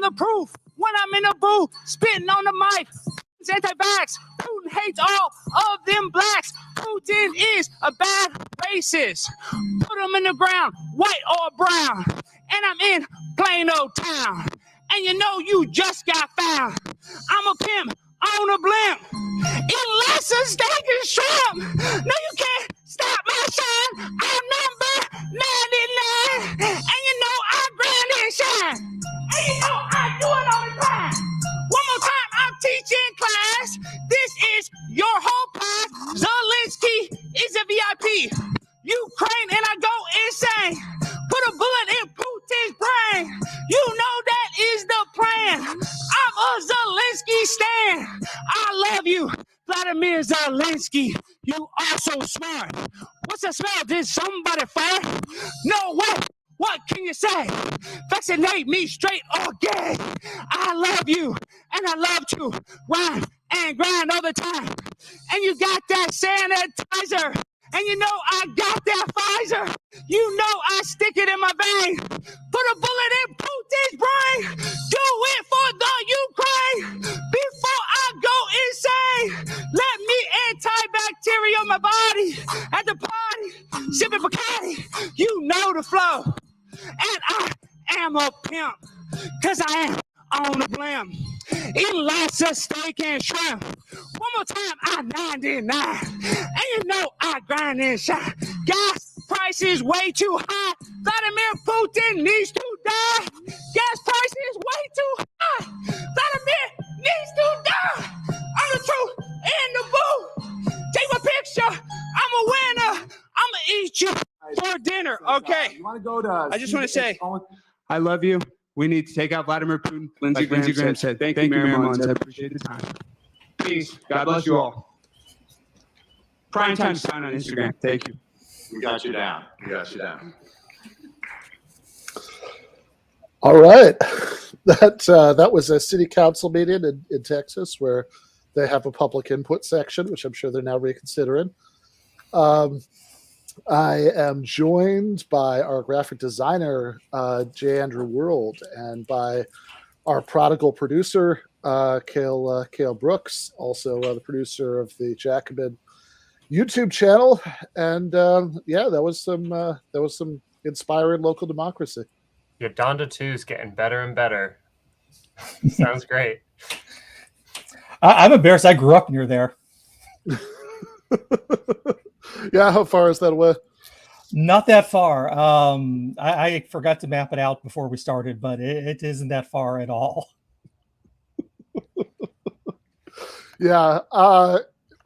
the proof when I'm in the booth, spitting on the mic. Anti-vax. Putin hates all of them blacks. Putin is a bad racist. Put him in the ground, white or brown. And I'm in plain old town. And you know you just got found. I'm a pimp on a blimp. Unless a steak and shrimp. No, you can't stop my shine. I'm number 99. And you know I grind and shine. And you know I do it on the grind. One more time, I'm teaching class. This is your whole class. Zelensky is a VIP. Ukraine and I go insane. Put a bullet in Putin's brain. You know that is the plan. I'm a Zelensky stan. I love you, Vladimir Zelensky. You are so smart. What's the smell? Did somebody fart? No way. What can you say? Vaccinate me straight or gay. I love you, and I love to rhyme and grind all the time. And you got that sanitizer, and you know I got that Pfizer. You know I stick it in my vein. Put a bullet in Putin's brain. Do it for the Ukraine. Before I go insane, let me antibacterial my body at the party. Sipping Bacardi, you know the flow. And I am a pimp, cause I am on the blimp. Eating lots of steak and shrimp. One more time, I'm 99. And you know I grind and shine. Gas price is way too high. Vladimir Putin needs to die. Gas price is way too high. Vladimir needs to die. I'm the truth in the booth. Take my picture. I'm a winner. I'ma eat you for dinner. Okay. You want to go to? I just want to say, I love you. We need to take out Vladimir Putin. Lindsey Graham said. Thank you, Mary Mullins. I appreciate the time. Peace. God bless you all. Prime time to sign on Instagram. Thank you. We got you down. We got you down. All right. That was a city council meeting in Texas where they have a public input section, which I'm sure they're now reconsidering. I am joined by our graphic designer, J. Andrew World, and by our prodigal producer, Cale Brooks, also the producer of the Jacobin YouTube channel. And that was some inspiring local democracy. Your Donda 2's getting better and better. Sounds great. I'm embarrassed. I grew up near there. Yeah, how far is that away? Not that far. I forgot to map it out before we started, but it isn't that far at all. Yeah.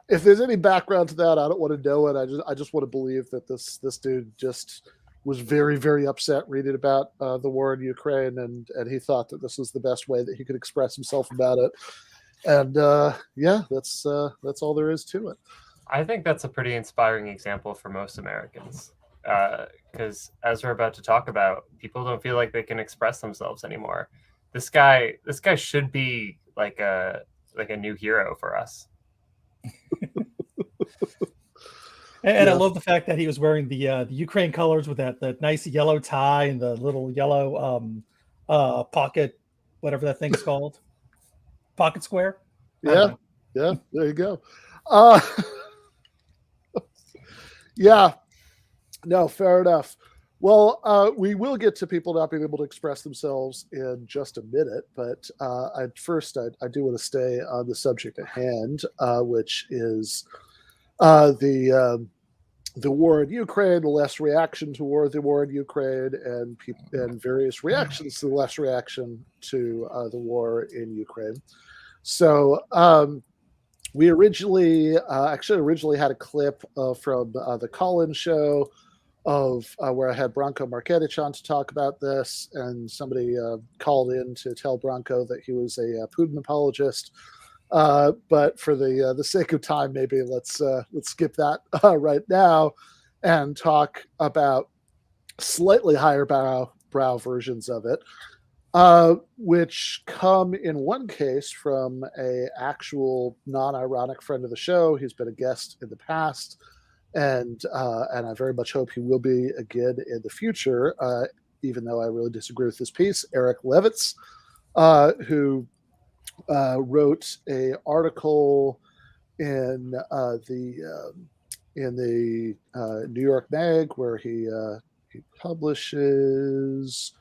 If there's any background to that, I don't want to know it. I just want to believe that this dude just was very, very upset reading about the war in Ukraine, and he thought that this was the best way that he could express himself about it. And that's all there is to it. I think that's a pretty inspiring example for most Americans, because as we're about to talk about, people don't feel like they can express themselves anymore. This guy should be like a new hero for us. And I love the fact that he was wearing the Ukraine colors with that nice yellow tie and the little yellow pocket, whatever that thing's called, pocket square. Yeah, there you go. Yeah, no, fair enough. Well, we will get to people not being able to express themselves in just a minute, but I do want to stay on the subject at hand, which is the war in Ukraine, the less reaction to the war in Ukraine, and various reactions to the less reaction to the war in Ukraine. So we originally had a clip from the Call-In show of where I had Branko Marketic on to talk about this, and somebody called in to tell Branko that he was a Putin apologist. But for the sake of time, maybe let's skip that right now and talk about slightly higher brow versions of it, which come in one case from a actual non-ironic friend of the show. He's been a guest in the past, and I very much hope he will be again in the future, even though I really disagree with this piece. Eric Levitz, who wrote a article in the New York Mag where he publishes,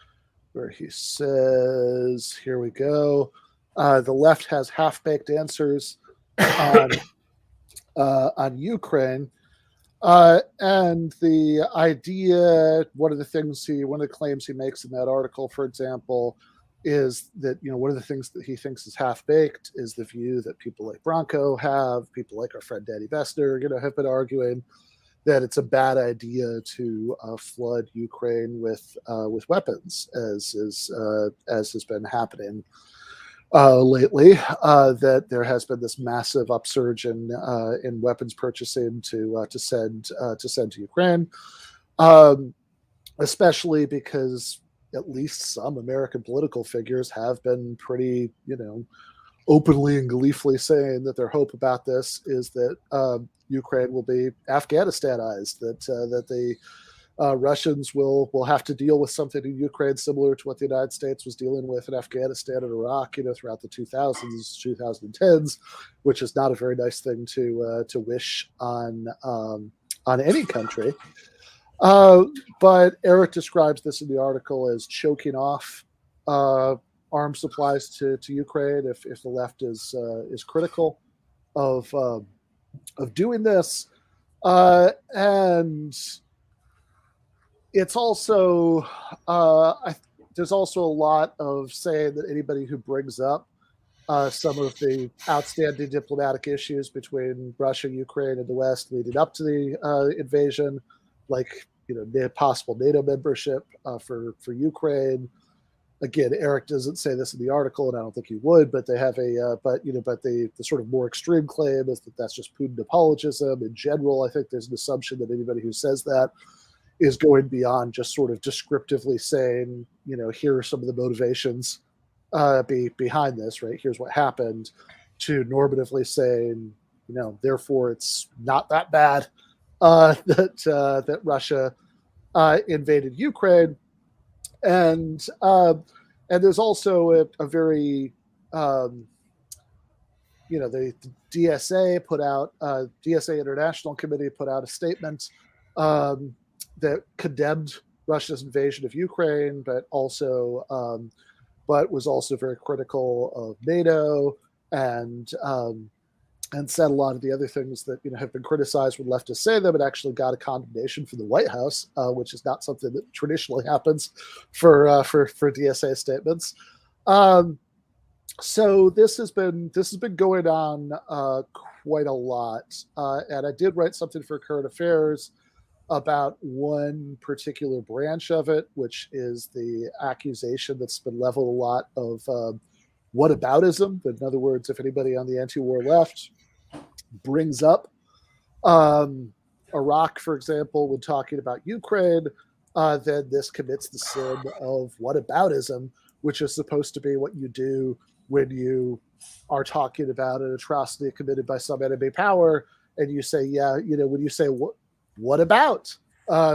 where he says, here we go, the left has half-baked answers on Ukraine. And the idea, one of the claims he makes in that article, for example, is that, one of the things that he thinks is half-baked is the view that people like Bronco have, people like our friend Danny Bessner, have been arguing that it's a bad idea to flood Ukraine with weapons, as has been happening lately. That there has been this massive upsurge in weapons purchasing to send to Ukraine, especially because at least some American political figures have been pretty, openly and gleefully saying that their hope about this is that Ukraine will be Afghanistanized, that the Russians will have to deal with something in Ukraine similar to what the United States was dealing with in Afghanistan and Iraq, throughout the 2000s, 2010s, which is not a very nice thing to wish on any country. But Eric describes this in the article as choking off arms supplies to Ukraine if the left is critical of doing this, and it's also there's also a lot of saying that anybody who brings up some of the outstanding diplomatic issues between Russia, Ukraine, and the West leading up to the invasion, like possible NATO membership for Ukraine. Again, Eric doesn't say this in the article, and I don't think he would. But they have but the sort of more extreme claim is that that's just Putin apologism in general. I think there's an assumption that anybody who says that is going beyond just sort of descriptively saying, here are some of the motivations behind this, right? Here's what happened, to normatively saying, therefore it's not that bad that Russia invaded Ukraine. And there's also a very, the DSA put out, DSA International Committee put out a statement that condemned Russia's invasion of Ukraine, but was also very critical of NATO and said a lot of the other things that have been criticized when leftists say them, and actually got a condemnation from the White House, which is not something that traditionally happens for DSA statements. So this has been going on quite a lot, and I did write something for Current Affairs about one particular branch of it, which is the accusation that's been leveled a lot of whataboutism. In other words, if anybody on the anti-war left brings up Iraq, for example, when talking about Ukraine, then this commits the sin of whataboutism, which is supposed to be what you do when you are talking about an atrocity committed by some enemy power, and you say, when you say, what about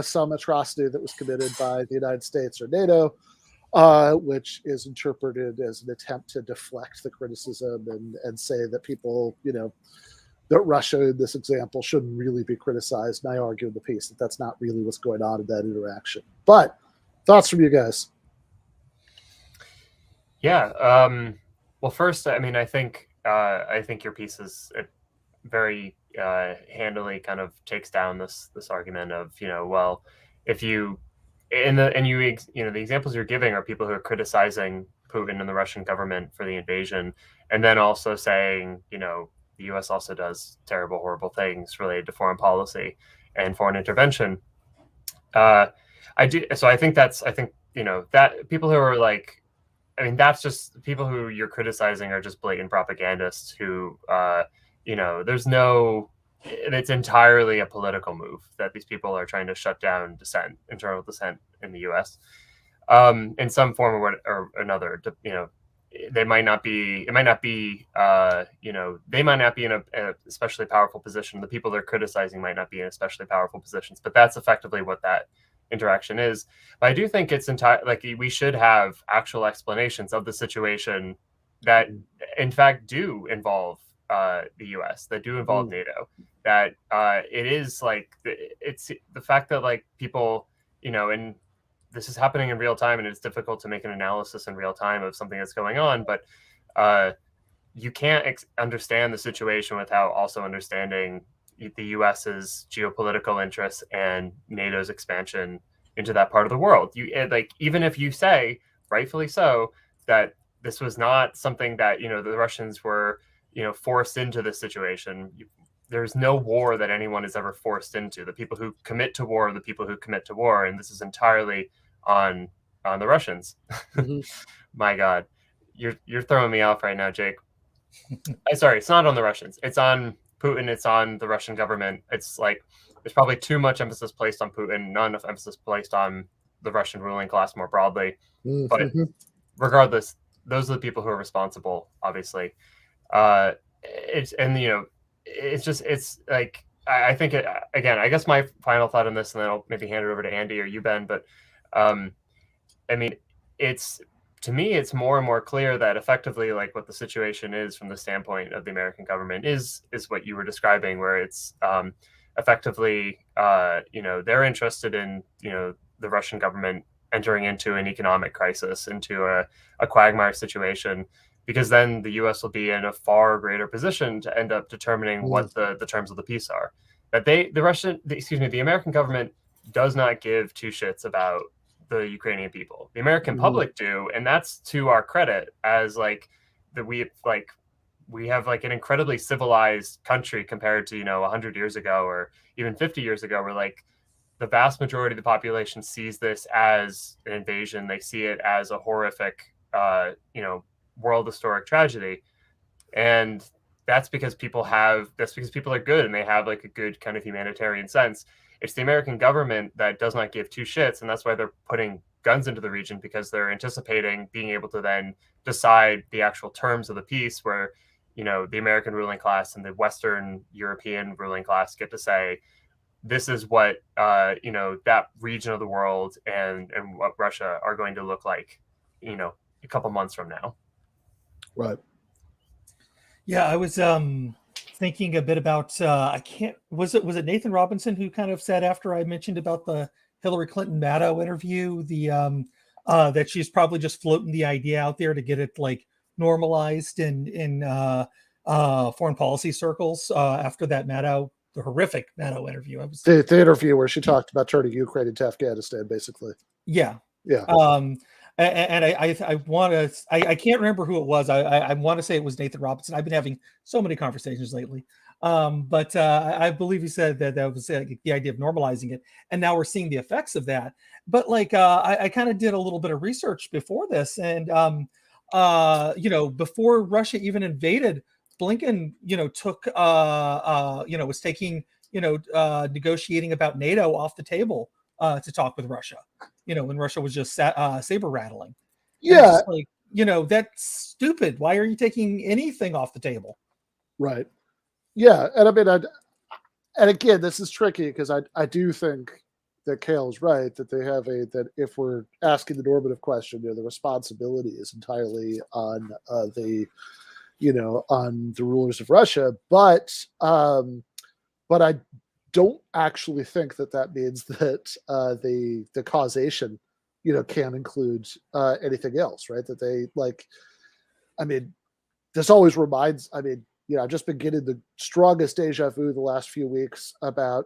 some atrocity that was committed by the United States or NATO, which is interpreted as an attempt to deflect the criticism and say that people, that Russia in this example shouldn't really be criticized. And I argue in the piece that that's not really what's going on in that interaction. But thoughts from you guys? Yeah. Well, first, I think your piece is very handily kind of takes down this argument of, well, if you the examples you're giving are people who are criticizing Putin and the Russian government for the invasion, and then also saying, the U.S. also does terrible, horrible things related to foreign policy and foreign intervention. I think that people who are like, that's just people who you're criticizing are just blatant propagandists who, it's entirely a political move that these people are trying to shut down internal dissent in the U.S. In some form or another. They might not be in a especially powerful position. The people they're criticizing might not be in especially powerful positions, but that's effectively what that interaction is. But I do think it's like we should have actual explanations of the situation that, in fact, do involve the U.S., that do involve NATO. That it is like it's the fact that like people, and this is happening in real time, and it's difficult to make an analysis in real time of something that's going on, but you can't understand the situation without also understanding the US's geopolitical interests and NATO's expansion into that part of the world. Like, even if you say, rightfully so, that this was not something that, the Russians were, forced into this situation. There's no war that anyone is ever forced into. The people who commit to war are the people who commit to war, and this is entirely on the Russians. My God, you're throwing me off right now, Jake. Sorry, it's not on the Russians. It's on Putin. It's on the Russian government. It's like there's probably too much emphasis placed on Putin, not enough emphasis placed on the Russian ruling class more broadly. But regardless, those are the people who are responsible, obviously. It's like, I think again, I guess my final thought on this, and then I'll maybe hand it over to Andy or you, Ben, but I mean, to me, it's more and more clear that effectively, like, what the situation is from the standpoint of the American government is what you were describing, where it's effectively, they're interested in, the Russian government entering into an economic crisis, into a quagmire situation, because then the U.S. will be in a far greater position to end up determining what the terms of the peace are. That the American government does not give two shits about the Ukrainian people. The American public do, and that's to our credit, as like that we have like an incredibly civilized country compared to 100 years ago or even 50 years ago, where like the vast majority of the population sees this as an invasion. They see it as a horrific world historic tragedy, and that's because people are good and they have like a good kind of humanitarian sense. It's the American government that does not give two shits, and that's why they're putting guns into the region, because they're anticipating being able to then decide the actual terms of the peace, where the American ruling class and the Western European ruling class get to say, this is what that region of the world and what Russia are going to look like a couple months from now. Right. Yeah, I was thinking a bit about was it Nathan Robinson who kind of said, after I mentioned about the Hillary Clinton Maddow interview, that she's probably just floating the idea out there to get it like normalized in foreign policy circles after that the horrific Maddow interview. The interview where she talked about turning Ukraine into Afghanistan, basically. Yeah. And I can't remember who it was. I want to say it was Nathan Robinson. I've been having so many conversations lately. But I believe he said that was the idea of normalizing it. And now we're seeing the effects of that. But like, I kind of did a little bit of research before this. And, before Russia even invaded, Blinken, was taking, negotiating about NATO off the table to talk with Russia. When Russia was just saber rattling. Yeah. Like, that's stupid. Why are you taking anything off the table? Right. Yeah. And I mean, and again, this is tricky because I do think that Cale is right, that they have that if we're asking the normative question, the responsibility is entirely on the rulers of Russia. But I don't actually think that means that the causation, can include anything else, right? That they this always reminds, I've just been getting the strongest deja vu the last few weeks about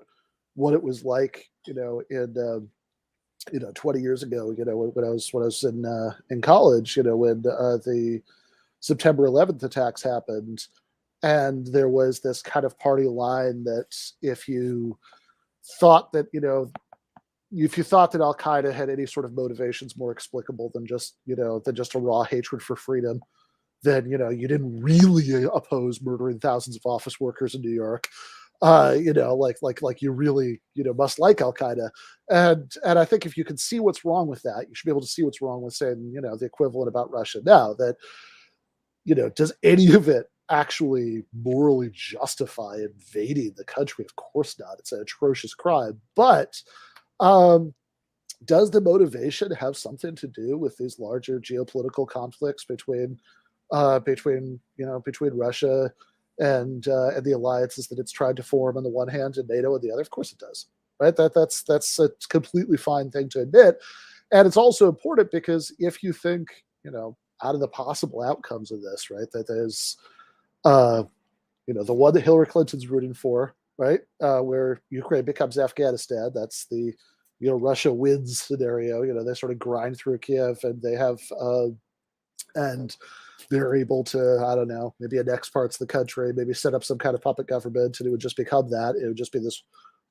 what it was like, in 20 years ago, when I was in college, when the September 11th attacks happened. And there was this kind of party line that if you thought that, Al Qaeda had any sort of motivations more explicable than just a raw hatred for freedom, then, you didn't really oppose murdering thousands of office workers in New York. Like you really, must like Al Qaeda. And I think if you can see what's wrong with that, you should be able to see what's wrong with saying, the equivalent about Russia now, that, does any of it actually morally justify invading the country? Of course not. It's an atrocious crime. But does the motivation have something to do with these larger geopolitical conflicts between Russia and the alliances that it's tried to form on the one hand and NATO on the other? Of course it does, right? That's a completely fine thing to admit. And it's also important because if you think, out of the possible outcomes of this, right, that there's, the one that Hillary Clinton's rooting for, right, where Ukraine becomes Afghanistan, that's the, Russia wins scenario. They sort of grind through Kiev and they have, and they're able to, I don't know, maybe annex parts of the country, maybe set up some kind of puppet government, and it would just become that. It would just be this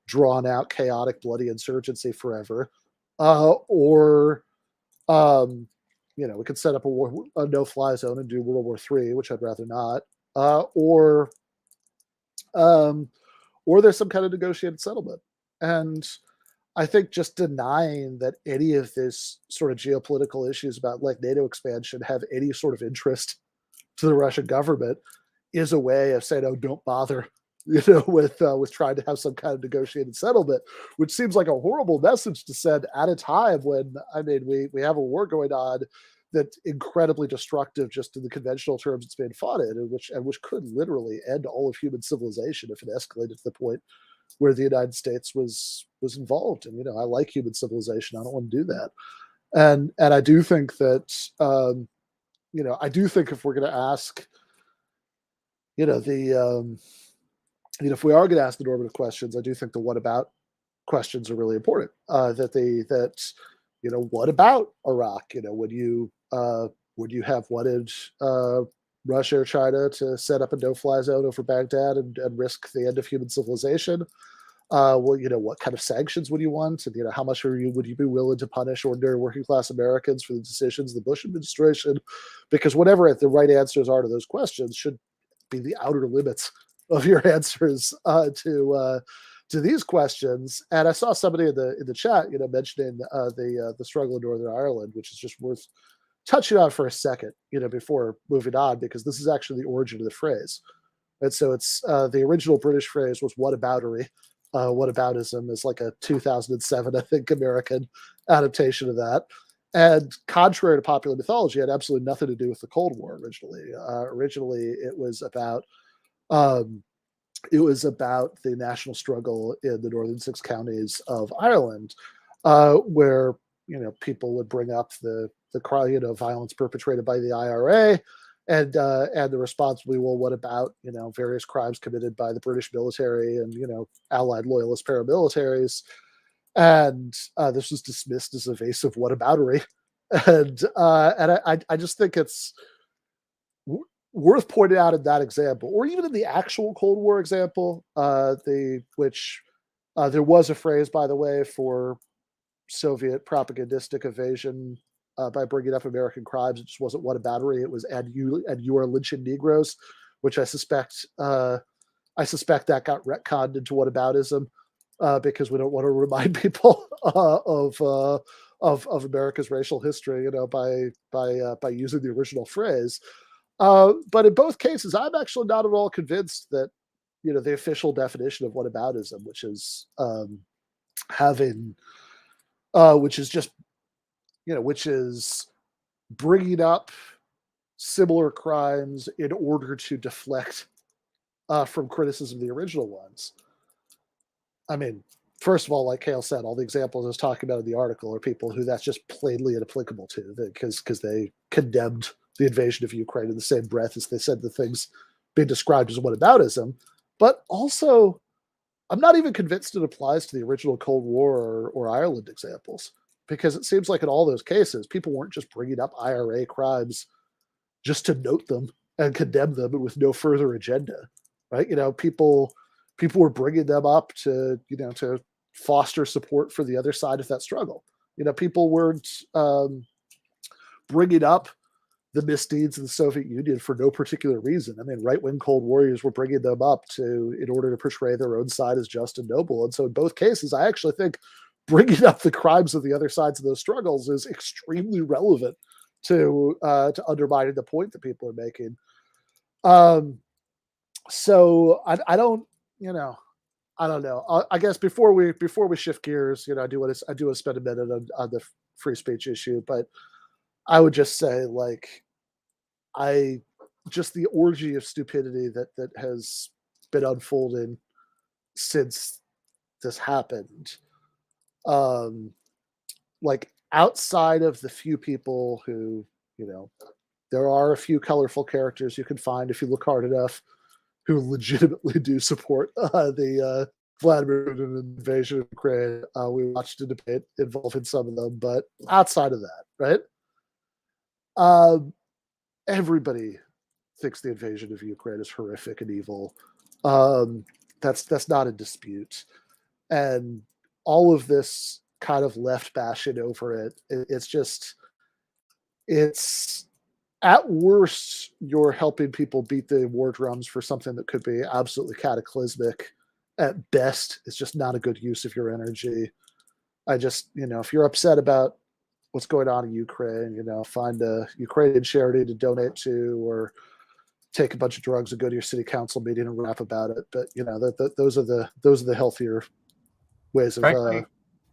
drawn out, chaotic, bloody insurgency forever. Or we could set up a no-fly zone and do World War III, which I'd rather not. Or there's some kind of negotiated settlement. And I think just denying that any of this sort of geopolitical issues about like NATO expansion have any sort of interest to the Russian government is a way of saying, oh, don't bother, with trying to have some kind of negotiated settlement, which seems like a horrible message to send at a time when, we have a war going on that's incredibly destructive just in the conventional terms it's being fought in, and which could literally end all of human civilization if it escalated to the point where the United States was involved. And, I like human civilization. I don't want to do that. And I do think that, if we're going to ask, if we are going to ask the normative questions, I do think the what about questions are really important. What about Iraq? Would you have wanted Russia or China to set up a no-fly zone over Baghdad and risk the end of human civilization? What kind of sanctions would you want? And, how much would you be willing to punish ordinary working class Americans for the decisions of the Bush administration? Because whatever the right answers are to those questions should be the outer limits of your answers to these questions. And I saw somebody in the chat, mentioning the struggle in Northern Ireland, which is just worth touching on for a second, before moving on, because this is actually the origin of the phrase. And so it's the original British phrase was whataboutery. Whataboutism is like a 2007, I think, American adaptation of that. And contrary to popular mythology, it had absolutely nothing to do with the Cold War originally. Originally, it was about the national struggle in the northern 6 counties of Ireland, where people would bring up the violence perpetrated by the IRA, and the response would be, well, what about various crimes committed by the British military and allied loyalist paramilitaries, and this was dismissed as evasive whataboutery, and I just think it's worth pointing out in that example, or even in the actual Cold War example, there was a phrase, by the way, for Soviet propagandistic evasion by bringing up American crimes. It just wasn't whataboutery. It was and you are lynching Negroes, which I suspect that got retconned into whataboutism because we don't want to remind people of America's racial history, by using the original phrase. But in both cases, I'm actually not at all convinced that, the official definition of whataboutism, which is which is bringing up similar crimes in order to deflect from criticism of the original ones. First of all, like Cale said, all the examples I was talking about in the article are people who that's just plainly inapplicable to, because they condemned the invasion of Ukraine in the same breath as they said the things being described as whataboutism. But also, I'm not even convinced it applies to the original Cold War or Ireland examples, because it seems like in all those cases, people weren't just bringing up IRA crimes just to note them and condemn them with no further agenda, right? People were bringing them up to foster support for the other side of that struggle. People weren't bringing up the misdeeds of the Soviet Union for no particular reason. Right-wing Cold Warriors were bringing them up in order to portray their own side as just and noble. And so in both cases, I actually think bringing up the crimes of the other sides of those struggles is extremely relevant to undermining the point that people are making. So I don't, I don't know. I guess before we shift gears, I do want to spend a minute on the free speech issue, but I would just say, like, just the orgy of stupidity that has been unfolding since this happened. Like, outside of the few people who, there are a few colorful characters you can find if you look hard enough who legitimately do support the Vladimir Putin invasion of Ukraine. We watched a debate involving some of them, but outside of that, right? Everybody thinks the invasion of Ukraine is horrific and evil. That's not a dispute, and all of this kind of left bashing over it. It's at worst, you're helping people beat the war drums for something that could be absolutely cataclysmic. At best, it's just not a good use of your energy. If you're upset about what's going on in Ukraine, find a Ukrainian charity to donate to, or take a bunch of drugs and go to your city council meeting and rap about it. But those are the healthier ways of. Frankly,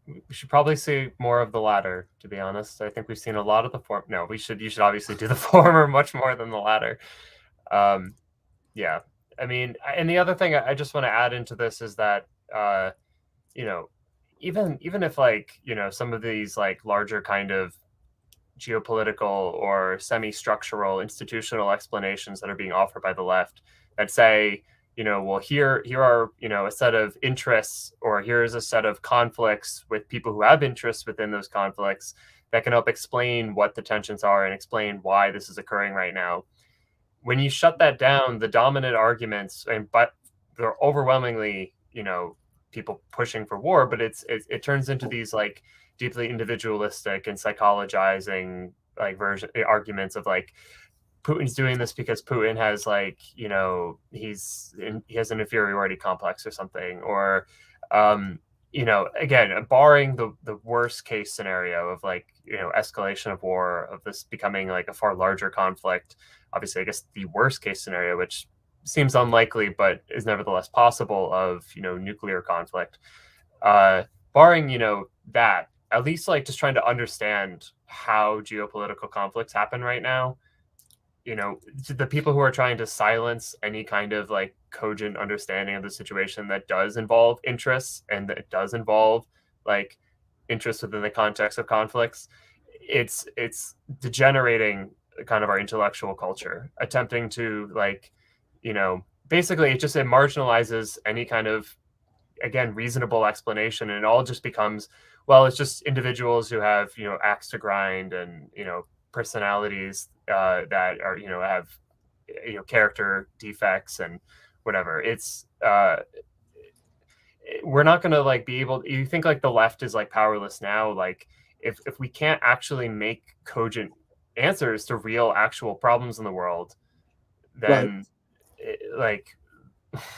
we should probably see more of the latter, to be honest. I think we've seen a lot of the form. No, you should obviously do the former much more than the latter. Yeah. I mean, and the other thing I just want to add into this is that, even if, like, some of these, like, larger kind of geopolitical or semi-structural institutional explanations that are being offered by the left that say, well, here are, a set of interests, or here's a set of conflicts with people who have interests within those conflicts that can help explain what the tensions are and explain why this is occurring right now. When you shut that down, the dominant arguments, but they're overwhelmingly, people pushing for war, but it turns into these, like, deeply individualistic and psychologizing, like, arguments of, like, Putin's doing this because Putin has, like, he has an inferiority complex or something, or again, barring the worst case scenario of, like, escalation of war, of this becoming, like, a far larger conflict. Obviously, I guess the worst case scenario, which seems unlikely but is nevertheless possible, of nuclear conflict. Barring that, at least, like, just trying to understand how geopolitical conflicts happen right now. The people who are trying to silence any kind of, like, cogent understanding of the situation that does involve interests, and that does involve, like, interests within the context of conflicts, it's degenerating kind of our intellectual culture, attempting to, like, basically it marginalizes any kind of, again, reasonable explanation, and it all just becomes, well, it's just individuals who have axe to grind, and personalities that are have character defects and whatever. It's we're not going to, like, be able. You think, like, the left is, like, powerless now? Like, if we can't actually make cogent answers to real actual problems in the world, then like,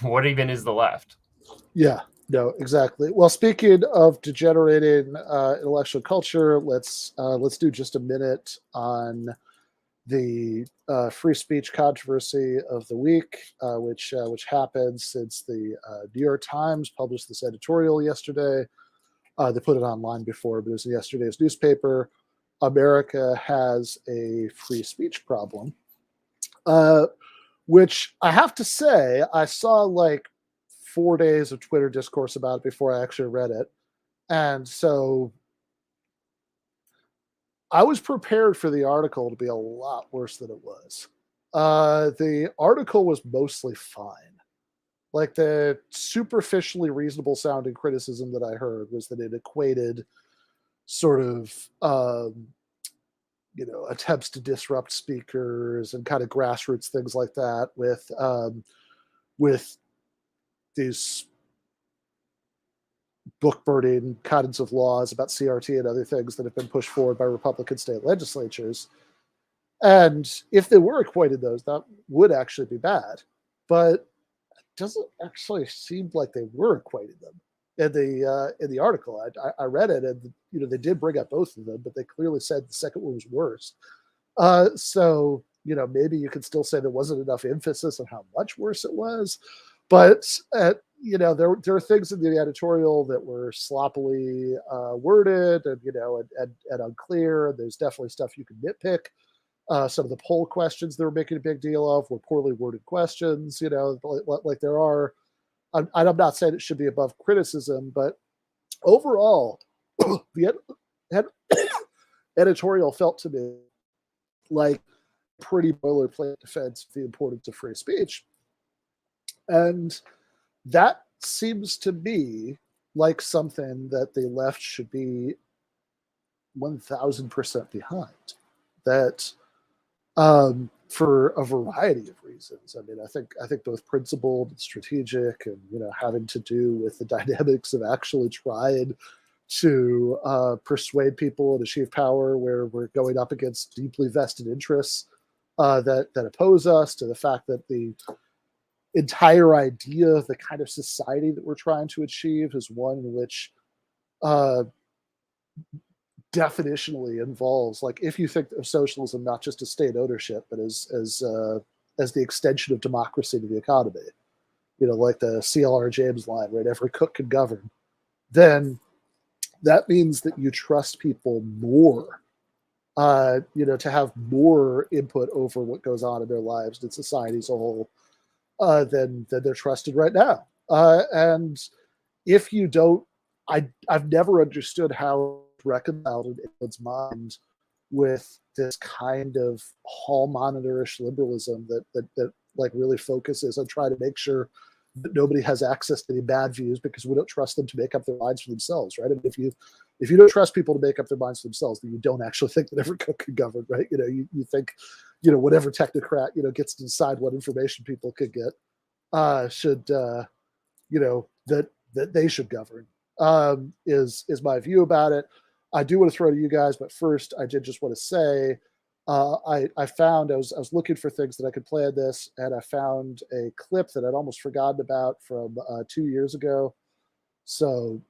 what even is the left? Yeah. No, exactly. Well, speaking of degenerating intellectual culture, let's do just a minute on the free speech controversy of the week, which happened since the New York Times published this editorial yesterday. They put it online before, but it was in yesterday's newspaper. America has a free speech problem, which I have to say, I saw, like, 4 days of Twitter discourse about it before I actually read it. And so I was prepared for the article to be a lot worse than it was. The article was mostly fine. Like, the superficially reasonable sounding criticism that I heard was that it equated sort of, attempts to disrupt speakers and kind of grassroots things like that with these book burning kinds of laws about CRT and other things that have been pushed forward by Republican state legislatures. And if they were equating those, that would actually be bad. But it doesn't actually seem like they were equating them in the article. I read it, and they did bring up both of them, but they clearly said the second one was worse. So maybe you could still say there wasn't enough emphasis on how much worse it was. But you know, there are things in the editorial that were sloppily worded and, you know, and unclear. There's definitely stuff you can nitpick. Some of the poll questions they were making a big deal of were poorly worded questions, you know, like there are. I'm not saying it should be above criticism, but overall, the editorial felt to me like pretty boilerplate defense of the importance of free speech. And that seems to me like something that the left should be 1000% behind. That for a variety of reasons. I mean, I think both principled and strategic, and, you know, having to do with the dynamics of actually trying to persuade people and achieve power where we're going up against deeply vested interests that oppose us, to the fact that the entire idea of the kind of society that we're trying to achieve is one in which definitionally involves, like, if you think of socialism not just as state ownership, but as the extension of democracy to the economy, you know, like the C.L.R. James line, right? Every cook can govern. Then that means that you trust people more, you know, to have more input over what goes on in their lives and society as a whole than they're trusted right now. And if you don't, I've never understood how reconciled in anyone's mind with this kind of hall monitor-ish liberalism that like really focuses on trying to make sure that nobody has access to any bad views because we don't trust them to make up their minds for themselves, right? I mean, if you don't trust people to make up their minds for themselves, then you don't actually think that every cook can govern, right? You know, you think, you know, whatever technocrat, you know, gets to decide what information people could get should, you know, that they should govern, is my view about it. I do want to throw to you guys, but first I did just want to say, I found, I was looking for things that I could play on this, and I found a clip that I'd almost forgotten about from 2 years ago. So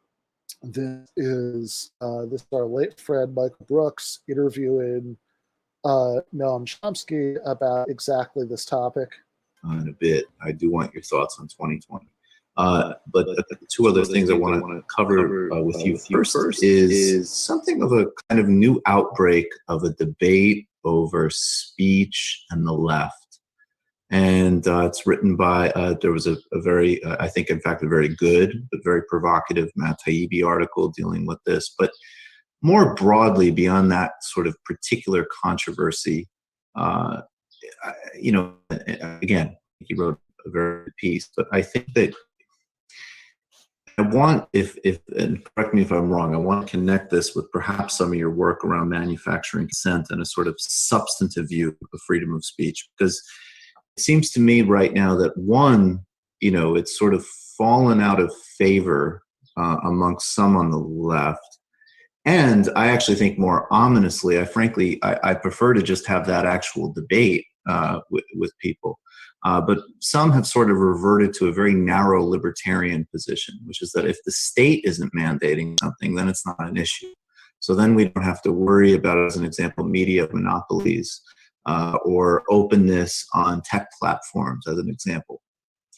this is our late friend Michael Brooks interviewing Noam Chomsky about exactly this topic. In a bit, I do want your thoughts on 2020. But two other things I want to cover with you. First is something of a kind of new outbreak of a debate over speech and the left. And it's written by, there was a very, I think, in fact, a very good, but very provocative Matt Taibbi article dealing with this. But more broadly, beyond that sort of particular controversy, you know, again, he wrote a very good piece, but I think that I want, and correct me if I'm wrong, I want to connect this with perhaps some of your work around manufacturing consent and a sort of substantive view of freedom of speech, because it seems to me right now that one, you know, it's sort of fallen out of favor amongst some on the left. And I actually think more ominously, I prefer to just have that actual debate with people. But some have sort of reverted to a very narrow libertarian position, which is that if the state isn't mandating something, then it's not an issue. So then we don't have to worry about, as an example, media monopolies or openness on tech platforms, as an example.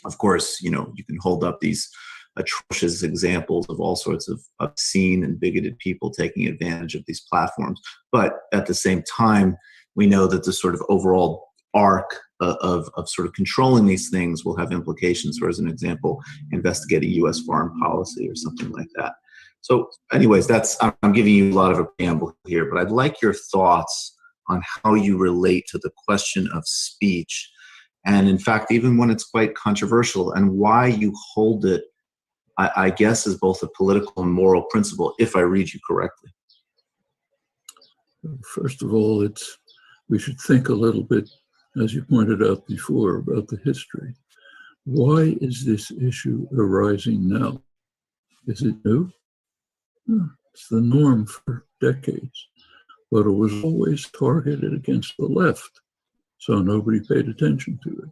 Of course, you know, you can hold up these atrocious examples of all sorts of obscene and bigoted people taking advantage of these platforms. But at the same time, we know that the sort of overall arc of sort of controlling these things will have implications for, as an example, investigating U.S. foreign policy or something like that. So anyways, I'm giving you a lot of a preamble here, but I'd like your thoughts on how you relate to the question of speech, and in fact, even when it's quite controversial, and why you hold it, I guess, as both a political and moral principle, if I read you correctly. First of all, we should think a little bit, as you pointed out before, about the history. Why is this issue arising now? Is it new? No, it's the norm for decades, but it was always targeted against the left, so nobody paid attention to it.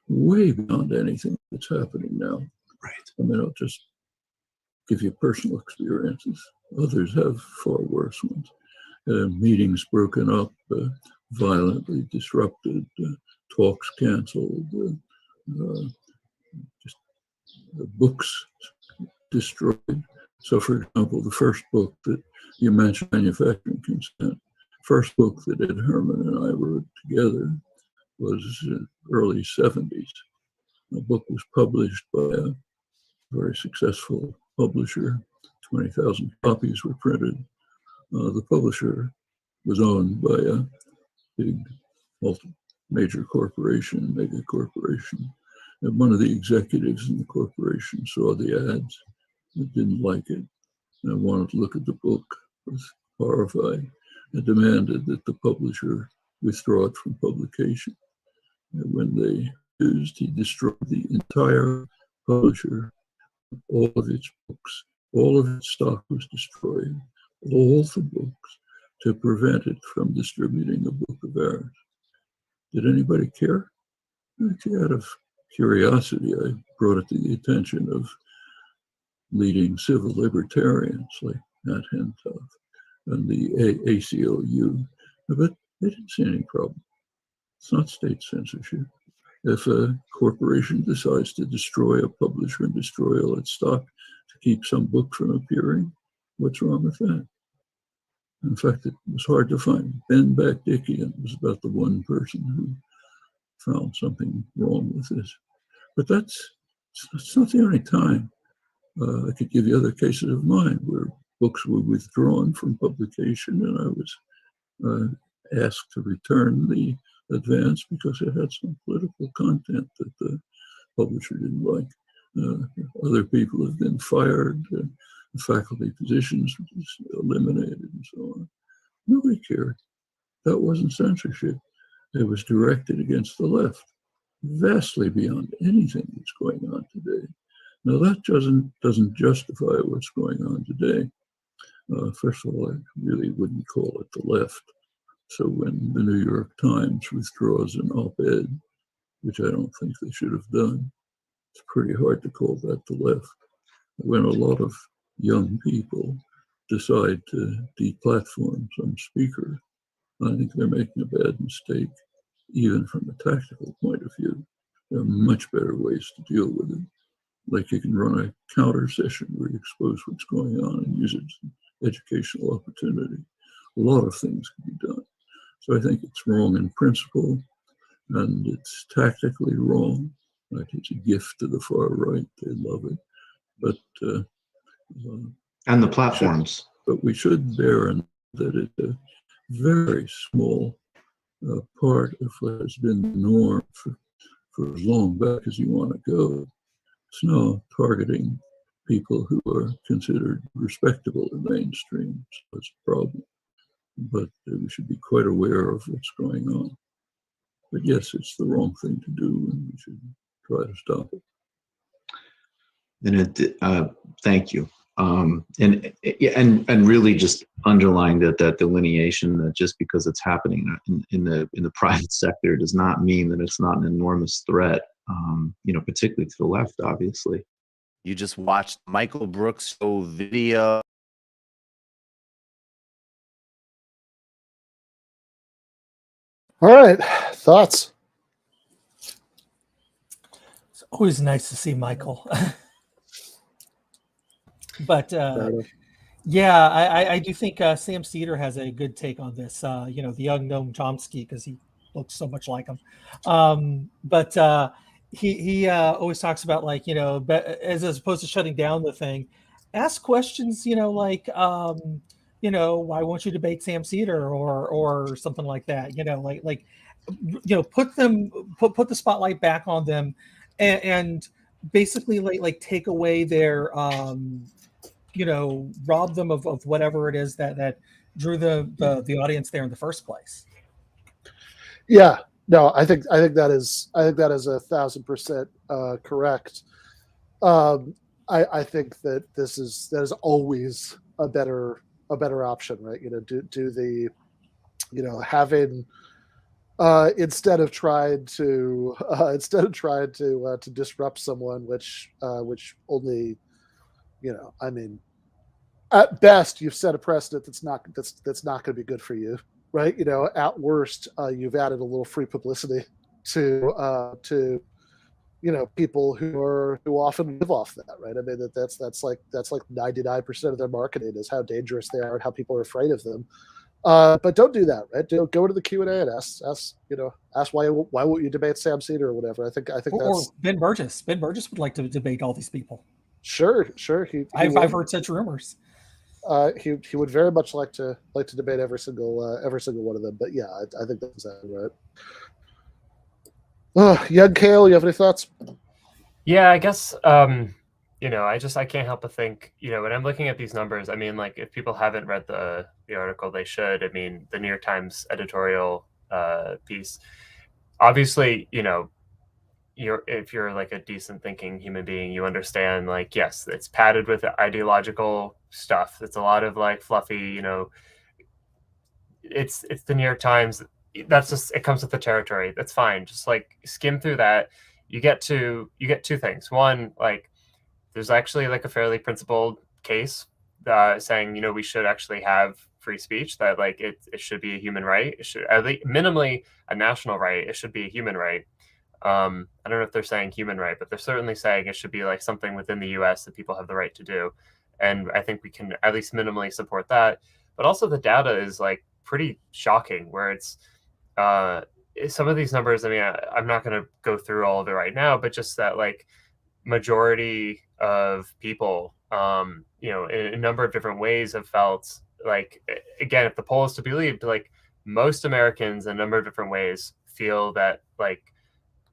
Way beyond anything that's happening now. Right. I mean, I'll just give you personal experiences. Others have far worse ones. Meetings broken up, violently disrupted, talks canceled, just books destroyed. So, for example, the first book that you mentioned, Manufacturing Consent, first book that Ed Herman and I wrote together was early 70s. The book was published by a very successful publisher. 20,000 copies were printed. The publisher was owned by a big major corporation, mega corporation. And one of the executives in the corporation saw the ads and didn't like it and wanted to look at the book, was horrified, and demanded that the publisher withdraw it from publication. And when they refused, he destroyed the entire publisher, all of its books, all of its stock was destroyed, all the books, to prevent it from distributing a book of ours. Did anybody care? Actually, out of curiosity, I brought it to the attention of leading civil libertarians like Nat Hentoff and the ACLU, but they didn't see any problem. It's not state censorship. If a corporation decides to destroy a publisher and destroy all its stock to keep some book from appearing, what's wrong with that? In fact, it was hard to find. Ben Bakdickian was about the one person who found something wrong with this. But that's not the only time. I could give you other cases of mine where books were withdrawn from publication and I was asked to return the advance because it had some political content that the publisher didn't like. Other people have been fired, faculty positions eliminated and so on. Nobody cared. That wasn't censorship. It was directed against the left, vastly beyond anything that's going on today. Now that doesn't justify what's going on today. First of all, I really wouldn't call it the left. So when the New York Times withdraws an op-ed, which I don't think they should have done, it's pretty hard to call that the left. When a lot of young people decide to deplatform some speaker, I think they're making a bad mistake, even from a tactical point of view. There are much better ways to deal with it. Like you can run a counter session where you expose what's going on and use it as an educational opportunity. A lot of things can be done. So I think it's wrong in principle, and it's tactically wrong. Like it's a gift to the far right. They love it. But and the platforms. But we should bear in that it's a very small part of what has been the norm for as long back as you want to go. It's now targeting people who are considered respectable in mainstream, so it's a problem. But we should be quite aware of what's going on. But yes, it's the wrong thing to do, and we should try to stop it. And thank you. And really just underlying that delineation that just because it's happening in the private sector does not mean that it's not an enormous threat. Particularly to the left, obviously. You just watched Michael Brooks' show video. All right, thoughts? It's always nice to see Michael. But yeah, I do think Sam Cedar has a good take on this. The young Noam Chomsky, because he looks so much like him. But he always talks about as opposed to shutting down the thing, ask questions. Why won't you debate Sam Cedar or something like that? Put the spotlight back on them, and basically take away their rob them of whatever it is that drew the audience there in the first place. Yeah, no, I think that is 1,000% correct. I think that that is always a better option, right? Do the having instead of trying to disrupt someone, which only at best you've set a precedent that's not going to be good for you, right? At worst you've added a little free publicity to people who often live off that, right? I mean, that's like 99% of their marketing is how dangerous they are and how people are afraid of them. But don't do that, right? Go to the Q&A and ask why won't you debate Sam Cedar or whatever. I think Or that's Ben Burgis. Ben Burgis would like to debate all these people. sure. I've heard such rumors. He would very much like to debate every single one of them. But yeah, I think that's exactly right. Young Cale, you have any thoughts? Yeah, I guess I can't help but think, when I'm looking at these numbers, I mean, like, if people haven't read the article, they should. I mean, the New York Times editorial piece, obviously, if you're like a decent thinking human being, you understand, like, yes, it's padded with ideological stuff. It's a lot of like fluffy, it's the New York Times. That's just, it comes with the territory. That's fine. Just like skim through that. You get two things. One, like, there's actually like a fairly principled case saying, we should actually have free speech, that like it should be a human right. It should, at least minimally, a national right. It should be a human right. I don't know if they're saying human right, but they're certainly saying it should be like something within the US that people have the right to do. And I think we can at least minimally support that. But also the data is like pretty shocking, where it's some of these numbers, I mean, I'm not going to go through all of it right now, but just that like majority of people, in a number of different ways have felt like, again, if the poll is to be believed, like most Americans in a number of different ways feel that like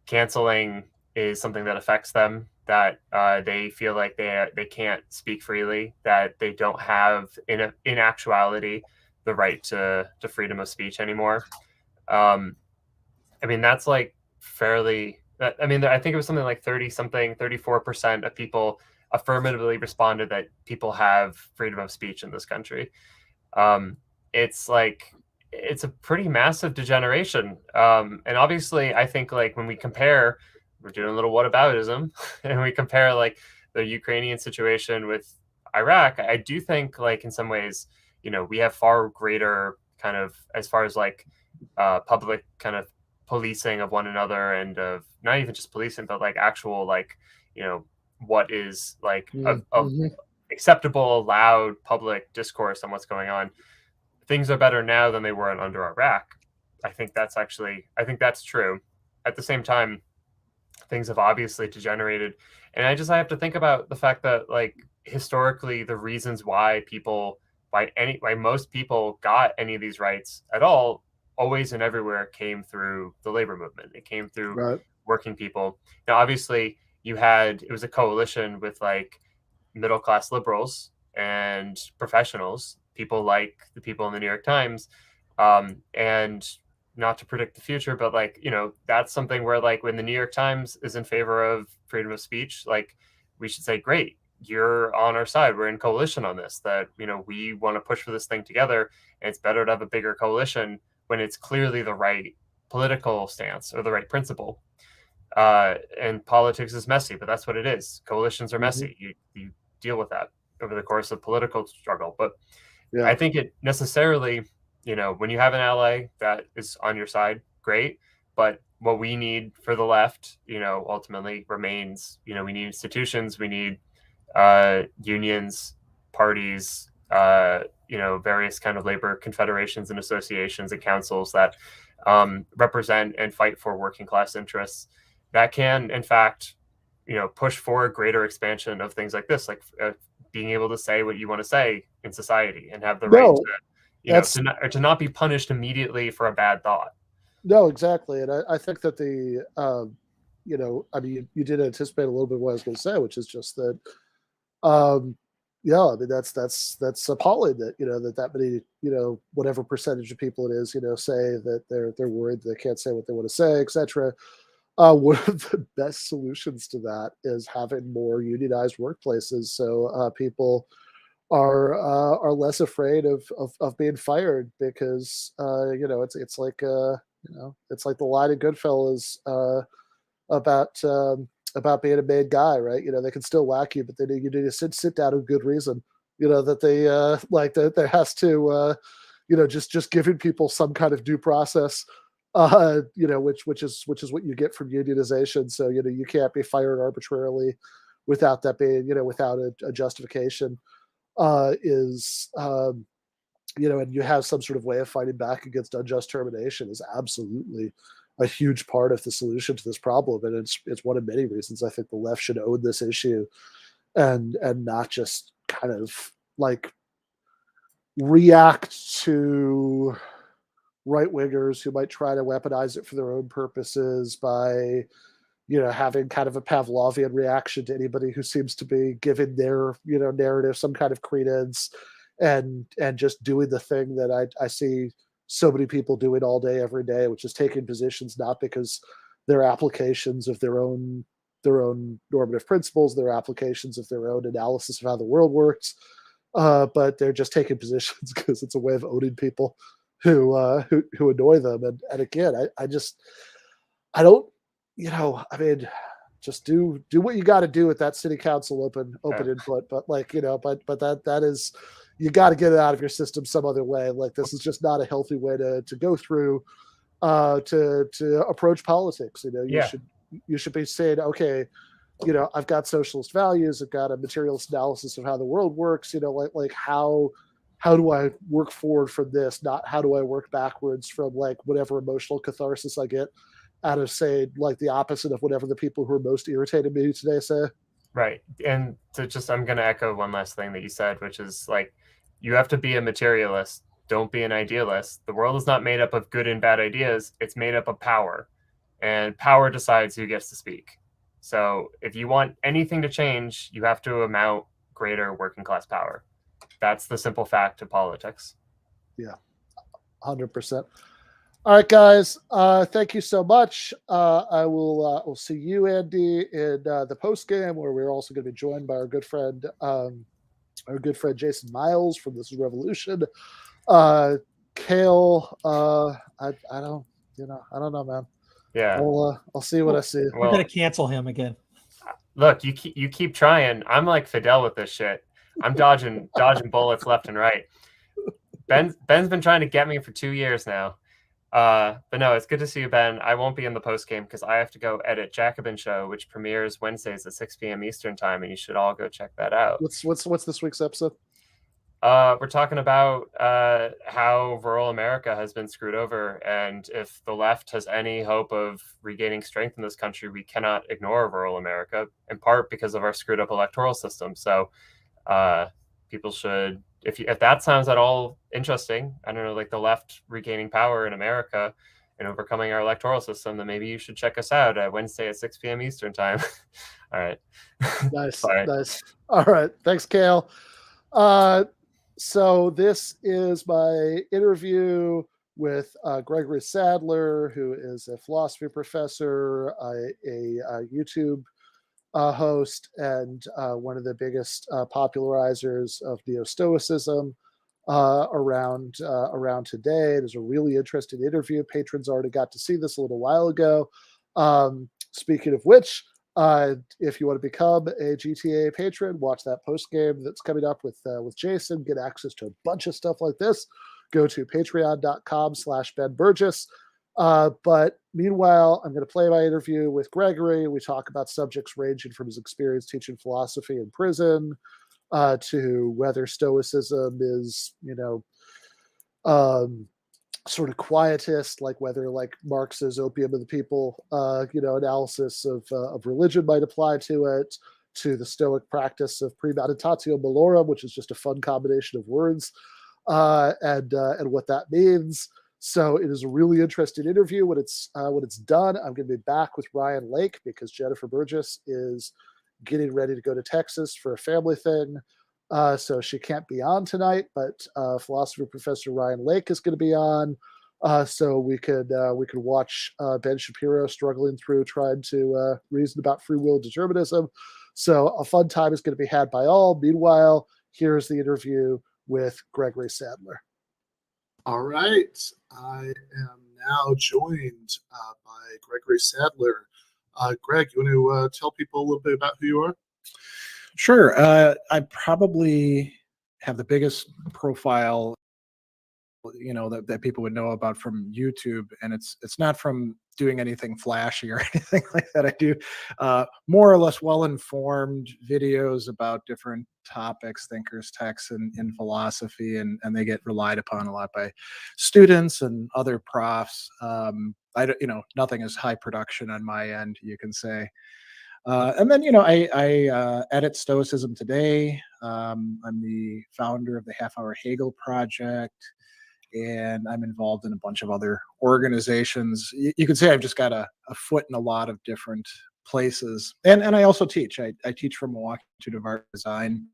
canceling is something that affects them, that they feel like they can't speak freely, that they don't have in actuality the right to freedom of speech anymore. I mean, that's like fairly, I mean, I think it was something like 34% of people affirmatively responded that people have freedom of speech in this country. It's like, it's a pretty massive degeneration. And obviously, I think like when we compare, we're doing a little whataboutism, and we compare like the Ukrainian situation with Iraq, I do think like in some ways, we have far greater kind of, as far as like public kind of policing of one another, and of not even just policing, but like actual like, what is like acceptable, loud public discourse on what's going on. Things are better now than they were under Iraq. I think that's true. At the same time, things have obviously degenerated. And I have to think about the fact that like historically the reasons why most people got any of these rights at all, always and everywhere, came through the labor movement. It came through working people. Now, obviously it was a coalition with like middle-class liberals and professionals, people like the people in the New York Times, and not to predict the future, but like, that's something where like when the New York Times is in favor of freedom of speech, like we should say, great, you're on our side. We're in coalition on this, that, we want to push for this thing together. And it's better to have a bigger coalition when it's clearly the right political stance or the right principle. And politics is messy, but that's what it is. Coalitions are messy. You deal with that over the course of political struggle. But yeah, I think it necessarily, when you have an ally that is on your side, great. But what we need for the left, ultimately remains, we need institutions, we need unions, parties, various kind of labor confederations and associations and councils that represent and fight for working class interests, that can, in fact, push for a greater expansion of things like this, like being able to say what you want to say in society and have the right to, to not be punished immediately for a bad thought. No, exactly. And I think that I mean, you did anticipate a little bit what I was going to say, which is just that, I mean, that's appalling that, that many, whatever percentage of people it is, say that they're worried they can't say what they want to say, etc. One of the best solutions to that is having more unionized workplaces, so people are less afraid of being fired, because it's like it's like the line in Goodfellas about being a made guy, right? They can still whack you, but you need to sit down with good reason. That they like that there has to just giving people some kind of due process which is what you get from unionization. So you can't be fired arbitrarily without that being without a justification. And you have some sort of way of fighting back against unjust termination is absolutely a huge part of the solution to this problem, and it's one of many reasons I think the left should own this issue, and not just kind of like react to right wingers who might try to weaponize it for their own purposes by having kind of a Pavlovian reaction to anybody who seems to be giving their narrative some kind of credence, and just doing the thing that I see so many people doing all day every day, which is taking positions not because they're applications of their own normative principles, their applications of their own analysis of how the world works, but they're just taking positions because it's a way of owning people who annoy them. And again, I don't, just do what you got to do with that city council open input, but that is, you got to get it out of your system some other way. Like, this is just not a healthy way to go through to approach politics. You should be saying, okay, I've got socialist values, I've got a materialist analysis of how the world works, how do I work forward from this, not how do I work backwards from whatever emotional catharsis I get out of saying the opposite of whatever the people who are most irritated me today say. Right. And I'm going to echo one last thing that you said, which is you have to be a materialist. Don't be an idealist. The world is not made up of good and bad ideas. It's made up of power, and power decides who gets to speak. So if you want anything to change, you have to amount greater working class power. That's the simple fact of politics. Yeah, 100%. All right, guys. Thank you so much. I will see you, Andy, in the post game, where we're also going to be joined by our good friend Jason Myles from This Is Revolution. Cale, I don't know, man. Yeah, I'll see what I see. We're gonna cancel him again. Look, you keep trying. I'm like Fidel with this shit. I'm dodging bullets left and right. Ben's been trying to get me for 2 years now. But no, it's good to see you, Ben. I won't be in the post game because I have to go edit Jacobin Show, which premieres Wednesdays at 6 p.m. Eastern time, and you should all go check that out. What's this week's episode? We're talking about how rural America has been screwed over, and if the left has any hope of regaining strength in this country, we cannot ignore rural America, in part because of our screwed up electoral system. So people should, if that sounds at all interesting, I don't know, the left regaining power in America and overcoming our electoral system, then maybe you should check us out at Wednesday at 6 p.m. Eastern time. All right. Nice. Nice. All right. Thanks, Cale. So this is my interview with Gregory Sadler, who is a philosophy professor, a YouTube host, and one of the biggest popularizers of neo-Stoicism around today. It is a really interesting interview. Patrons already got to see this a little while ago. Speaking of which, if you want to become a GTAA patron, watch that post game that's coming up with Jason. Get access to a bunch of stuff like this. Go to patreon.com/Ben Burgis. But meanwhile, I'm going to play my interview with Gregory. We talk about subjects ranging from his experience teaching philosophy in prison to whether Stoicism is, sort of quietist, whether Marx's opium of the people, analysis of religion might apply to it, to the Stoic practice of premeditatio malorum, which is just a fun combination of words, and what that means. So it is a really interesting interview. When it's done, I'm going to be back with Ryan Lake because Jennifer Burgis is getting ready to go to Texas for a family thing. So she can't be on tonight, but philosophy professor Ryan Lake is going to be on. So we could watch Ben Shapiro struggling through trying to reason about free will determinism. So a fun time is going to be had by all. Meanwhile, here's the interview with Gregory Sadler. All right. I am now joined by Gregory Sadler. Greg, you want to tell people a little bit about who you are? Sure. I probably have the biggest profile that people would know about from YouTube, and it's not from doing anything flashy or anything like that. I do more or less well-informed videos about different topics, thinkers, texts in philosophy, and they get relied upon a lot by students and other profs. Nothing is high production on my end, you can say. And then, I edit Stoicism Today. I'm the founder of the Half Hour Hegel Project, and I'm involved in a bunch of other organizations. You could say I've just got a foot in a lot of different places. And I also teach. I teach from Milwaukee Institute of Art and Design,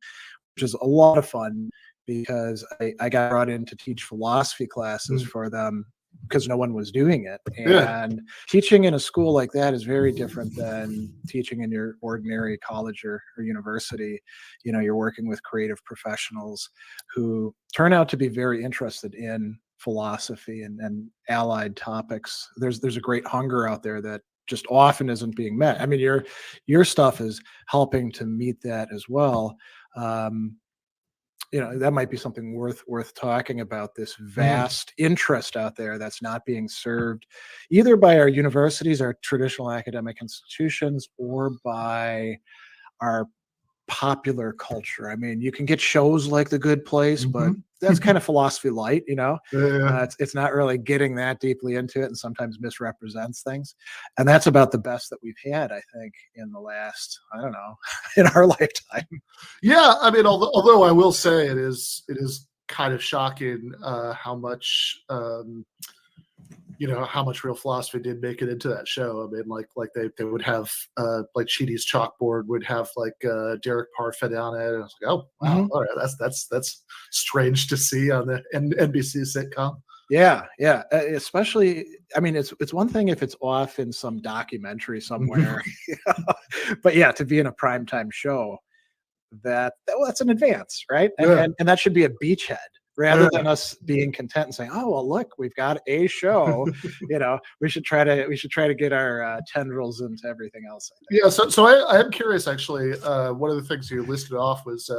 which is a lot of fun because I got brought in to teach philosophy classes for them because no one was doing it. And teaching in a school like that is very different than teaching in your ordinary college or university. You're working with creative professionals who turn out to be very interested in philosophy and allied topics. There's a great hunger out there that just often isn't being met. I mean, your stuff is helping to meet that as well. That might be something worth talking about, this vast interest out there that's not being served either by our universities, our traditional academic institutions, or by our popular culture. I mean, you can get shows like The Good Place, but that's kind of philosophy light, it's not really getting that deeply into it, and sometimes misrepresents things. And that's about the best that we've had, I think, in the last, I don't know, in our lifetime. Yeah, I mean, although I will say it is kind of shocking how much how much real philosophy did make it into that show. I mean, like they would have like Chidi's Chalkboard would have like Derek Parfit on it, and I was like, oh wow, all right, that's strange to see on the NBC sitcom. Yeah, especially, I mean, it's one thing if it's off in some documentary somewhere, but yeah, to be in a primetime show, that's an advance, right? And that should be a beachhead rather than us being content and saying, oh well, look, we've got a show. We should try to get our tendrils into everything else, I think. Yeah, so I am curious actually. One of the things you listed off was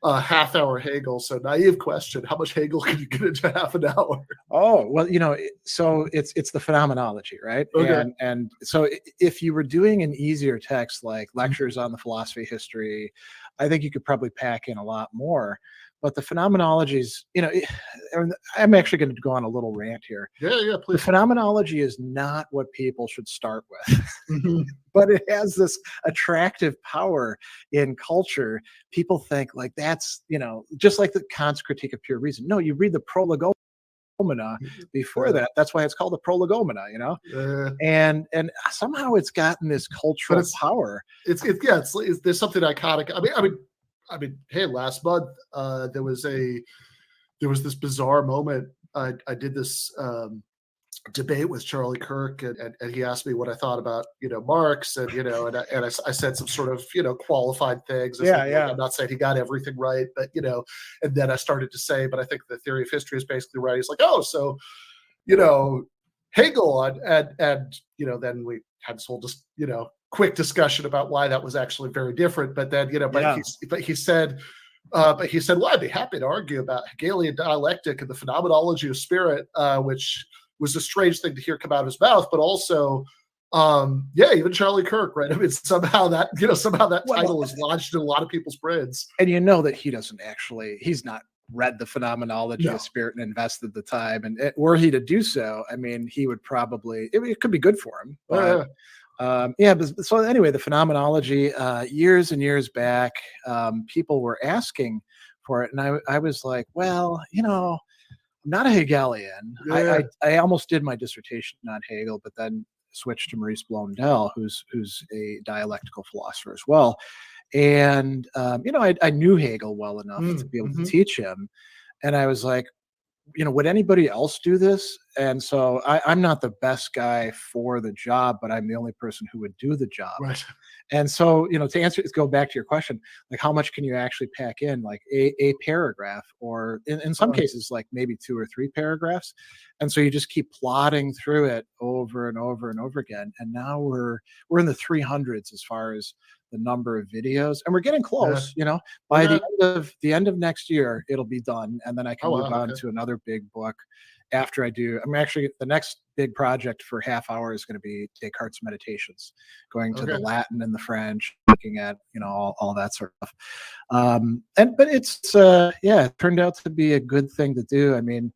half hour Hegel. So naive question: how much Hegel can you get into half an hour? Oh well, so it's the phenomenology, right? Okay. And so if you were doing an easier text like lectures on the philosophy history, I think you could probably pack in a lot more. But the phenomenologies, I'm actually going to go on a little rant here. Yeah, please. The phenomenology is not what people should start with, but it has this attractive power in culture. People think like that's, just like the Kant's Critique of Pure Reason. No, you read the Prolegomena before that. That's why it's called the Prolegomena, and somehow it's gotten this cultural power. It's there's something iconic. I mean, hey, last month there was this bizarre moment. I did this debate with Charlie Kirk, and he asked me what I thought about Marx, and I said some sort of qualified things. I'm not saying he got everything right, but and then I started to say, but I think the theory of history is basically right. He's like, oh, so Hegel, and then we had this whole quick discussion about why that was actually very different. But then, he said, well, I'd be happy to argue about Hegelian dialectic and the phenomenology of spirit, which was a strange thing to hear come out of his mouth, but also, even Charlie Kirk, right? I mean, somehow that title is lodged in a lot of people's brains. And he's not read the phenomenology of spirit and invested the time. And were he to do so, I mean, he would probably, it could be good for him. But, so anyway, the phenomenology, years and years back, people were asking for it. And I was like, well, I'm not a Hegelian. I almost did my dissertation on Hegel, but then switched to Maurice Blondel, who's a dialectical philosopher as well. And, I knew Hegel well enough to be able to teach him. And I was like, would anybody else do this? And so I'm not the best guy for the job, but I'm the only person who would do the job. Right. And so, to go back to your question, like how much can you actually pack in, like a paragraph, or in some cases, like maybe 2 or 3 paragraphs. And so you just keep plodding through it over and over and over again. And now we're in the 300s as far as the number of videos, and we're getting close. You know, by the end of next year, it'll be done, and then I can move on to another big book. After I do, I'm actually, the next big project for half hour is going to be Descartes' Meditations, going to the Latin and the French, looking at, you know, all that sort of stuff. But it's it turned out to be a good thing to do. I mean,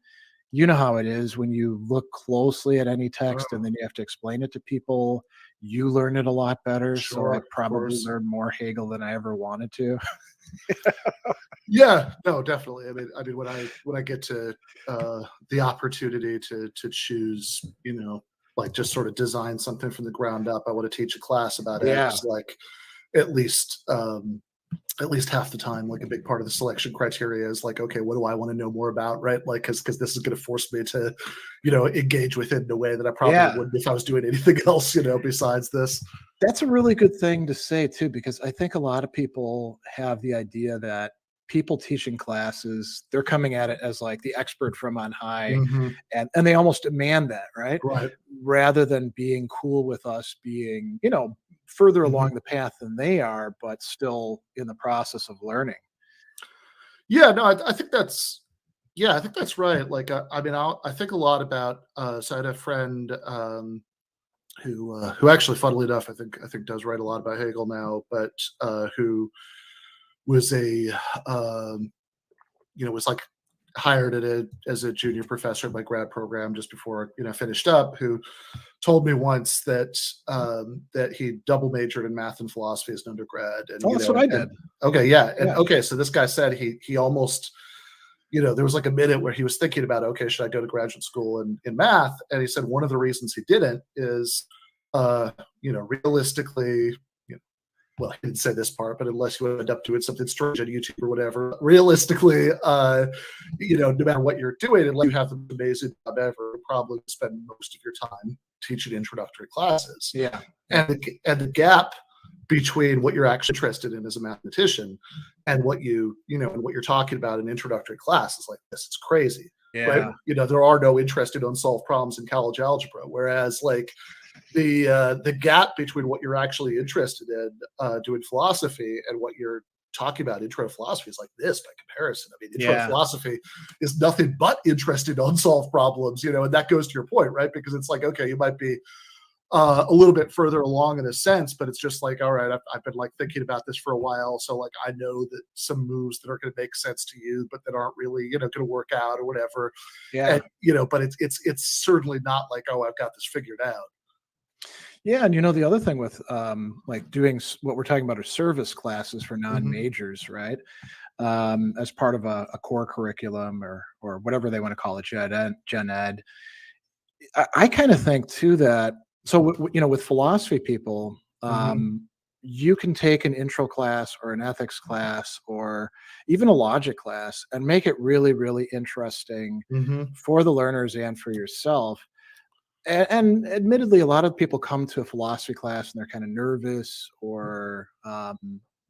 you know how it is when you look closely at any text and then you have to explain it to people. You learn it a lot better. So I probably learned more Hegel than I ever wanted to. Yeah, no, definitely. I mean, when I get to the opportunity to choose, you know, like just sort of design something from the ground up, I want to teach a class about it. It's like at least half the time, like a big part of the selection criteria is like, okay, what do I want to know more about, right? Like, because this is going to force me to, you know, engage with it in a way that I probably wouldn't if I was doing anything else, you know, besides this. That's a really good thing to say too, because I think a lot of people have the idea that people teaching classes, they're coming at it as like the expert from on high, and they almost demand that, right? Rather than being cool with us being, you know, further along the path than they are, but still in the process of learning. Yeah, no, I think that's, I think that's right. Like, I mean, I think a lot about, so I had a friend who actually, funnily enough, I think does write a lot about Hegel now, but who was was like hired as a junior professor at my grad program just before, you know, finished up, who told me once that that he double majored in math and philosophy as an undergrad. And that's what I did. So this guy said he almost, you know, there was like a minute where he was thinking about, okay, should I go to graduate school in math? And he said one of the reasons he didn't is, you know, realistically, well, he didn't say this part, but unless you end up doing something strange on YouTube or whatever, realistically, you know, no matter what you're doing, unless you have the amazing job ever, you'll probably spend most of your time teaching introductory classes. And the gap between what you're actually interested in as a mathematician and what you know, and what you're talking about in introductory class is like this. It's crazy. Right? You know, there are no interested unsolved problems in college algebra, whereas like the gap between what you're actually interested in doing philosophy and what you're talking about intro to philosophy is like this by comparison. I mean, intro to philosophy is nothing but interested in unsolved problems, you know, and that goes to your point, right? Because it's like, okay, you might be a little bit further along in a sense, but it's just like, all right, I've been like thinking about this for a while, so like I know that some moves that are going to make sense to you, but that aren't really, you know, going to work out or whatever. And, you know, but it's certainly not like, oh, I've got this figured out. Yeah, and you know, the other thing with like doing what we're talking about are service classes for non-majors, right? As part of a core curriculum or whatever they want to call it, gen ed. I kind of think too that, so you know, with philosophy people, you can take an intro class or an ethics class or even a logic class and make it really, really interesting for the learners and for yourself. And admittedly, a lot of people come to a philosophy class and they're kind of nervous, or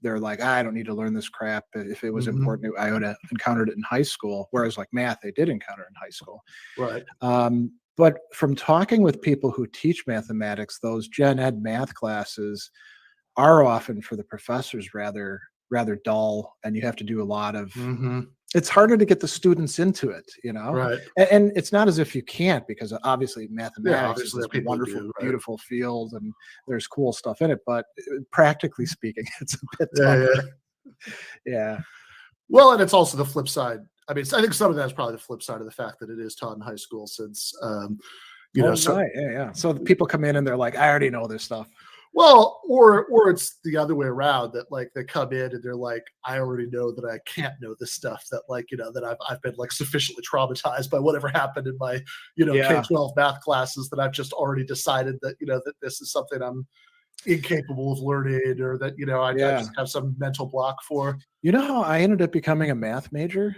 they're like, I don't need to learn this crap. If it was important, I would have encountered it in high school. Whereas like math, they did encounter it in high school. Right. But from talking with people who teach mathematics, those gen ed math classes are often for the professors rather dull, and you have to do a lot of it's harder to get the students into it, you know? Right. And it's not as if you can't, because obviously mathematics is a wonderful, beautiful field and there's cool stuff in it, but practically speaking, it's a bit tougher. Well, and it's also the flip side. I mean, I think some of that is probably the flip side of the fact that it is taught in high school, since, you know, so So people come in and they're like, I already know this stuff. Well, or it's the other way around, that like they come in and they're like, I already know that I can't know this stuff, that like, you know, that I've been like sufficiently traumatized by whatever happened in my, you know, K-12 math classes, that I've just already decided that, you know, that this is something I'm incapable of learning, or that, you know, I just have some mental block for. You know how I ended up becoming a math major?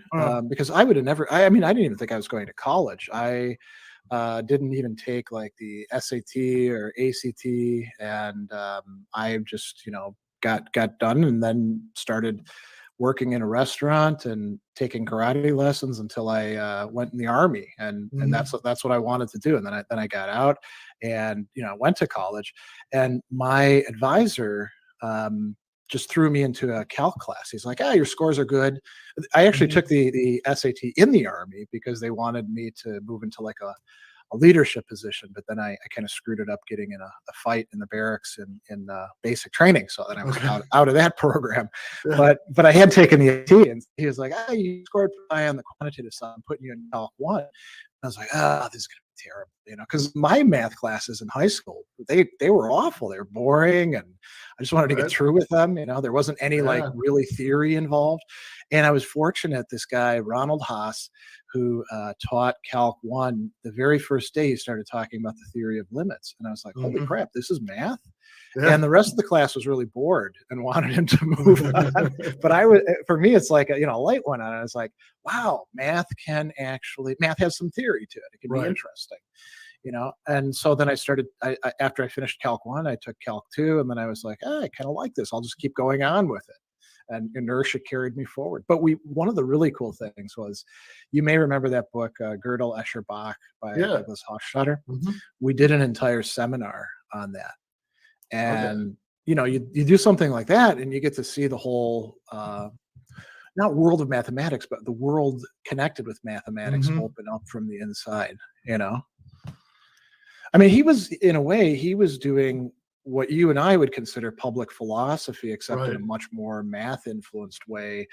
Because I would have never, I mean, I didn't even think I was going to college. I didn't even take like the SAT or ACT, and I just, you know, got done and then started working in a restaurant and taking karate lessons until I went in the Army, and that's what I wanted to do. And then I got out and, you know, went to college, and my advisor just threw me into a calc class. He's like, your scores are good. I actually took the SAT in the Army because they wanted me to move into like a leadership position, but then I kind of screwed it up getting in a fight in the barracks in basic training, so then I was out of that program. But I had taken the AT, and he was like, you scored high on the quantitative side, I'm putting you in Calc 1. I was like, this is going to be terrible, because my math classes in high school, they were awful. They were boring, and I just wanted to get through with them. There wasn't any like really theory involved. And I was fortunate, this guy, Ronald Haas, who taught Calc 1, the very first day he started talking about the theory of limits. And I was like, holy crap, this is math? Yeah. And the rest of the class was really bored and wanted him to move on. But for me, it's like a light one on it. I was like, wow, math has some theory to it. It can be interesting, And so then I started, after I finished Calc 1, I took Calc 2, and then I was like, I kind of like this. I'll just keep going on with it. And inertia carried me forward. But one of the really cool things was, you may remember that book, Gödel, Escher, Bach by Douglas Hofstadter. We did an entire seminar on that. And, you do something like that, and you get to see the whole, not world of mathematics, but the world connected with mathematics open up from the inside, I mean, he was doing what you and I would consider public philosophy, except in a much more math-influenced way,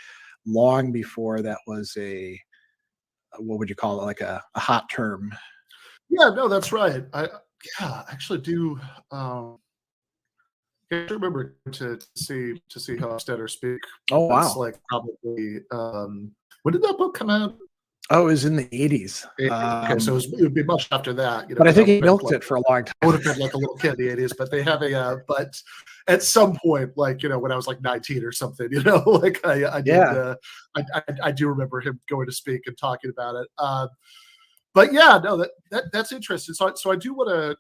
long before that was what would you call it, like a hot term. Yeah, no, that's right. I actually do. I remember to see Hofstadter speak. Oh, wow. That's like probably, when did that book come out? Oh, it was in the 80s. Okay, so it would be much after that. But I think he milked it for a long time. I would have been like a little kid in the 80s, but they have but at some point, like, when I was like 19 or something, like I do remember him going to speak and talking about it. But yeah, no, that's interesting. So I do want to,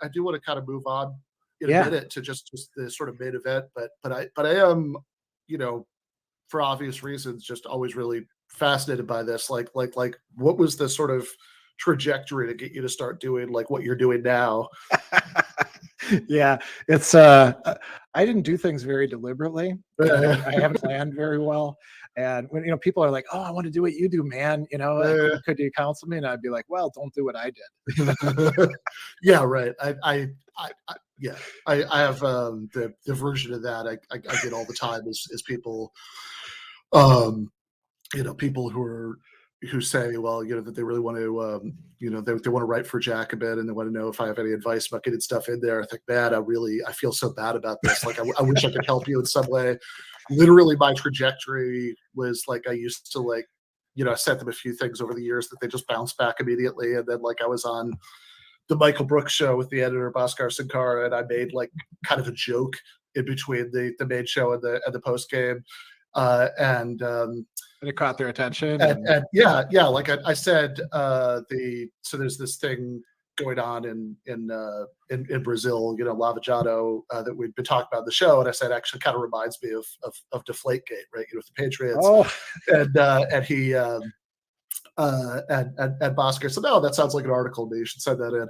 I do want to kind of move on in a minute to just the sort of main event, but I am, for obvious reasons, just always really fascinated by this. Like what was the sort of trajectory to get you to start doing like what you're doing now? Yeah, it's I didn't do things very deliberately. I haven't planned very well. And when people are like, "Oh, I want to do what you do, man," could you counsel me? And I'd be like, "Well, don't do what I did." Yeah, right. I have the version of that I get all the time is people, people who say, well, that they really want to, they want to write for Jacobin, and they want to know if I have any advice about getting stuff in there. I think, man, I feel so bad about this. Like, I wish I could help you in some way. Literally, my trajectory was like, I used to like, I sent them a few things over the years that they just bounced back immediately. And then like I was on the Michael Brooks show with the editor, Bhaskar Sankara, and I made like kind of a joke in between the main show and the post game. And it caught their attention. And yeah, like I said, so there's this thing going on in Brazil, Lava Jato, that we've been talking about in the show, and I said actually kind of reminds me of Deflategate, right? With the Patriots. Oh. And he and Bhaskar said, no, that sounds like an article. You should send that in.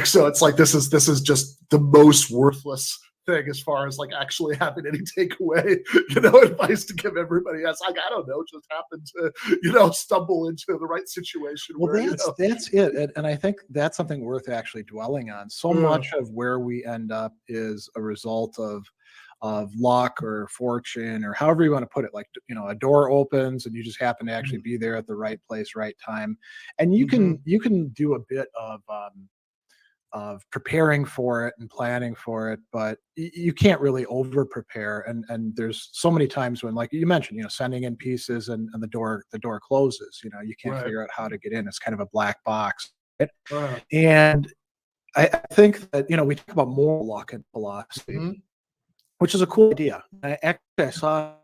So it's like this is just the most worthless thing as far as like actually having any takeaway, advice to give everybody else. Like, I don't know, just happen to, stumble into the right situation. Well, that's it. And I think that's something worth actually dwelling on. So much of where we end up is a result of luck or fortune, or however you want to put it. Like, a door opens and you just happen to actually be there at the right place, right time. And you can do a bit of preparing for it and planning for it, but you can't really over prepare. And there's so many times when, like you mentioned, sending in pieces and the door closes, you can't figure out how to get in. It's kind of a black box. Right? And I think that, we talk about moral luck in philosophy, which is a cool idea. I saw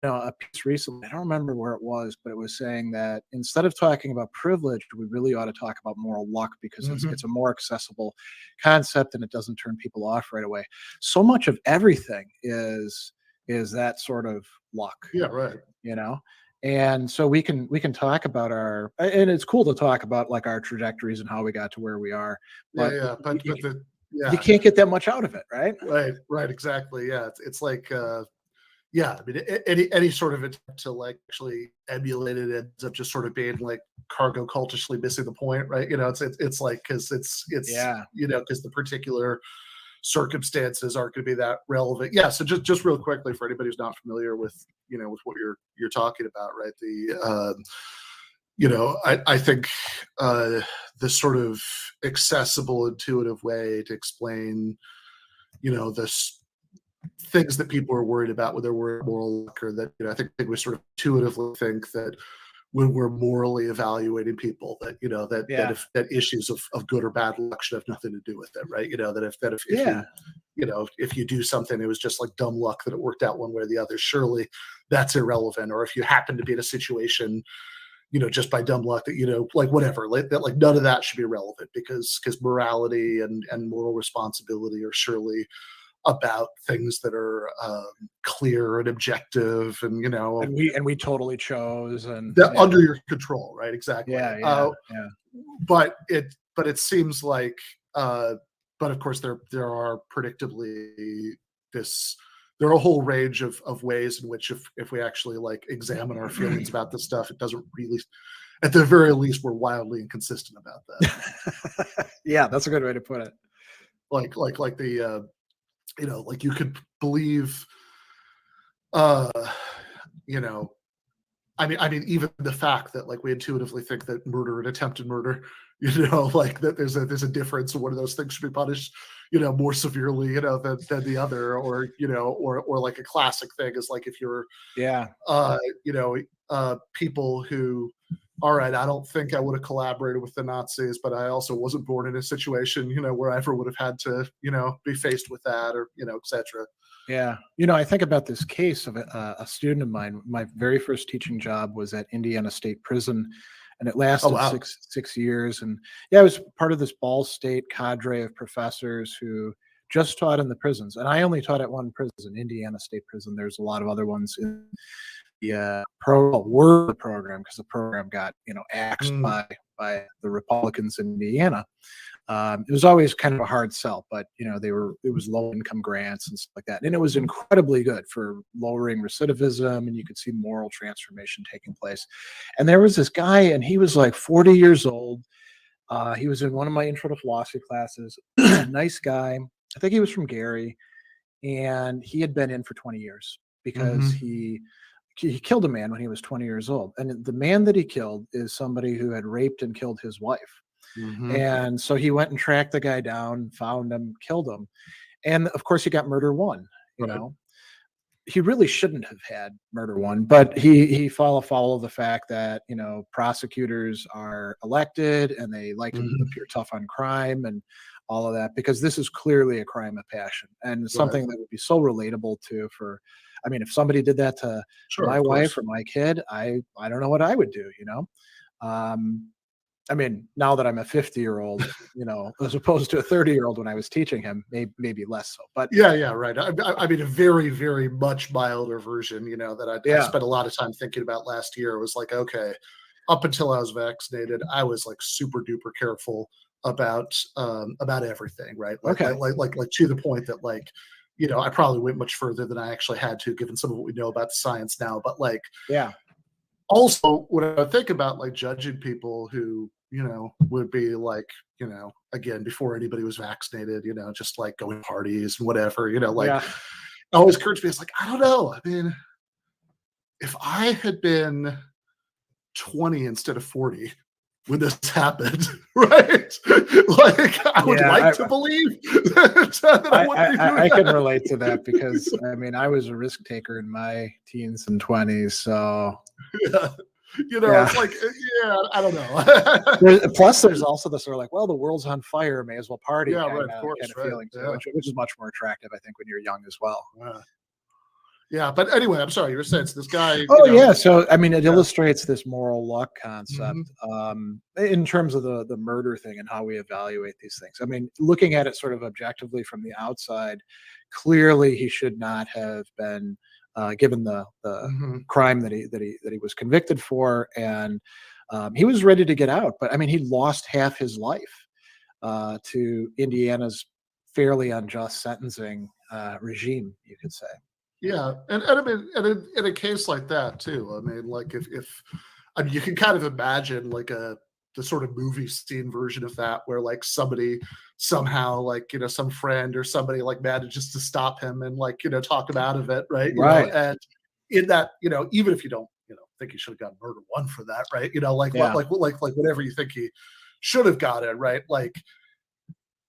a piece recently, I don't remember where it was, but it was saying that instead of talking about privilege, we really ought to talk about moral luck, because it's a more accessible concept and it doesn't turn people off right away. So much of everything is that sort of luck. Yeah, right. And so we can talk about and it's cool to talk about like our trajectories and how we got to where we are. But Yeah. you can't get that much out of it, right? Right, exactly. Yeah, it's like, yeah, I mean, any sort of attempt to like actually emulate it ends up just sort of being like cargo cultishly missing the point, right? It's like because it's because the particular circumstances aren't going to be that relevant. Yeah. So just real quickly for anybody who's not familiar with with what you're talking about, right? I think this sort of accessible, intuitive way to explain, this things that people are worried about, whether we're moral luck or that, I think we sort of intuitively think that when we're morally evaluating people, that that issues of good or bad luck should have nothing to do with it, right? If you do something, it was just like dumb luck that it worked out one way or the other. Surely that's irrelevant. Or if you happen to be in a situation, just by dumb luck that, like whatever, like none of that should be relevant because morality and moral responsibility are surely about things that are clear and objective and and we totally chose and under your control, right? Exactly. Yeah. But it seems like but of course there are predictably there are a whole range of ways in which if we actually like examine our feelings about this stuff, it doesn't really, at the very least, we're wildly inconsistent about that. Yeah, that's a good way to put it. Like the like you could believe, I mean, even the fact that like we intuitively think that murder and attempted murder, like that there's a difference, and one of those things should be punished, more severely, than the other, or or like a classic thing is like if you're, people who, all right, I don't think I would have collaborated with the Nazis, but I also wasn't born in a situation, where I ever would have had to, be faced with that, or etc. Yeah. I think about this case of a student of mine. My very first teaching job was at Indiana State Prison, and it lasted six years. And I was part of this Ball State cadre of professors who just taught in the prisons. And I only taught at one prison, Indiana State Prison. There's a lot of other ones in the program, because the program got, axed by the Republicans in Indiana. It was always kind of a hard sell, but it was low income grants and stuff like that. And it was incredibly good for lowering recidivism, and you could see moral transformation taking place. And there was this guy, and he was like 40 years old. He was in one of my intro to philosophy classes. Nice guy. I think he was from Gary, and he had been in for 20 years because he killed a man when he was 20 years old. And the man that he killed is somebody who had raped and killed his wife. And so he went and tracked the guy down, found him, killed him. And of course he got murder one, he really shouldn't have had murder one, but he follow the fact that, prosecutors are elected and they like to appear tough on crime and all of that, because this is clearly a crime of passion and something that would be so relatable if somebody did that to my wife or my kid, I don't know what I would do, now that I'm a 50-year-old, as opposed to a 30-year-old when I was teaching him, maybe less so. But right. I mean, a very, very much milder version, that I spent a lot of time thinking about last year. It was like, okay, up until I was vaccinated, I was like super duper careful about everything, right? Like to the point that like, I probably went much further than I actually had to, given some of what we know about the science now. But like, also, when I think about like judging people who, would be like, again, before anybody was vaccinated, just like going to parties and whatever, it always occurred to me, it's like, I don't know. I mean, if I had been 20 instead of 40 when this happened, right? Like, I would to believe that I wouldn't be doing I can relate to that because, I was a risk taker in my teens and 20s, so... it's like, I don't know. Plus, there's also the sort of like, well, the world's on fire, may as well party. Of course, kind of feeling too, which is much more attractive, I think, when you're young as well. But anyway, I'm sorry, you were saying so this guy. So it illustrates this moral luck concept in terms of the murder thing and how we evaluate these things. Looking at it sort of objectively from the outside, clearly he should not have been given the crime that he was convicted for, and he was ready to get out. But he lost half his life to Indiana's fairly unjust sentencing regime, you could say. Yeah, and I mean, and in a case like that too, I mean, like if I mean, you can kind of imagine like the sort of movie scene version of that, where like somebody somehow, like, you know, some friend or somebody like manages to stop him and, like, you know, talk him out of it, right? You Right. know, and in that, you know, even if you don't, you know, think he should have gotten murder one for that, right? You know, like Yeah. like whatever you think he should have gotten, right? Like,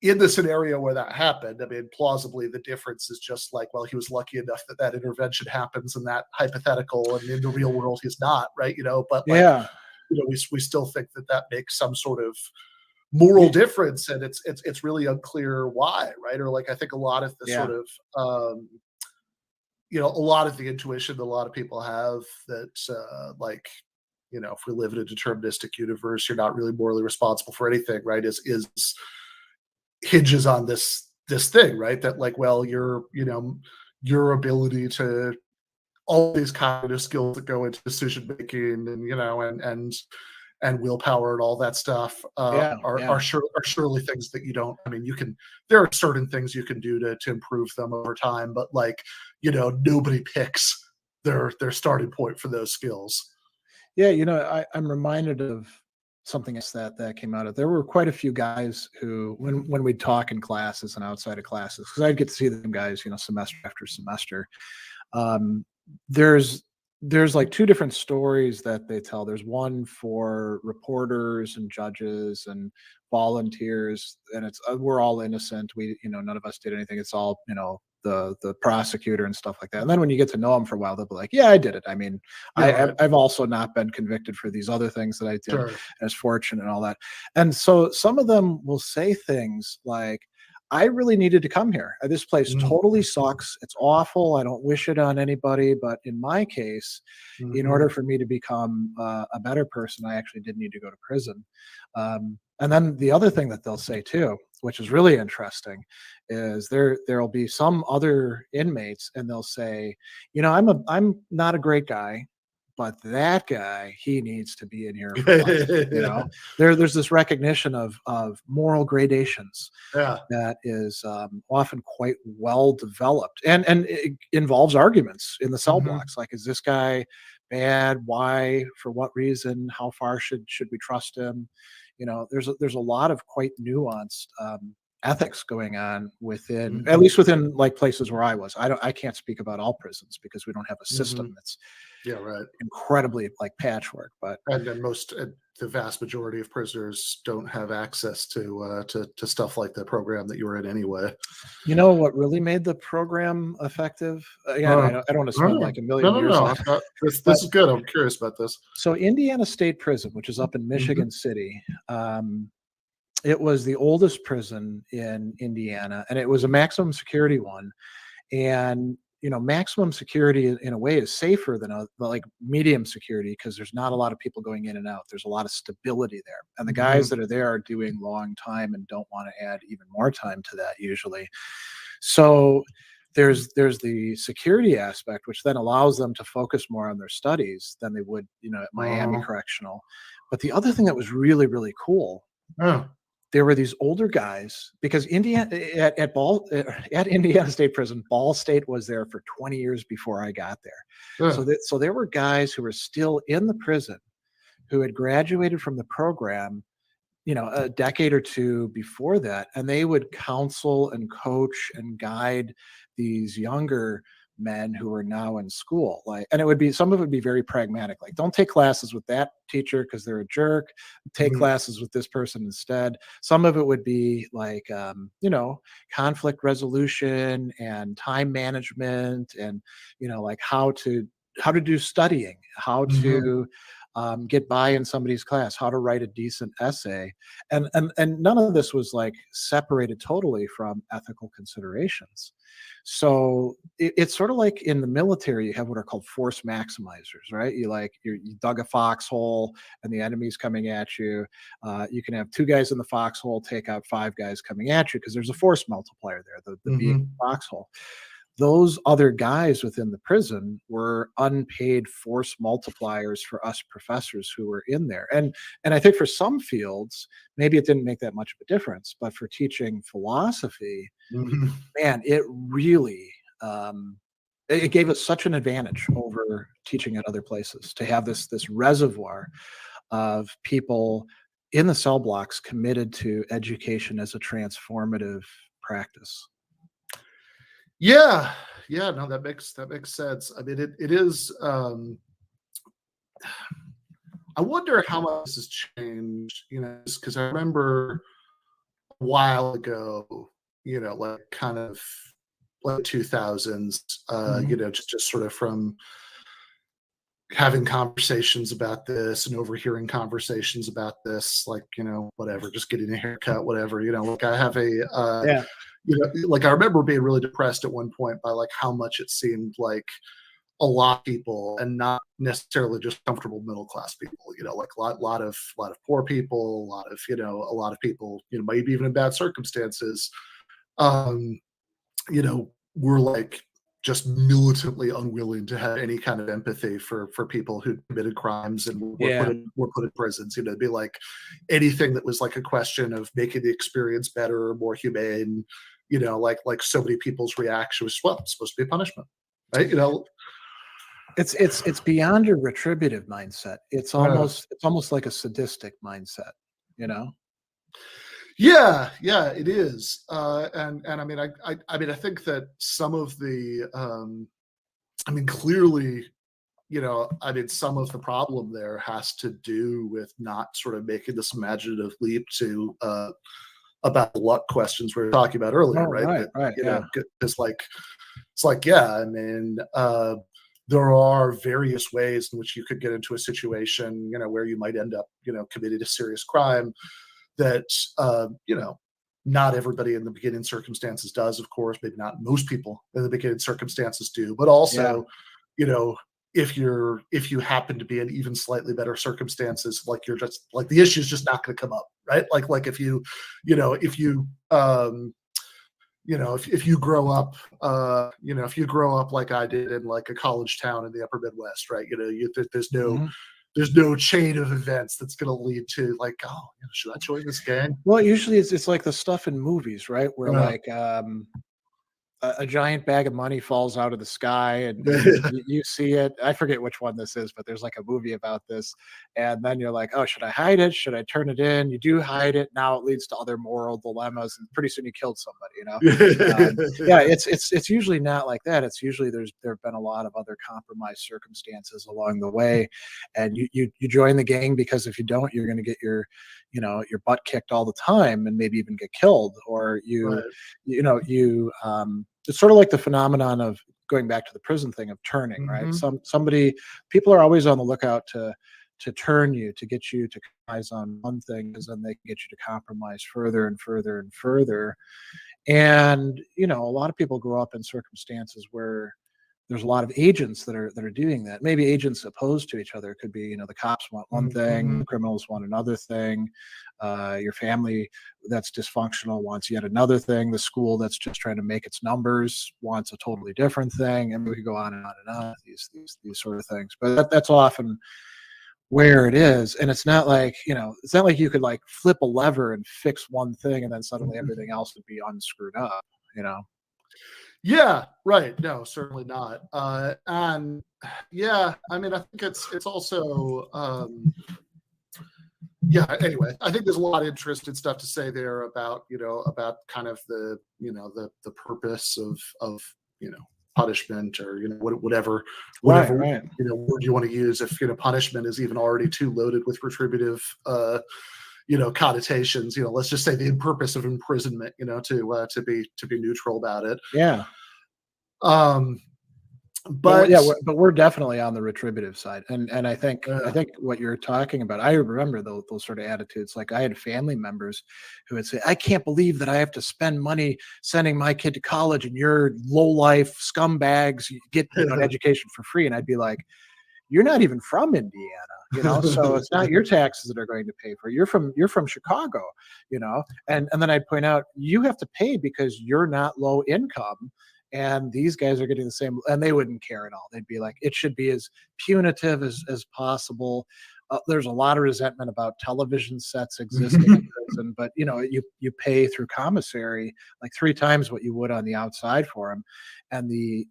in the scenario where that happened, I mean, plausibly the difference is just like, well, he was lucky enough that that intervention happens in that hypothetical, and in the real world he's not, right? You know, but like, Yeah. you know, we still think that that makes some sort of moral difference, and it's really unclear why, right? Or like, I think a lot of the sort of you know, a lot of the intuition that a lot of people have that like, you know, if we live in a deterministic universe, you're not really morally responsible for anything, right? Is hinges on this thing, right? That like, well, your, you know, your ability to, all these kind of skills that go into decision making, and, you know, and willpower and all that stuff are surely things that you don't, I mean, you can, there are certain things you can do to improve them over time, but like, you know, nobody picks their starting point for those skills. Yeah, you know, I'm reminded of something else that came out of. There were quite a few guys who, when we'd talk in classes and outside of classes, because I'd get to see them guys, you know, semester after semester. There's like two different stories that they tell. There's one for reporters and judges and volunteers, and it's we're all innocent. We, you know, none of us did anything. It's all, you know, the prosecutor and stuff like that. And then when you get to know them for a while, they'll be like, yeah, I did it. I mean, I've also not been convicted for these other things that I did. Sure. As fortune and all that. And so some of them will say things like, I really needed to come here. This place totally sucks. It's awful. I don't wish it on anybody. But in my case, in order for me to become a better person, I actually did need to go to prison. And then the other thing that they'll say too, which is really interesting, is there'll be some other inmates, and they'll say, you know, I'm not a great guy, but that guy, he needs to be in here for life. You know, there's this recognition of moral gradations that is often quite well developed, and it involves arguments in the cell blocks. Like, is this guy bad? Why? For what reason? How far should we trust him? You know, there's a lot of quite nuanced ethics going on within, at least within like places where I was. I can't speak about all prisons because we don't have a system that's incredibly like patchwork. But and then the vast majority of prisoners don't have access to stuff like the program that you were in anyway. You know what really made the program effective? Again, I don't want to spend like a million years on it. This is good. I'm curious about this. So Indiana State Prison, which is up in Michigan City, it was the oldest prison in Indiana, and it was a maximum security one. And, you know, maximum security in a way is safer than like medium security, because there's not a lot of people going in and out. There's a lot of stability there. And the guys that are there are doing long time and don't want to add even more time to that usually. So there's the security aspect, which then allows them to focus more on their studies than they would, you know, at Miami Correctional. But the other thing that was really, really cool, there were these older guys, because Indiana at Indiana State Prison, Ball State was there for 20 years before I got there. So there were guys who were still in the prison who had graduated from the program, you know, a decade or two before that, and they would counsel and coach and guide these younger men who are now in school. Like, and it would be, some of it would be very pragmatic, like, don't take classes with that teacher because they're a jerk, take classes with this person instead. Some of it would be like, you know, conflict resolution and time management, and, you know, like how to do studying, how to get by in somebody's class, how to write a decent essay. And none of this was like separated totally from ethical considerations. So it's sort of like in the military, you have what are called force maximizers, right? You dug a foxhole and the enemy's coming at you. You can have 2 guys in the foxhole take out 5 guys coming at you because there's a force multiplier there, the being foxhole. those other guys within the prison were unpaid force multipliers for us professors who were in there. And I think for some fields, maybe it didn't make that much of a difference, but for teaching philosophy, man, it really, it gave us such an advantage over teaching at other places to have this reservoir of people in the cell blocks committed to education as a transformative practice. Yeah, no, that makes sense. I mean, it is. I wonder how much this has changed, because I remember a while ago, like kind of late 2000s, just sort of from having conversations about this and overhearing conversations about this, like, whatever, just getting a haircut, whatever, like I have a, like I remember being really depressed at one point by like how much it seemed like a lot of people, and not necessarily just comfortable middle class people, like a lot of poor people, a lot of people, maybe even in bad circumstances, were like just militantly unwilling to have any kind of empathy for people who committed crimes and were put in prisons. It'd be like anything that was like a question of making the experience better or more humane, like so many people's reaction was, well, it's supposed to be a punishment, right? It's beyond a retributive mindset. It's almost like a sadistic mindset, Yeah, it is. And I mean, I think that some of the, clearly, some of the problem there has to do with not sort of making this imaginative leap to, about the luck questions we were talking about earlier, right? It's like, there are various ways in which you could get into a situation, where you might end up, committing a serious crime that, not everybody in the beginning circumstances does, of course, maybe not most people in the beginning circumstances do, but also, if you happen to be in even slightly better circumstances, like you're just like the issue is just not going to come up, right? Like if you grow up, if you grow up like I did in like a college town in the upper Midwest, right? There's no chain of events that's going to lead to like, oh, should I join this gang? Well, usually it's like the stuff in movies, right? Where like a giant bag of money falls out of the sky and you see it. I forget which one this is, but there's like a movie about this. And then you're like, oh, should I hide it? Should I turn it in? You do hide it. Now it leads to other moral dilemmas. And pretty soon you killed somebody, it's usually not like that. It's usually there have been a lot of other compromised circumstances along the way. And you join the gang because if you don't, you're going to get your butt kicked all the time and maybe even get killed, or it's sort of like the phenomenon of going back to the prison thing of turning, right? People are always on the lookout to turn you, to get you to compromise on one thing, because then they can get you to compromise further and further and further. And, a lot of people grow up in circumstances where there's a lot of agents that are doing that. Maybe agents opposed to each other. It could be, the cops want one thing, the criminals want another thing. Your family that's dysfunctional wants yet another thing. The school that's just trying to make its numbers wants a totally different thing. And we could go on and on and on, these sort of things. But that's often where it is. And it's not like, it's not like you could like flip a lever and fix one thing and then suddenly everything else would be unscrewed up, Yeah, right. No, certainly not. And yeah, I think it's also, anyway, I think there's a lot of interesting stuff to say there about, about kind of the purpose of punishment, or, whatever word you want to use. If, punishment is even already too loaded with retributive, connotations, let's just say the purpose of imprisonment, to be neutral about it. Yeah. But but we're definitely on the retributive side, and I think what you're talking about, I remember those sort of attitudes. Like I had family members who would say, I can't believe that I have to spend money sending my kid to college and you're low life scumbags get an education for free. And I'd be like, you're not even from Indiana, so it's not your taxes that are going to pay for it. You're from Chicago, and then I'd point out, you have to pay because you're not low income. And these guys are getting the same, and they wouldn't care at all. They'd be like, it should be as punitive as possible. There's a lot of resentment about television sets existing in prison, but you pay through commissary like 3 times what you would on the outside for them, and the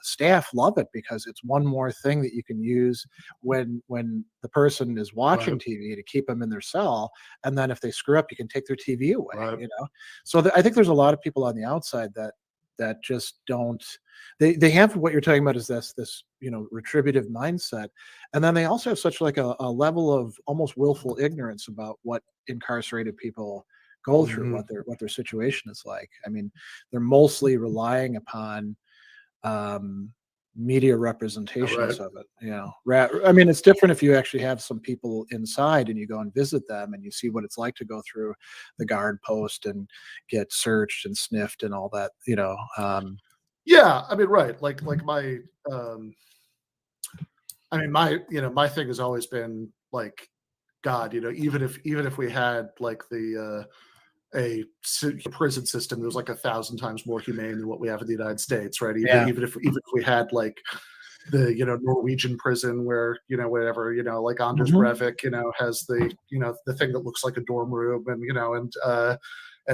staff love it because it's one more thing that you can use when the person is watching TV to keep them in their cell, and then if they screw up, you can take their TV away. So I think there's a lot of people on the outside that just don't. They have what you're talking about is this retributive mindset, and then they also have such like a level of almost willful ignorance about what incarcerated people go through, what their situation is like. I mean, they're mostly relying upon media representations of it. I mean, it's different if you actually have some people inside and you go and visit them and you see what it's like to go through the guard post and get searched and sniffed and all that. Yeah, I mean, right. Like my, my thing has always been like, God, even if we had like a prison system that was like 1,000 times more humane than what we have in the United States, right? Even if we had like the Norwegian prison where whatever like Anders Breivik has the thing that looks like a dorm room and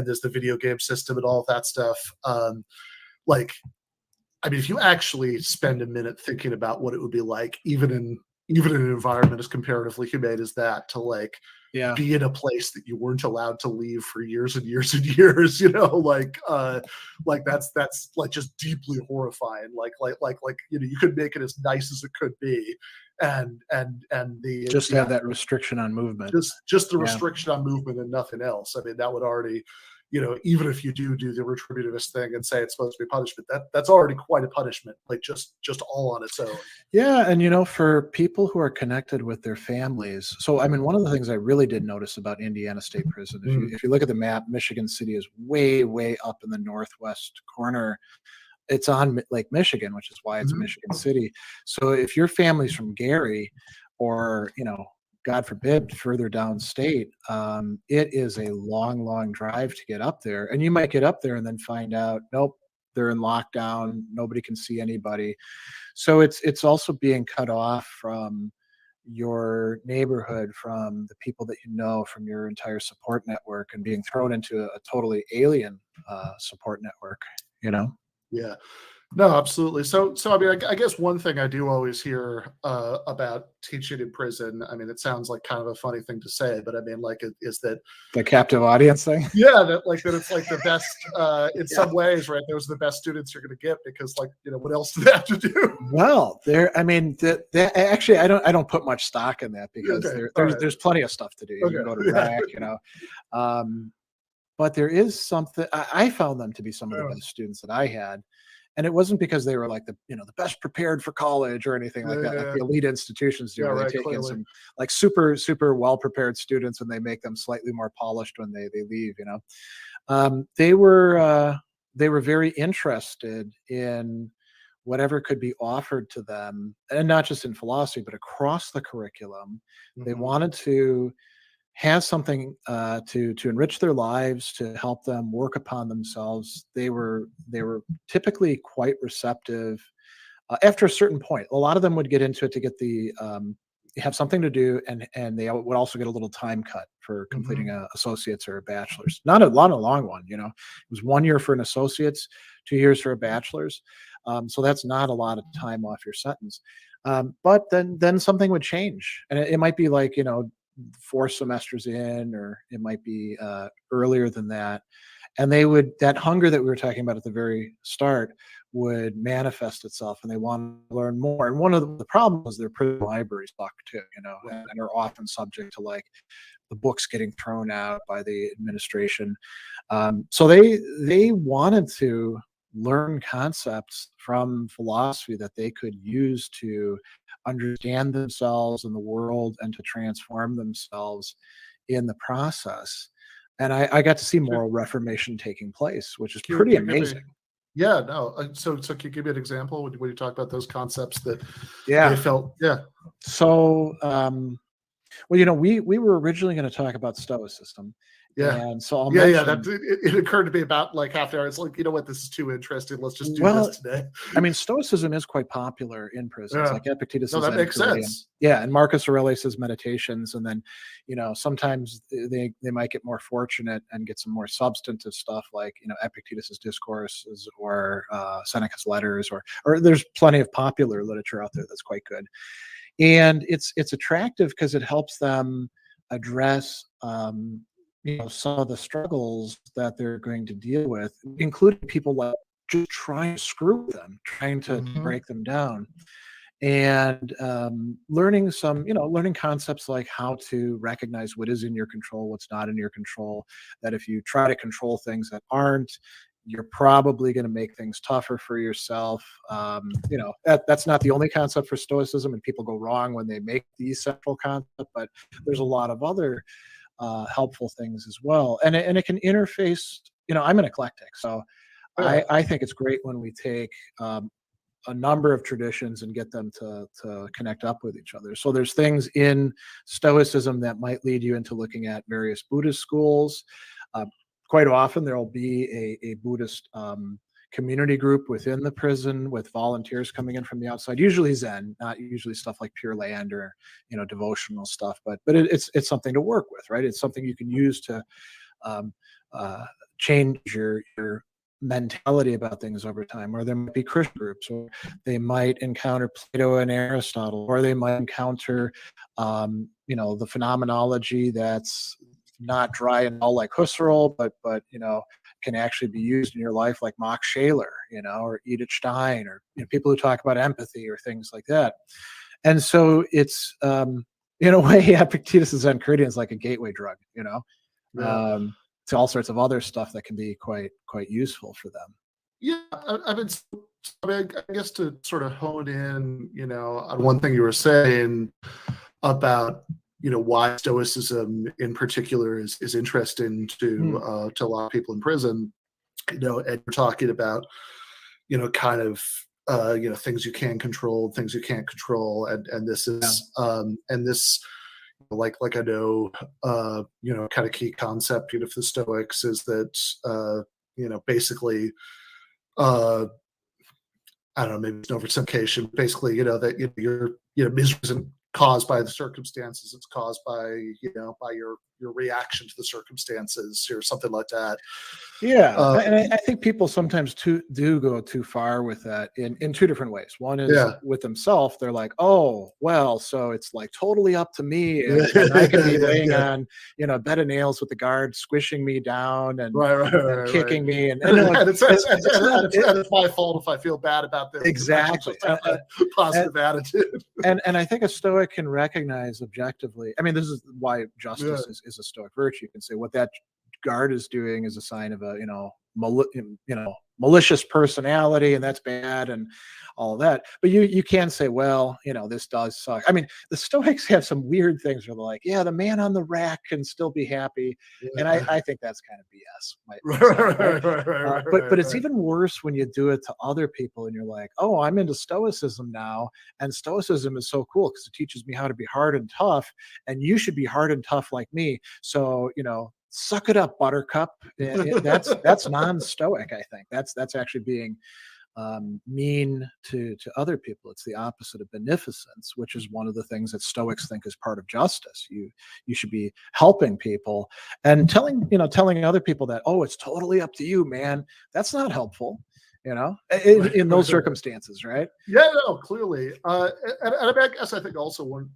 there's the video game system and all of that stuff. I mean, if you actually spend a minute thinking about what it would be like, even in an environment as comparatively humane as that, to be in a place that you weren't allowed to leave for years and years and years, that's like just deeply horrifying. You could make it as nice as it could be, and the just have that restriction on movement, just the restriction on movement and nothing else. I mean, that would already. Even if you do the retributivist thing and say it's supposed to be punishment, that's already quite a punishment, like just all on its own. Yeah, and for people who are connected with their families. So I mean, one of the things I really did notice about Indiana State Prison, if you look at the map, Michigan City is way, way up in the northwest corner. It's on Lake Michigan, which is why it's Michigan City. So if your family's from Gary or God forbid, further downstate, it is a long, long drive to get up there. And you might get up there and then find out, nope, they're in lockdown. Nobody can see anybody. So it's also being cut off from your neighborhood, from the people that from your entire support network, and being thrown into a totally alien support network, Yeah. No, absolutely. So I mean, I guess one thing I do always hear about teaching in prison, I mean, it sounds like kind of a funny thing to say, but I mean, is that the captive audience thing? Yeah, that it's like the best in some ways, right? Those are the best students you're going to get because, what else do they have to do? Well, actually, I don't put much stock in that because there's plenty of stuff to do. You can go to RAC, but there is something. I found them to be some of the best students that I had. And it wasn't because they were like the best prepared for college or anything like that, like the elite institutions do. They take in some like super, super well prepared students and they make them slightly more polished when they leave. They were very interested in whatever could be offered to them, and not just in philosophy, but across the curriculum. They wanted to have something to enrich their lives, to help them work upon themselves. They were typically quite receptive after a certain point. A lot of them would get into it to get have something to do, and they would also get a little time cut for completing a associate's or a bachelor's. Not a long one, It was 1 year for an associate's, 2 years for a bachelor's. So that's not a lot of time off your sentence. But then something would change, and it might be like 4 semesters in, or it might be earlier than that. And that hunger that we were talking about at the very start would manifest itself, and they want to learn more. And one of the problems is their prison libraries suck too, and are often subject to the books getting thrown out by the administration. So they wanted to learn concepts from philosophy that they could use to understand themselves and the world and to transform themselves in the process. And I got to see moral reformation taking place, which is pretty amazing. Yeah, no. So can you give me an example when you talk about those concepts that they felt? Yeah. So, we were originally going to talk about Stoicism, Yeah. And so I'll Yeah, mention, it occurred to me about like half an hour. It's like, you know what, this is too interesting. Let's just do Well, this today. I mean, Stoicism is quite popular in prisons, Yeah. like Epictetus. No, that makes sense. Yeah, and Marcus Aurelius's Meditations, and then, sometimes they might get more fortunate and get some more substantive stuff, like Epictetus's Discourses or Seneca's Letters, or there's plenty of popular literature out there that's quite good, and it's attractive because it helps them address some of the struggles that they're going to deal with, including people like just trying to screw them, trying to break them down, and learning concepts like how to recognize what is in your control, what's not in your control, that if you try to control things that aren't, you're probably going to make things tougher for yourself. That's not the only concept for Stoicism, and people go wrong when they make the central concept, but there's a lot of other helpful things as well, and it can interface. I'm an eclectic, so I think it's great when we take a number of traditions and get them to connect up with each other. So there's things in Stoicism that might lead you into looking at various Buddhist schools. Quite often there will be a Buddhist community group within the prison with volunteers coming in from the outside, usually Zen, not usually stuff like Pure Land or devotional stuff, but it's something to work with, right? It's something you can use to change your mentality about things over time. Or there might be Christian groups, or they might encounter Plato and Aristotle, or they might encounter the phenomenology that's not dry and all like Husserl, but can actually be used in your life, like Max Scheler, or Edith Stein, or people who talk about empathy or things like that. And so it's in a way, Epictetus' Enchiridion is like a gateway drug, to all sorts of other stuff that can be quite useful for them. Yeah, I guess to sort of hone in, on one thing you were saying about why Stoicism in particular is interesting to a lot of people in prison, and you're talking about kind of things you can control, things you can't control, and this is and this like I know kind of key concept of the Stoics is that basically I don't know, maybe it's an oversimplification, basically that your misery isn't caused by the circumstances, it's caused by by your reaction to the circumstances or something like that. And I think people sometimes do go too far with that in two different ways. One is with themselves, they're like, oh well, so it's like totally up to me, and I can be laying on a bed of nails with the guard squishing me down and, and kicking me, and it's my fault if I feel bad about this. Exactly. Positive attitude. And I think a Stoic can recognize objectively. I mean, this is why justice is a Stoic virtue. You can say what that guard is doing is a sign of a malicious personality, and that's bad, and all of that. But you can say, well, this does suck. I mean, the Stoics have some weird things where they're like, yeah, the man on the rack can still be happy, and I think that's kind of BS. But it's even worse when you do it to other people, and you're like, oh, I'm into Stoicism now, and Stoicism is so cool because it teaches me how to be hard and tough, and you should be hard and tough like me. So suck it up, buttercup. That's non-Stoic. I think that's actually being mean to other people. It's the opposite of beneficence, which is one of the things that Stoics think is part of justice. You should be helping people, and telling other people that, oh, it's totally up to you, man. That's not helpful. In those circumstances, right? Yeah, no, clearly. And I guess I think also one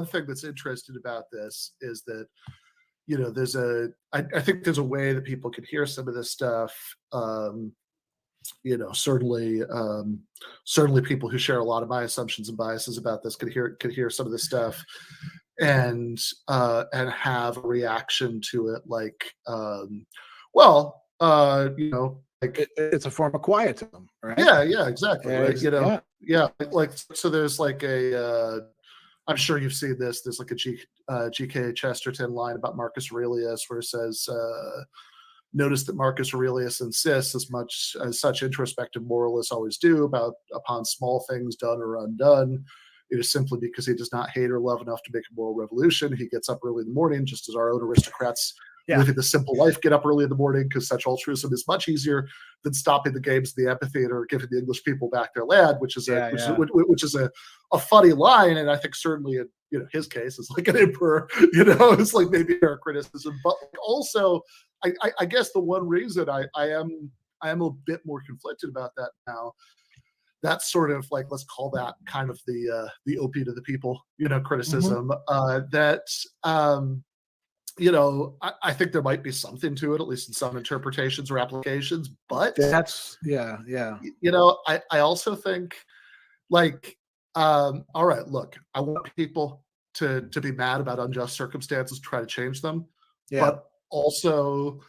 thing that's interesting about this is that I think there's a way that people could hear some of this stuff. Certainly people who share a lot of my assumptions and biases about this could hear some of this stuff and have a reaction to it like, like it's a form of quietism, right? Yeah, exactly. Right? Like so there's like a I'm sure you've seen this. There's like a G.K. Chesterton line about Marcus Aurelius where it says, notice that Marcus Aurelius insists, as much as such introspective moralists always do, upon small things done or undone. It is simply because he does not hate or love enough to make a moral revolution. He gets up early in the morning, just as our own aristocrats living the simple life, get up early in the morning, because such altruism is much easier than stopping the games in the amphitheater or giving the English people back their land, which is a funny line, and I think certainly in his case is like an emperor, it's like maybe fair criticism, but also I guess the one reason I am a bit more conflicted about that now, that's sort of like, let's call that kind of the OP to the people, criticism, that I think there might be something to it, at least in some interpretations or applications, but that's I also think, like, all right, look, I want people to be mad about unjust circumstances, try to change them, but also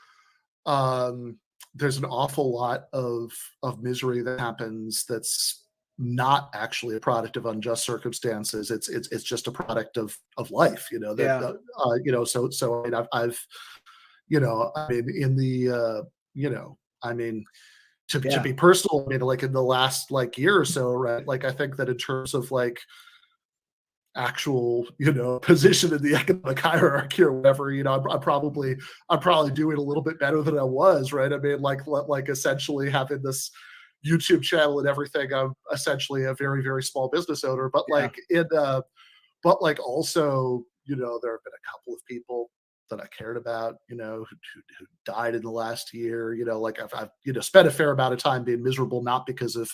there's an awful lot of misery that happens that's not actually a product of unjust circumstances. It's just a product of life, so I mean, I've I mean, in the I mean, to be personal, I mean, like in the last year or so, right, like I think that in terms of like actual position in the economic hierarchy or whatever, I'm probably doing a little bit better than I was, right? I mean, like essentially having this YouTube channel and everything, I'm essentially a very, very small business owner, but also, there have been a couple of people that I cared about, who died in the last year, like I've spent a fair amount of time being miserable, not because of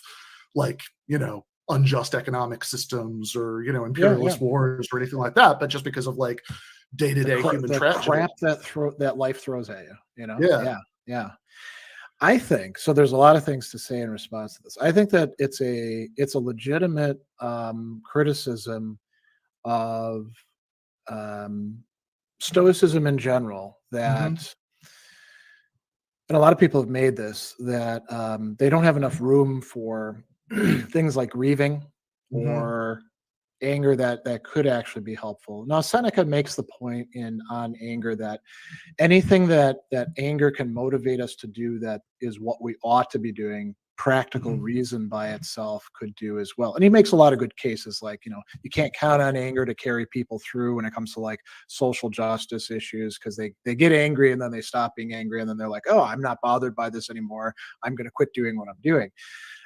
unjust economic systems or, imperialist wars or anything like that, but just because of like day-to-day human tragedy. Crap that life throws at you, Yeah. I think so. There's a lot of things to say in response to this. I think that it's a legitimate criticism of Stoicism in general, that, and a lot of people have made this, that they don't have enough room for things like grieving or anger that could actually be helpful. Now, Seneca makes the point on anger that anything that anger can motivate us to do that is what we ought to be doing, practical reason by itself could do as well. And he makes a lot of good cases, like, you can't count on anger to carry people through when it comes to like social justice issues, because they get angry and then they stop being angry and then they're like, oh, I'm not bothered by this anymore, I'm going to quit doing what I'm doing.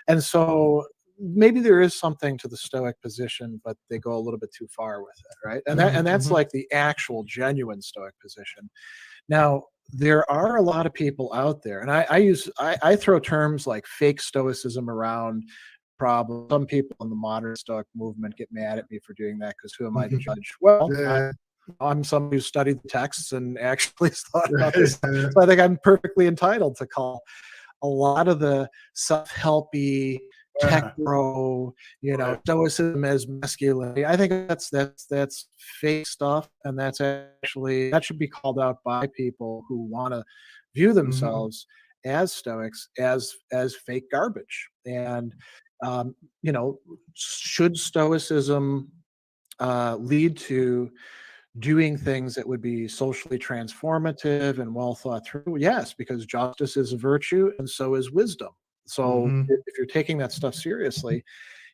And so maybe there is something to the Stoic position, but they go a little bit too far with it, right? And that's like the actual genuine Stoic position. Now, there are a lot of people out there, and I throw terms like fake Stoicism around. Problem. Some people in the modern Stoic movement get mad at me for doing that, because who am I to judge? Well, I'm somebody who studied the texts and actually thought about this. So I think I'm perfectly entitled to call a lot of the self-helpy, tech bro, Stoicism as masculinity. I think that's fake stuff, and that should be called out by people who want to view themselves as Stoics as fake garbage. And should Stoicism lead to doing things that would be socially transformative and well thought through? Yes, because justice is a virtue and so is wisdom. So if you're taking that stuff seriously,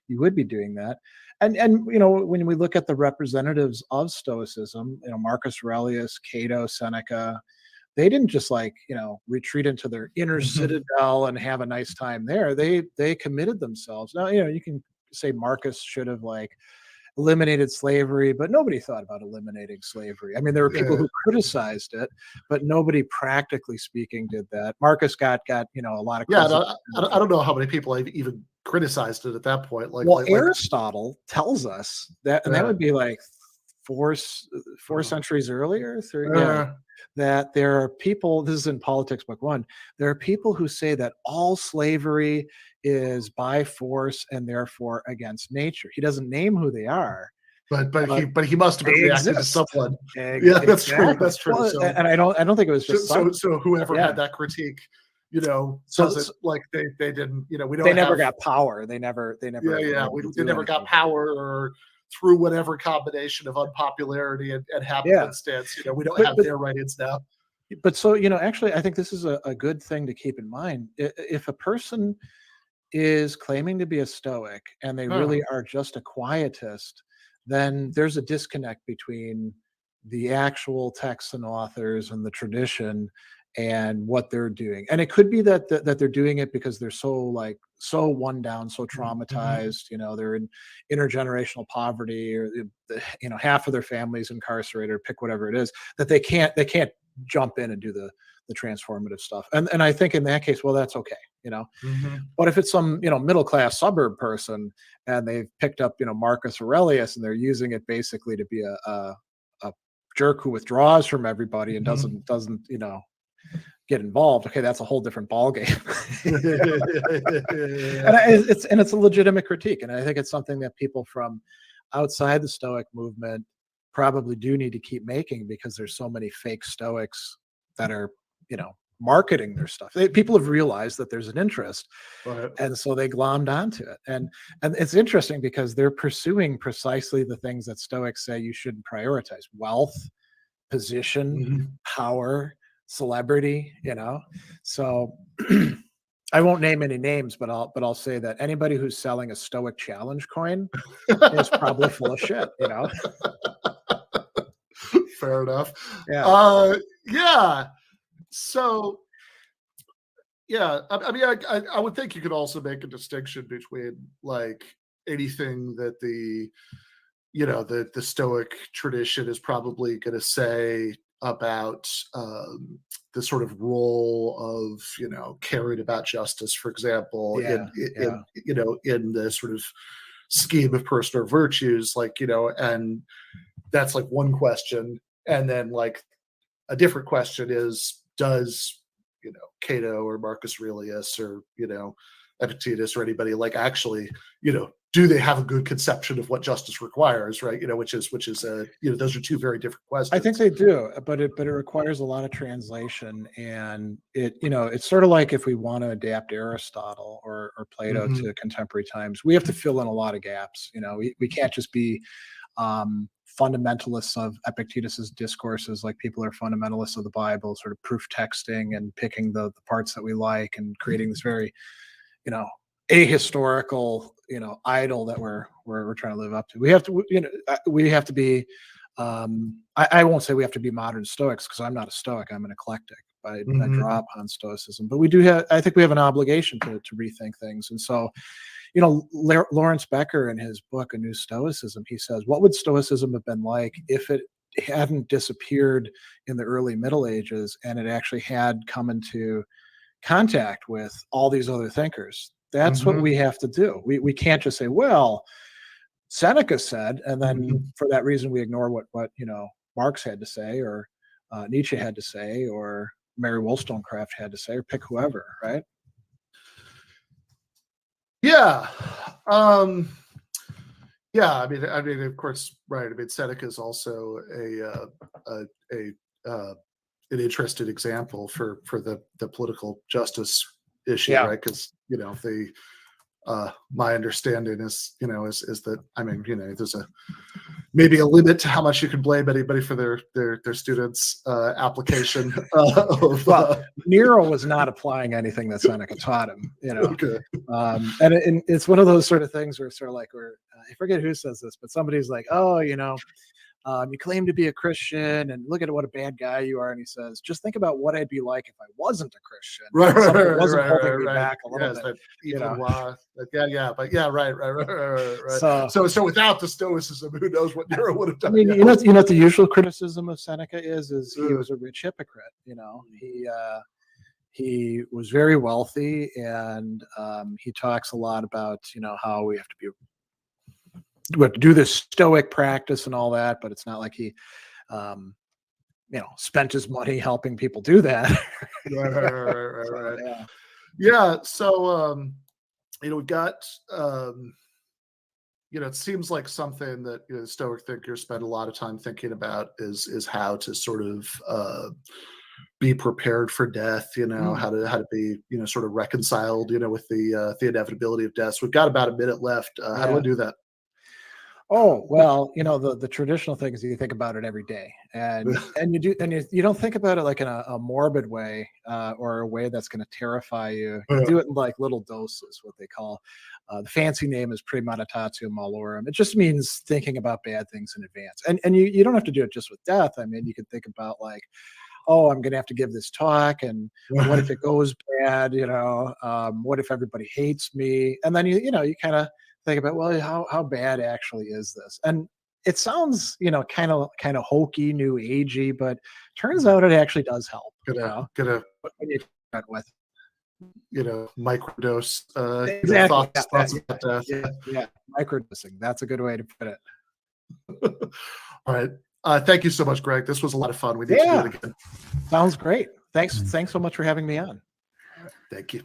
you would be doing that. And when we look at the representatives of Stoicism, Marcus Aurelius, Cato, Seneca, they didn't just retreat into their inner citadel and have a nice time there. They committed themselves. Now, you can say Marcus should have eliminated slavery, but nobody thought about eliminating slavery. I mean, there were people who criticized it, but nobody, practically speaking, did that. Marcus got a lot of I don't know how many people have even criticized it at that point. Aristotle tells us that, and that would be like four centuries earlier. That there are people. This is in Politics Book 1. There are people who say that all slavery is by force and therefore against nature. He doesn't name who they are, but he must have been reacting to someone. Yeah, that's true. That's true. Well, and I don't think it was just so whoever had that critique, like they didn't. We don't. They never got power. They never. They never got power, or through whatever combination of unpopularity and happenstance. We don't have their write-ins now. But so actually, I think this is a good thing to keep in mind. If a person is claiming to be a Stoic and they really are just a quietist, then there's a disconnect between the actual Texan authors and the tradition and what they're doing. And it could be that they're doing it because they're so one down, so traumatized, they're in intergenerational poverty, or half of their family's incarcerated, or pick whatever it is, that they can't jump in and do the transformative stuff. And I think in that case, well, that's okay, But if it's some, middle class suburb person and they've picked up, Marcus Aurelius, and they're using it basically to be a jerk who withdraws from everybody and doesn't get involved. Okay, that's a whole different ballgame. And it's a legitimate critique, and I think it's something that people from outside the Stoic movement probably do need to keep making, because there's so many fake Stoics that are marketing their stuff. People have realized that there's an interest, and so they glommed onto it. And it's interesting because they're pursuing precisely the things that Stoics say you shouldn't prioritize: wealth, position, power, celebrity. So I won't name any names, but I'll say that anybody who's selling a Stoic challenge coin is probably full of shit. Fair enough. Yeah. Yeah. So, yeah, I mean, I would think you could also make a distinction between like anything that the Stoic tradition is probably going to say about the sort of role of caring about justice, for example, in the sort of scheme of personal virtues, and that's like one question. And then like a different question is, does Cato or Marcus Aurelius or Epictetus or anybody actually do they have a good conception of what justice requires, right? Which is those are two very different questions. I think they do, but it requires a lot of translation, and it's sort of like if we want to adapt Aristotle or Plato to contemporary times, we have to fill in a lot of gaps. We can't just be fundamentalists of Epictetus's discourses, like people are fundamentalists of the Bible, sort of proof texting and picking the parts that we like and creating this very, ahistorical, idol that we're trying to live up to. We have to be, I won't say we have to be modern Stoics, because I'm not a Stoic, I'm an eclectic. I draw upon Stoicism, but I think we have an obligation to rethink things. And so, Lawrence Becker, in his book, A New Stoicism, he says, what would Stoicism have been like if it hadn't disappeared in the early Middle Ages and it actually had come into contact with all these other thinkers? That's what we have to do. We can't just say, well, Seneca said, and then for that reason we ignore what Marx had to say, or Nietzsche had to say, or Mary Wollstonecraft had to say, or pick whoever, right? Yeah. Yeah. I mean, of course, right. I mean, Seneca is also an interesting example for the political justice issue, right? Because my understanding is that, I mean, there's maybe a limit to how much you can blame anybody for their students' application. Nero was not applying anything that Seneca taught him, Okay. And it's one of those sort of things where it's sort of like, I forget who says this, but somebody's like, oh, you claim to be a Christian and look at what a bad guy you are. And he says, just think about what I'd be like if I wasn't a Christian. Right. Holding me back a little bit. Right. So without the Stoicism, who knows what Nero would have done? I mean, you know what the usual criticism of Seneca is he was a rich hypocrite. He was very wealthy, and he talks a lot about how we have to do this Stoic practice and all that, but it's not like he spent his money helping people do that. Right. Yeah. So we've got it seems like something that Stoic thinkers spend a lot of time thinking about is how to sort of be prepared for death, how to be sort of reconciled with the inevitability of death. So we've got about a minute left. How do I do that? Oh, well, the traditional thing is you think about it every day, and you don't think about it like in a morbid way or a way that's going to terrify you. You do it in like little doses, what they call. The fancy name is premeditatio malorum. It just means thinking about bad things in advance. And you don't have to do it just with death. I mean, you can think about like, oh, I'm going to have to give this talk, and what if it goes bad? What if everybody hates me? And then you kind of think about, well, how bad actually is this? And it sounds kind of hokey, new agey, but turns out it actually does help. Gonna when you start with microdose exactly. thoughts about death. Yeah, microdosing. That's a good way to put it. All right. Thank you so much, Greg. This was a lot of fun. We need to do it again. Sounds great. Thanks so much for having me on. Thank you.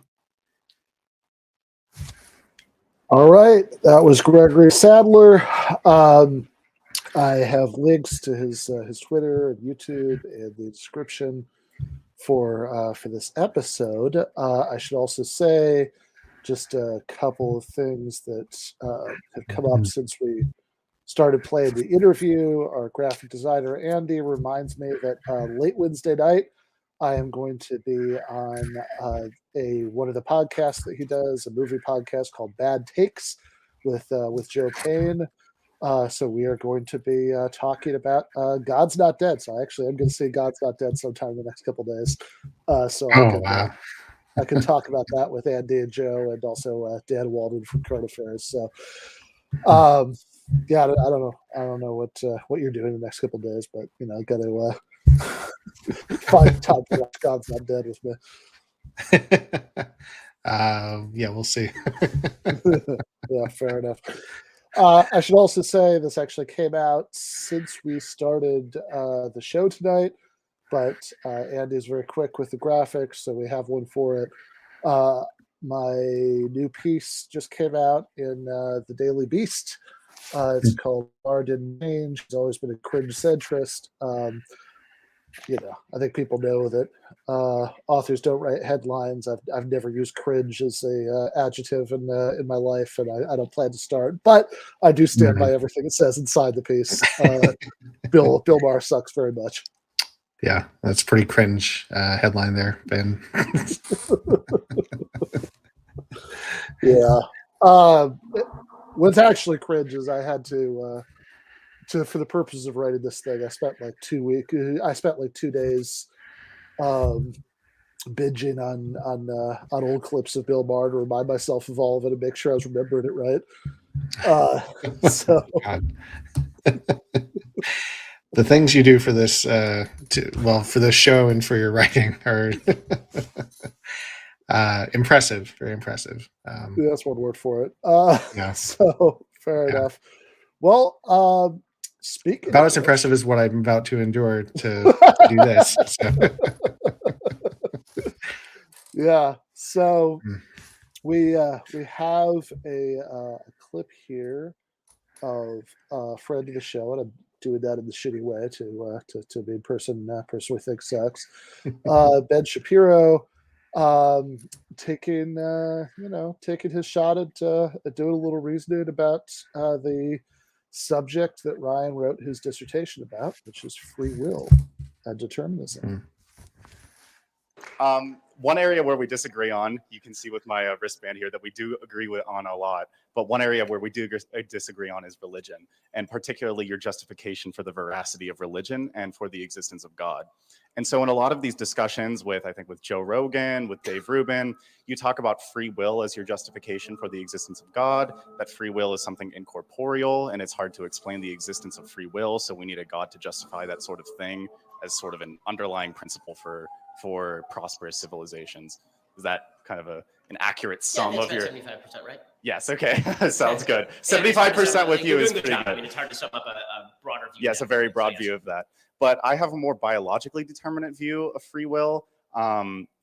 All right. That was Gregory Sadler. I have links to his Twitter and YouTube in the description for this episode. I should also say just a couple of things that have come up since we started playing the interview. Our graphic designer Andy reminds me that late Wednesday night I am going to be on one of the podcasts that he does, a movie podcast called Bad Takes with Joe Payne. So we are going to be talking about God's Not Dead. So actually, I'm going to see God's Not Dead sometime in the next couple of days. I can talk about that with Andy and Joe, and also Dan Walden from Current Affairs. So, yeah, I don't know what you're doing the next couple of days, but I got to find time to watch God's Not Dead with me. Yeah, we'll see. Yeah, fair enough. I should also say this actually came out since we started the show tonight, but Andy's very quick with the graphics, so we have one for it. My new piece just came out in the Daily Beast. It's called "Bar Didn't Change." He's always been a cringe centrist. I think people know that authors don't write headlines. I've never used cringe as a adjective in my life, and I don't plan to start. But I do stand by everything it says inside the piece. Bill Maher sucks very much. Yeah, that's pretty cringe headline there, Ben. Yeah. What's actually cringe is I had to for the purposes of writing this thing, I spent like 2 days binging on old clips of Bill Maher to remind myself of all of it and make sure I was remembering it right. The things you do for this for this show and for your writing are impressive, very impressive. That's one word for it. Yeah. So fair enough. Well, speaking about as impressive as what I'm about to endure to do this. So. Yeah. So we have a clip here of a friend of the show, and I'm doing that in the shitty way to be a person we think sucks. Ben Shapiro taking his shot at doing a little reasoning about the subject that Ryan wrote his dissertation about, which is free will and determinism. One area where we disagree on, you can see with my wristband here that we do agree on a lot, but one area where we do disagree on is religion, and particularly your justification for the veracity of religion and for the existence of God. And so in a lot of these discussions with Joe Rogan, with Dave Rubin, you talk about free will as your justification for the existence of God, that free will is something incorporeal, and it's hard to explain the existence of free will, so we need a God to justify that sort of thing as sort of an underlying principle for prosperous civilizations. Is that kind of an accurate sum of your 75%, right? Yes, okay. Sounds good. 75% with you is pretty good. I mean, it's hard to sum up a broader view. Yes, a very broad view of that. But I have a more biologically determinate view of free will.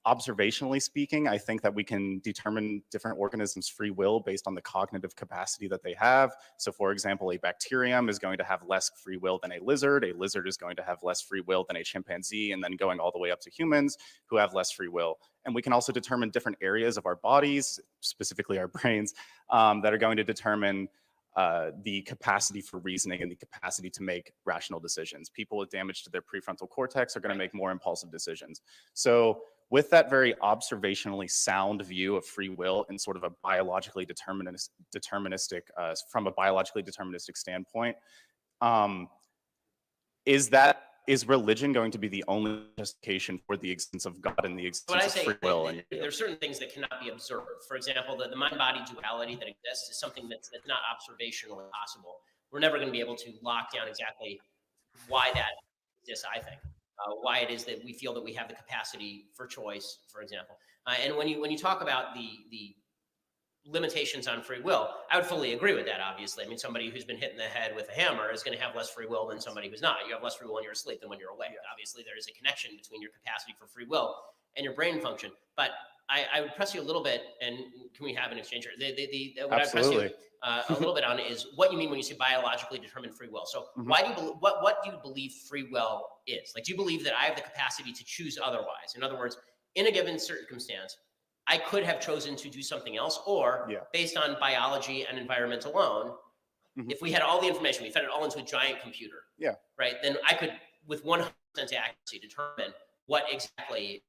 Observationally speaking, I think that we can determine different organisms' free will based on the cognitive capacity that they have. So for example, a bacterium is going to have less free will than a lizard is going to have less free will than a chimpanzee, and then going all the way up to humans who have less free will. And we can also determine different areas of our bodies, specifically our brains, that are going to determine the capacity for reasoning and the capacity to make rational decisions. People with damage to their prefrontal cortex are going to make more impulsive decisions. So with that very observationally sound view of free will and sort of a biologically deterministic, from a biologically deterministic standpoint, is religion going to be the only justification for the existence of God and the existence of free will? And there's certain things that cannot be observed. For example, the mind-body duality that exists is something that's not observationally possible. We're never going to be able to lock down exactly why that exists, I think. Why it is that we feel that we have the capacity for choice, for example. And when you talk about the limitations on free will, I would fully agree with that, obviously. I mean, somebody who's been hit in the head with a hammer is going to have less free will than somebody who's not. You have less free will when you're asleep than when you're awake. Obviously, there is a connection between your capacity for free will and your brain function. But I would press you a little bit, and can we have an exchange here? What I press you a little bit on is what you mean when you say biologically determined free will. So why do you what do you believe free will is? Like, do you believe that I have the capacity to choose otherwise? In other words, in a given circumstance, I could have chosen to do something else, or based on biology and environment alone, if we had all the information, we fed it all into a giant computer, right? Then I could, with 100% accuracy, determine what exactly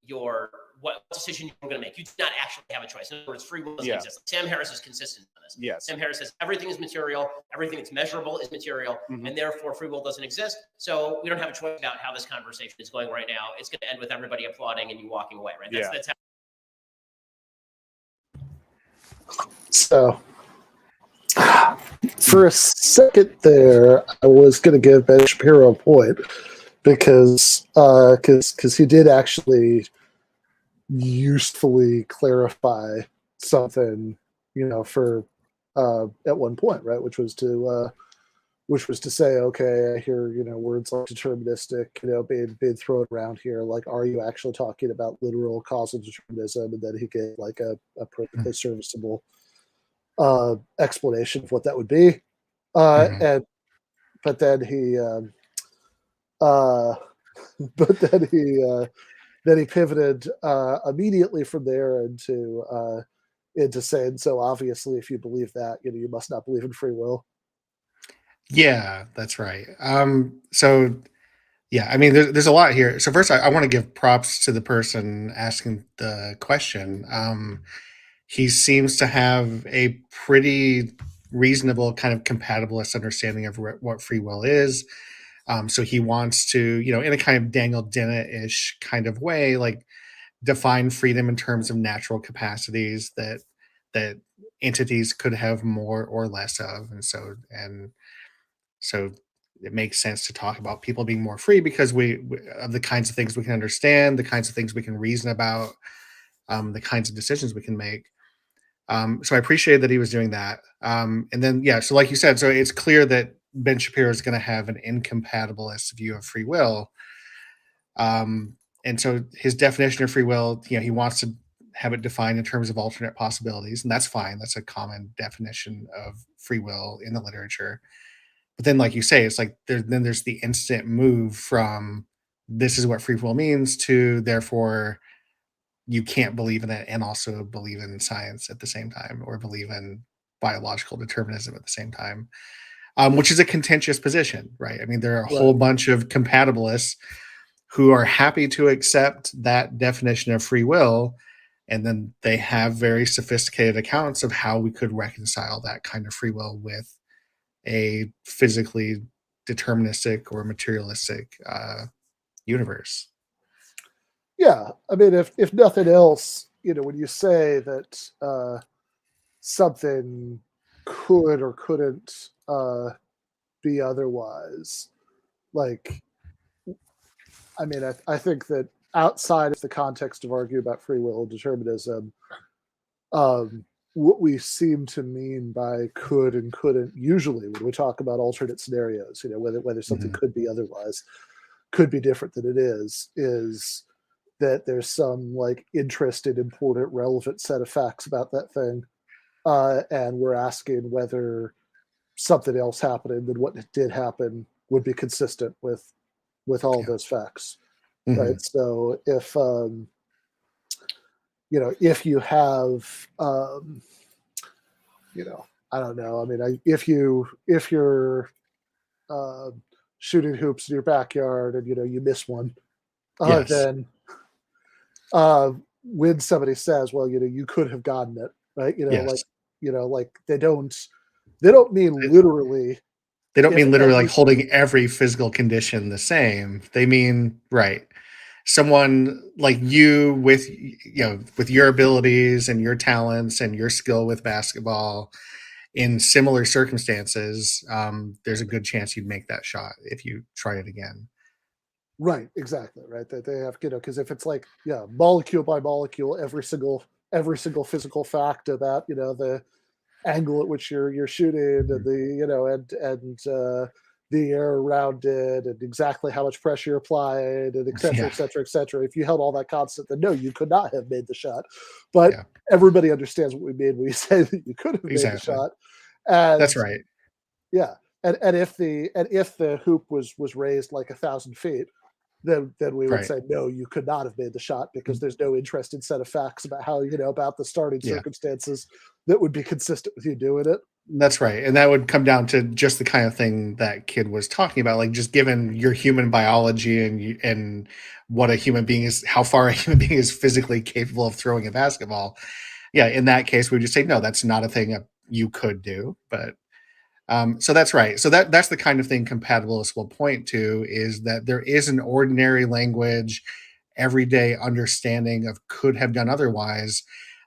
what decision you're going to make. You do not actually have a choice. In other words, free will doesn't exist. Sam Harris is consistent on this. Sam Harris says everything is material, everything that's measurable is material, and therefore free will doesn't exist. So we don't have a choice about how this conversation is going right now. It's going to end with everybody applauding and you walking away, right? That's how. So, for a second there, I was going to give Ben Shapiro a point because he did actually usefully clarify something, for at one point, right, which was to say, okay, I hear words like deterministic, being thrown around here. Like, are you actually talking about literal causal determinism? And then he gave like a perfectly serviceable explanation of what that would be, but then he pivoted immediately from there into saying, so obviously, if you believe that, you must not believe in free will. Yeah, that's right. So yeah, I mean, there's a lot here. So first, I want to give props to the person asking the question. He seems to have a pretty reasonable kind of compatibilist understanding of what free will is. So he wants to, in a kind of Daniel Dennett-ish kind of way, like define freedom in terms of natural capacities that entities could have more or less of, and so it makes sense to talk about people being more free because we of the kinds of things we can understand, the kinds of things we can reason about, the kinds of decisions we can make. So I appreciated that he was doing that. And then, so like you said, so it's clear that Ben Shapiro is going to have an incompatibilist view of free will. And so his definition of free will, he wants to have it defined in terms of alternate possibilities, and that's fine. That's a common definition of free will in the literature. But then, like you say, it's like there's the instant move from this is what free will means to therefore you can't believe in it and also believe in science at the same time, or believe in biological determinism at the same time, which is a contentious position, right? I mean, there are a whole bunch of compatibilists who are happy to accept that definition of free will, and then they have very sophisticated accounts of how we could reconcile that kind of free will with a physically deterministic or materialistic universe. Yeah, I mean, if nothing else, when you say that something could or couldn't be otherwise, like, I mean, I think that outside of the context of arguing about free will and determinism, what we seem to mean by could and couldn't, usually when we talk about alternate scenarios, whether something could be otherwise, could be different than it is that there's some like interested, important, relevant set of facts about that thing, and we're asking whether something else happening than what did happen would be consistent with all of those facts, right? So if if you have, I don't know. I mean, if you're shooting hoops in your backyard and you miss one, then when somebody says, well, you could have gotten it, right? Yes. Like they don't mean literally. They don't if mean literally like every- holding every physical condition the same. They mean, right, someone like you with your abilities and your talents and your skill with basketball in similar circumstances, there's a good chance you'd make that shot if you try it again. Right, exactly, right. That they have, because if it's like, molecule by molecule, every single physical fact about, the angle at which you're shooting, and the air around it, and exactly how much pressure applied, and et cetera, et cetera, et cetera. If you held all that constant, then no, you could not have made the shot. But everybody understands what we mean when we say that you could have made the shot. And that's right. Yeah, and if the hoop was raised like 1,000 feet, then we would say no, you could not have made the shot, because there's no interesting set of facts about how about the starting circumstances that would be consistent with you doing it. That's right. And that would come down to just the kind of thing that kid was talking about, like just given your human biology and what a human being is, how far a human being is physically capable of throwing a basketball. Yeah, in that case, we would just say, no, that's not a thing that you could do. But so that's right. So that's the kind of thing compatibilists will point to, is that there is an ordinary language, everyday understanding of could have done otherwise,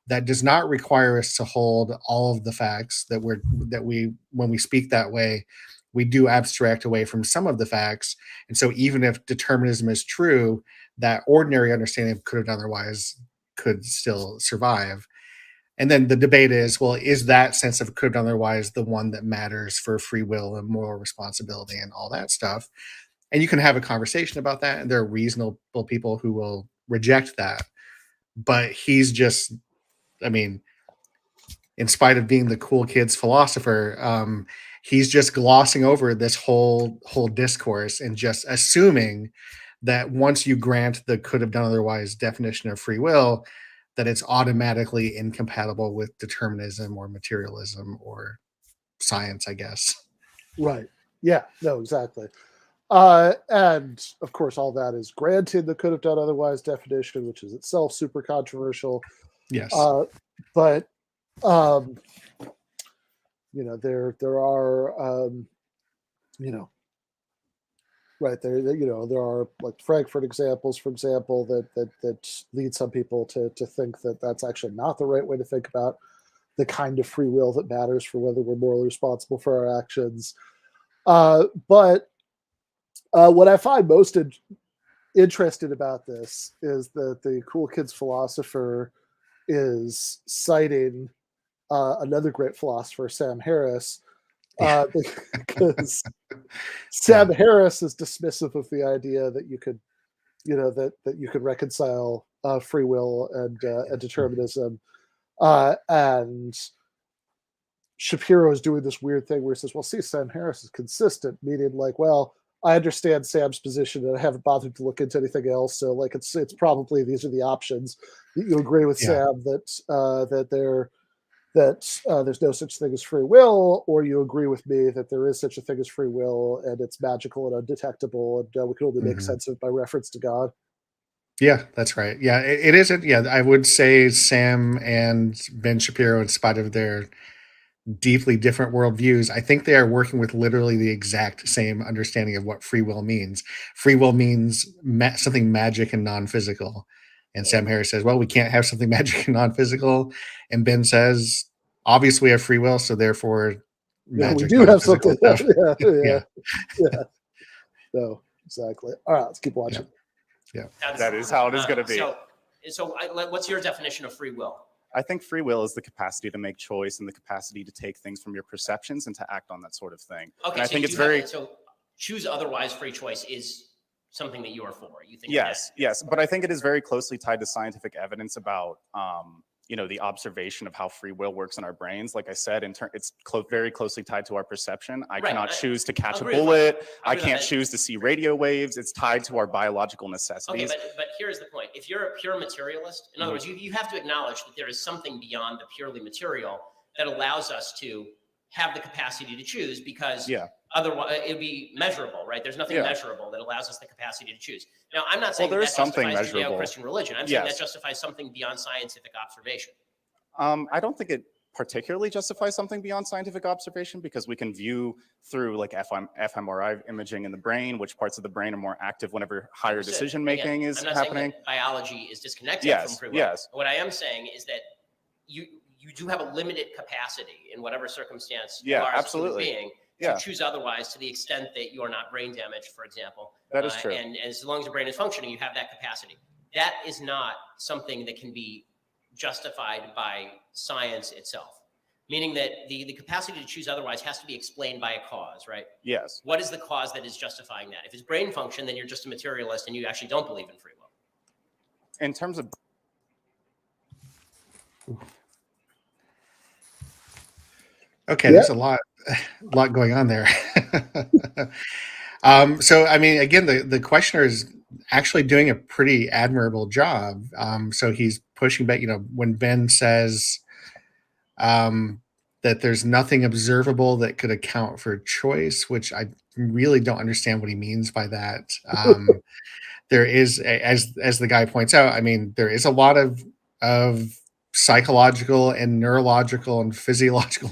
that does not require us to hold all of the facts that we when we speak that way, we do abstract away from some of the facts. And so even if determinism is true, that ordinary understanding of could have done otherwise could still survive. And then the debate is, well, is that sense of could have done otherwise the one that matters for free will and moral responsibility and all that stuff? And you can have a conversation about that, and there are reasonable people who will reject that. But he's just, I mean, in spite of being the cool kid's philosopher, he's just glossing over this whole discourse and just assuming that once you grant the could have done otherwise definition of free will, that it's automatically incompatible with determinism or materialism or science, I guess. Right. Yeah, no, exactly. And of course, all that is granted the could have done otherwise definition, which is itself super controversial. Yes. But there are right there there are like Frankfurt examples, for example, that lead some people to think that that's actually not the right way to think about the kind of free will that matters for whether we're morally responsible for our actions. But what I find most interesting about this is that the cool kid's philosopher is citing another great philosopher, Sam Harris, because Sam Harris is dismissive of the idea that you could, that you could reconcile free will and determinism, and Shapiro is doing this weird thing where he says, "Well, see, Sam Harris is consistent," meaning like, well, I understand Sam's position and I haven't bothered to look into anything else, so like it's probably these are the options. That you agree with Sam that there's no such thing as free will, or you agree with me that there is such a thing as free will and it's magical and undetectable, and we can only make sense of it by reference to God. Yeah, that's right. Yeah, it isn't. Yeah, I would say Sam and Ben Shapiro, in spite of their deeply different worldviews, I think they are working with literally the exact same understanding of what free will means. Free will means something magic and non-physical. And Sam Harris says, well, we can't have something magic and non-physical. And Ben says, obviously we have free will, so therefore we do have something. Yeah. No, exactly. All right, let's keep watching. Yeah. That is how it is going to be. So what's your definition of free will? I think free will is the capacity to make choice and the capacity to take things from your perceptions and to act on that sort of thing. Okay, and I think it's very so choose otherwise free choice is something that you are for. You think? Yes, but I think it is very closely tied to scientific evidence about the observation of how free will works in our brains. Like I said, it's very closely tied to our perception. I cannot choose to catch a bullet. I can't choose to see radio waves. It's tied to our biological necessities. Okay, but here's the point. If you're a pure materialist, in other words, you have to acknowledge that there is something beyond the purely material that allows us to have the capacity to choose, because Yeah. otherwise it would be measurable, right? There's nothing Yeah. measurable that allows us the capacity to choose. Now, I'm not saying there that is something justifies measurable. Judeo-Christian religion. I'm saying Yes. that justifies something beyond scientific observation. I don't think it particularly justifies something beyond scientific observation, because we can view through like fMRI imaging in the brain, which parts of the brain are more active whenever higher Understood. decision making Again, is I'm not happening. saying that biology is disconnected Yes, from free will. yes. What I am saying is that you do have a limited capacity in whatever circumstance you Yeah, are as absolutely. a human being to Yeah. choose otherwise, to the extent that you are not brain damaged, for example. That is true. And as long as your brain is functioning, you have that capacity. That is not something that can be justified by science itself. Meaning that the capacity to choose otherwise has to be explained by a cause, right? Yes. What is the cause that is justifying that? If it's brain function, then you're just a materialist and you actually don't believe in free will. In terms of Okay, there's a lot going on there. So, I mean, again, the questioner is actually doing a pretty admirable job. So he's pushing back, when Ben says that there's nothing observable that could account for choice, which I really don't understand what he means by that. There is, as the guy points out, I mean, there is a lot of psychological and neurological and physiological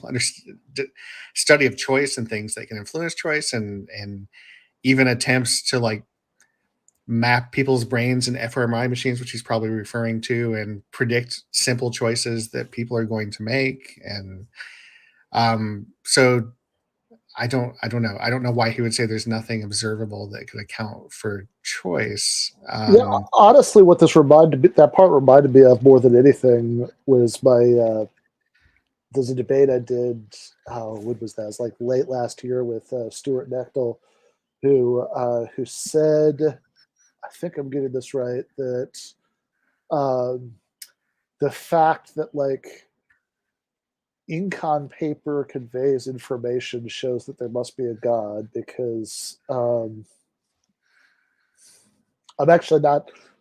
study of choice and things that can influence choice, and even attempts to like map people's brains in fMRI machines, which he's probably referring to, and predict simple choices that people are going to make. And so I don't know. I don't know why he would say there's nothing observable that could account for choice. Yeah, honestly, what that part reminded me of more than anything was there's a debate I did. When was that? It was like late last year with Stuart Knechtel, who said, I think I'm getting this right, that the fact that like ink on paper conveys information shows that there must be a God, because I'm actually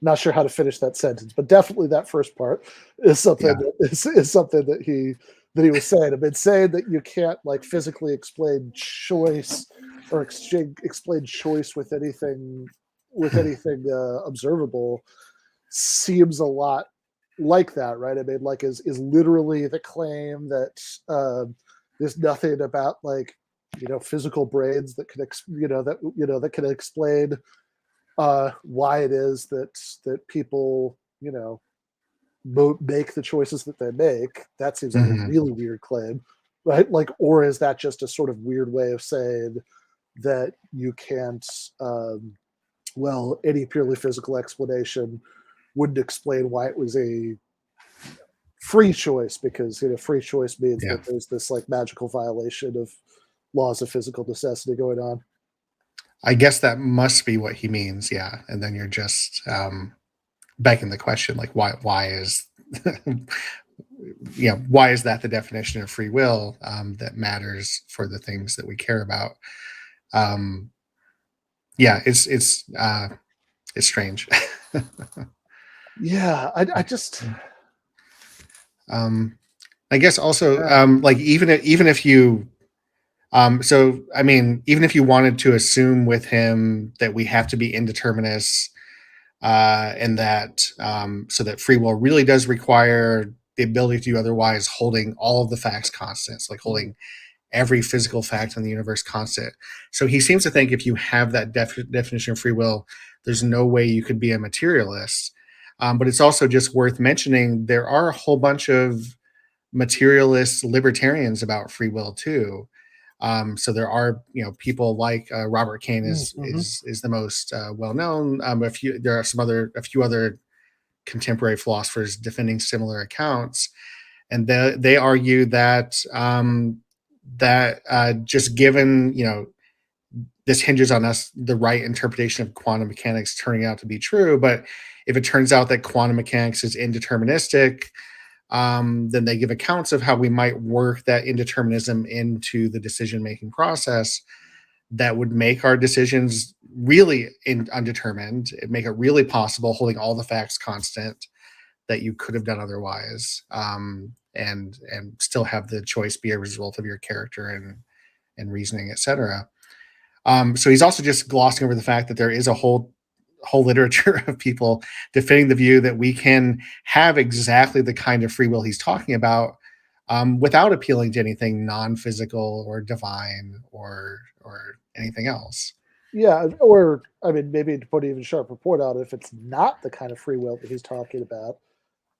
not sure how to finish that sentence, but definitely that first part is something is something that he was saying. I've been saying that you can't like physically explain choice or explain choice with anything observable seems a lot like that, right? I mean, like is literally the claim that there's nothing about like physical brains that can that can explain why it is that people make the choices that they make. That seems like a really weird claim, right? Like, or is that just a sort of weird way of saying that you can't any purely physical explanation wouldn't explain why it was a free choice, because free choice means that there's this like magical violation of laws of physical necessity going on. I guess that must be what he means, yeah. And then you're just begging the question, like, why is why is that the definition of free will that matters for the things that we care about? It's strange. Yeah, I just I guess also like even if you so I mean, even if you wanted to assume with him that we have to be indeterminists, and that so that free will really does require the ability to do otherwise, holding all of the facts constant, like holding every physical fact in the universe constant. So he seems to think if you have that definition of free will, there's no way you could be a materialist. But it's also just worth mentioning there are a whole bunch of materialist libertarians about free will too. So there are people like Robert Cain is the most well known. There are a few other contemporary philosophers defending similar accounts, and they argue that just given this hinges on us the right interpretation of quantum mechanics turning out to be true. But if it turns out that quantum mechanics is indeterministic, then they give accounts of how we might work that indeterminism into the decision-making process that would make our decisions really undetermined. It make it really possible, holding all the facts constant, that you could have done otherwise, and still have the choice be a result of your character and reasoning, etc. So he's also just glossing over the fact that there is a whole literature of people defending the view that we can have exactly the kind of free will he's talking about, without appealing to anything non-physical or divine or anything else. Yeah, or I mean, maybe to put an even sharper point on it, if it's not the kind of free will that he's talking about,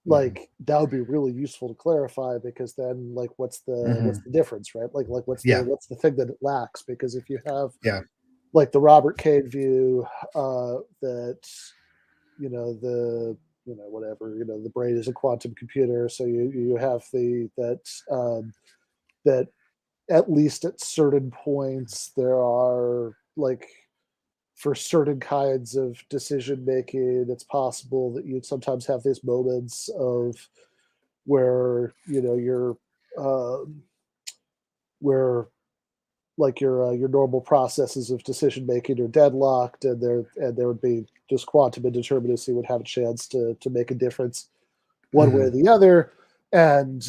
like that would be really useful to clarify, because then like what's the difference, right? Like what's the thing that it lacks? Because if you have like the Robert Cade view, that the whatever, the brain is a quantum computer, so you have that at least at certain points there are, like, for certain kinds of decision making, it's possible that you'd sometimes have these moments of where where like your normal processes of decision making are deadlocked, and there would be just quantum indeterminacy would have a chance to make a difference one way or the other, and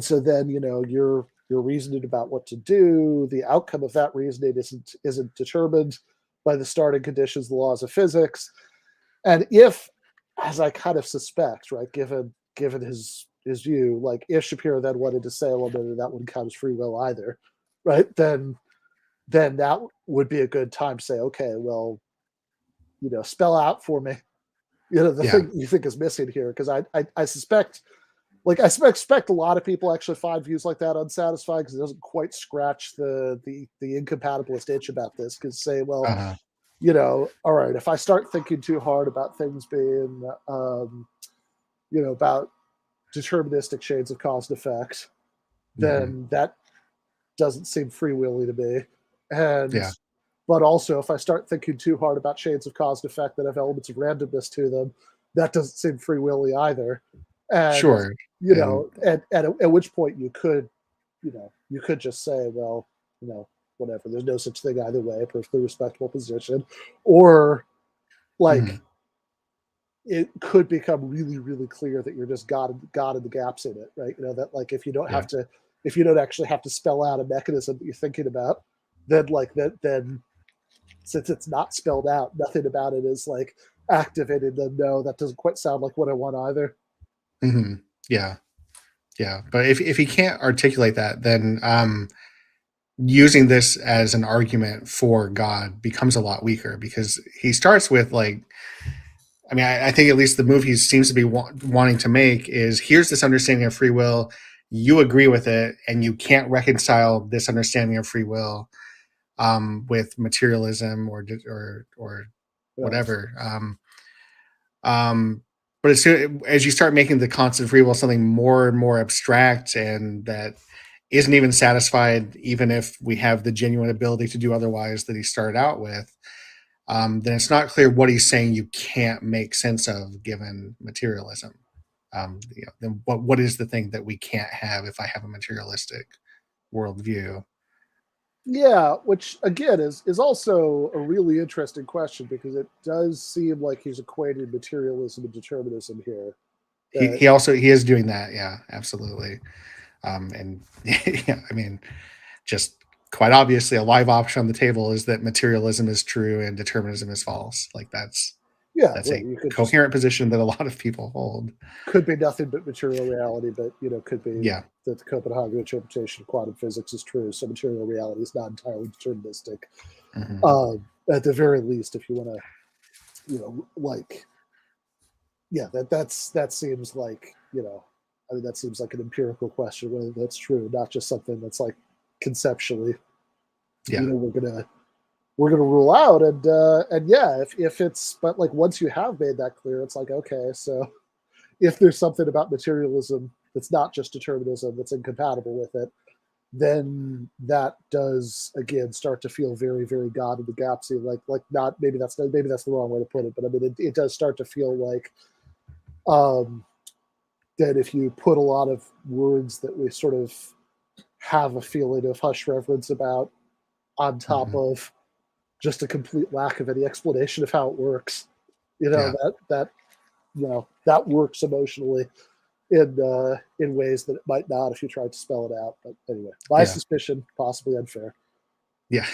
so then you're reasoning about what to do. The outcome of that reasoning isn't determined by the starting conditions, the laws of physics, and if, as I kind of suspect, right, given his view, like if Shapiro then wanted to say, well, maybe that wouldn't count as free will either, right? Then that would be a good time to say, okay, well, spell out for me, the thing you think is missing here, because I suspect, like, I expect a lot of people actually find views like that unsatisfying, because it doesn't quite scratch the incompatibilist itch about this. Because say, well, all right, if I start thinking too hard about things being, about deterministic chains of cause and effect, then that doesn't seem free willy to me. And but also, if I start thinking too hard about chains of cause and effect that have elements of randomness to them, that doesn't seem free willy either. And at which point you could just say, well, whatever, there's no such thing either way, a perfectly respectable position. Or like it could become really, really clear that you're just God in the gaps in it, right? That like if you don't actually have to spell out a mechanism that you're thinking about, then since it's not spelled out, nothing about it is like activated. Then no, that doesn't quite sound like what I want either. But if he can't articulate that, then using this as an argument for God becomes a lot weaker, because he starts with, like, I mean, I think at least the move he seems to be wanting to make is, here's this understanding of free will, you agree with it, and you can't reconcile this understanding of free will with materialism or whatever. But as you start making the concept of free will something more and more abstract, and that isn't even satisfied even if we have the genuine ability to do otherwise that he started out with, then it's not clear what he's saying you can't make sense of given materialism. Then what is the thing that we can't have if I have a materialistic worldview? Yeah, which again is also a really interesting question, because it does seem like he's equating materialism and determinism here. He is doing that, yeah, absolutely. And yeah, I mean, just quite obviously a live option on the table is that materialism is true and determinism is false. Like that's a coherent position that a lot of people hold. Could be nothing but material reality, but could be that the Copenhagen interpretation of quantum physics is true, so material reality is not entirely deterministic. At the very least, if you want to, that seems like that seems like an empirical question whether that's true, not just something that's like conceptually, we're gonna rule out. And yeah, if it's, but like once you have made that clear, it's like, okay, so if there's something about materialism that's not just determinism that's incompatible with it, then that does again start to feel very, very God in the gapsy. Like not maybe that's the wrong way to put it, but I mean it does start to feel like that if you put a lot of words that we sort of have a feeling of hush reverence about on top of just a complete lack of any explanation of how it works, You know, Yeah. that you know, that works emotionally in ways that it might not if you tried to spell it out. But anyway, my Yeah. suspicion, possibly unfair. Yeah.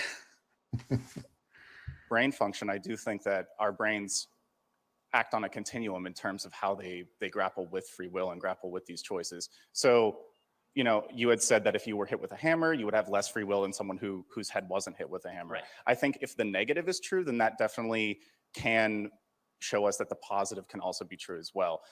Brain function, I do think that our brains act on a continuum in terms of how they grapple with free will and grapple with these choices. So, you know, you had said that if you were hit with a hammer, you would have less free will than someone whose head wasn't hit with a hammer. Right. I think if the negative is true, then that definitely can show us that the positive can also be true as well.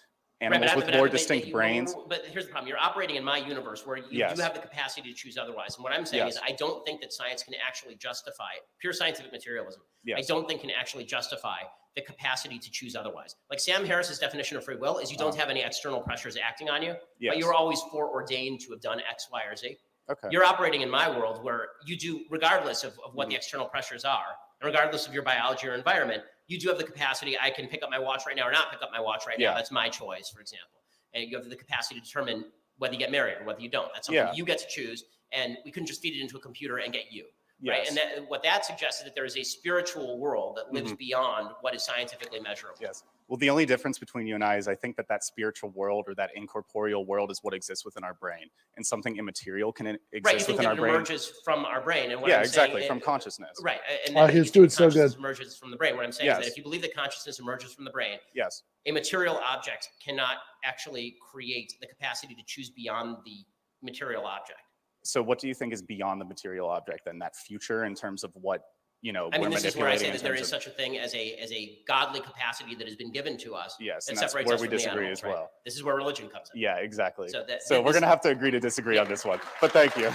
Animals with more distinct brains. But here's the problem. You're operating in my universe where you Yes. do have the capacity to choose otherwise. And what I'm saying Yes. is I don't think that science can actually justify pure scientific materialism. Yes. I don't think can actually justify the capacity to choose otherwise. Like Sam Harris's definition of free will is you don't have any external pressures acting on you, Yes. but you're always foreordained to have done X, Y, or Z. Okay. You're operating in my world where you do, regardless of what the external pressures are, and regardless of your biology or environment, you do have the capacity. I can pick up my watch right now or not pick up my watch right now. That's my choice, for example. And you have the capacity to determine whether you get married or whether you don't. That's something you get to choose. And we couldn't just feed it into a computer and get you. Right. Yes. And what that suggests is that there is a spiritual world that lives beyond what is scientifically measurable. Yes. Well, the only difference between you and I is I think that spiritual world or that incorporeal world is what exists within our brain, and something immaterial can exist right. You think within that our it brain. Emerges from our brain. And what Yeah, I'm exactly, saying, from consciousness. Right. And He's doing so good. Emerges from the brain. What I'm saying is that if you believe that consciousness emerges from the brain, yes, a material object cannot actually create the capacity to choose beyond the material object. So what do you think is beyond the material object then? That future in terms of what, you know, I mean, we're this is where I say manipulating that there in is terms such a thing as a godly capacity that has been given to us. Yes, that and that's separates where us we from the disagree animals, as right? well. This is where religion comes in. Yeah, exactly. So we're going to have to agree to disagree on this one. But thank you.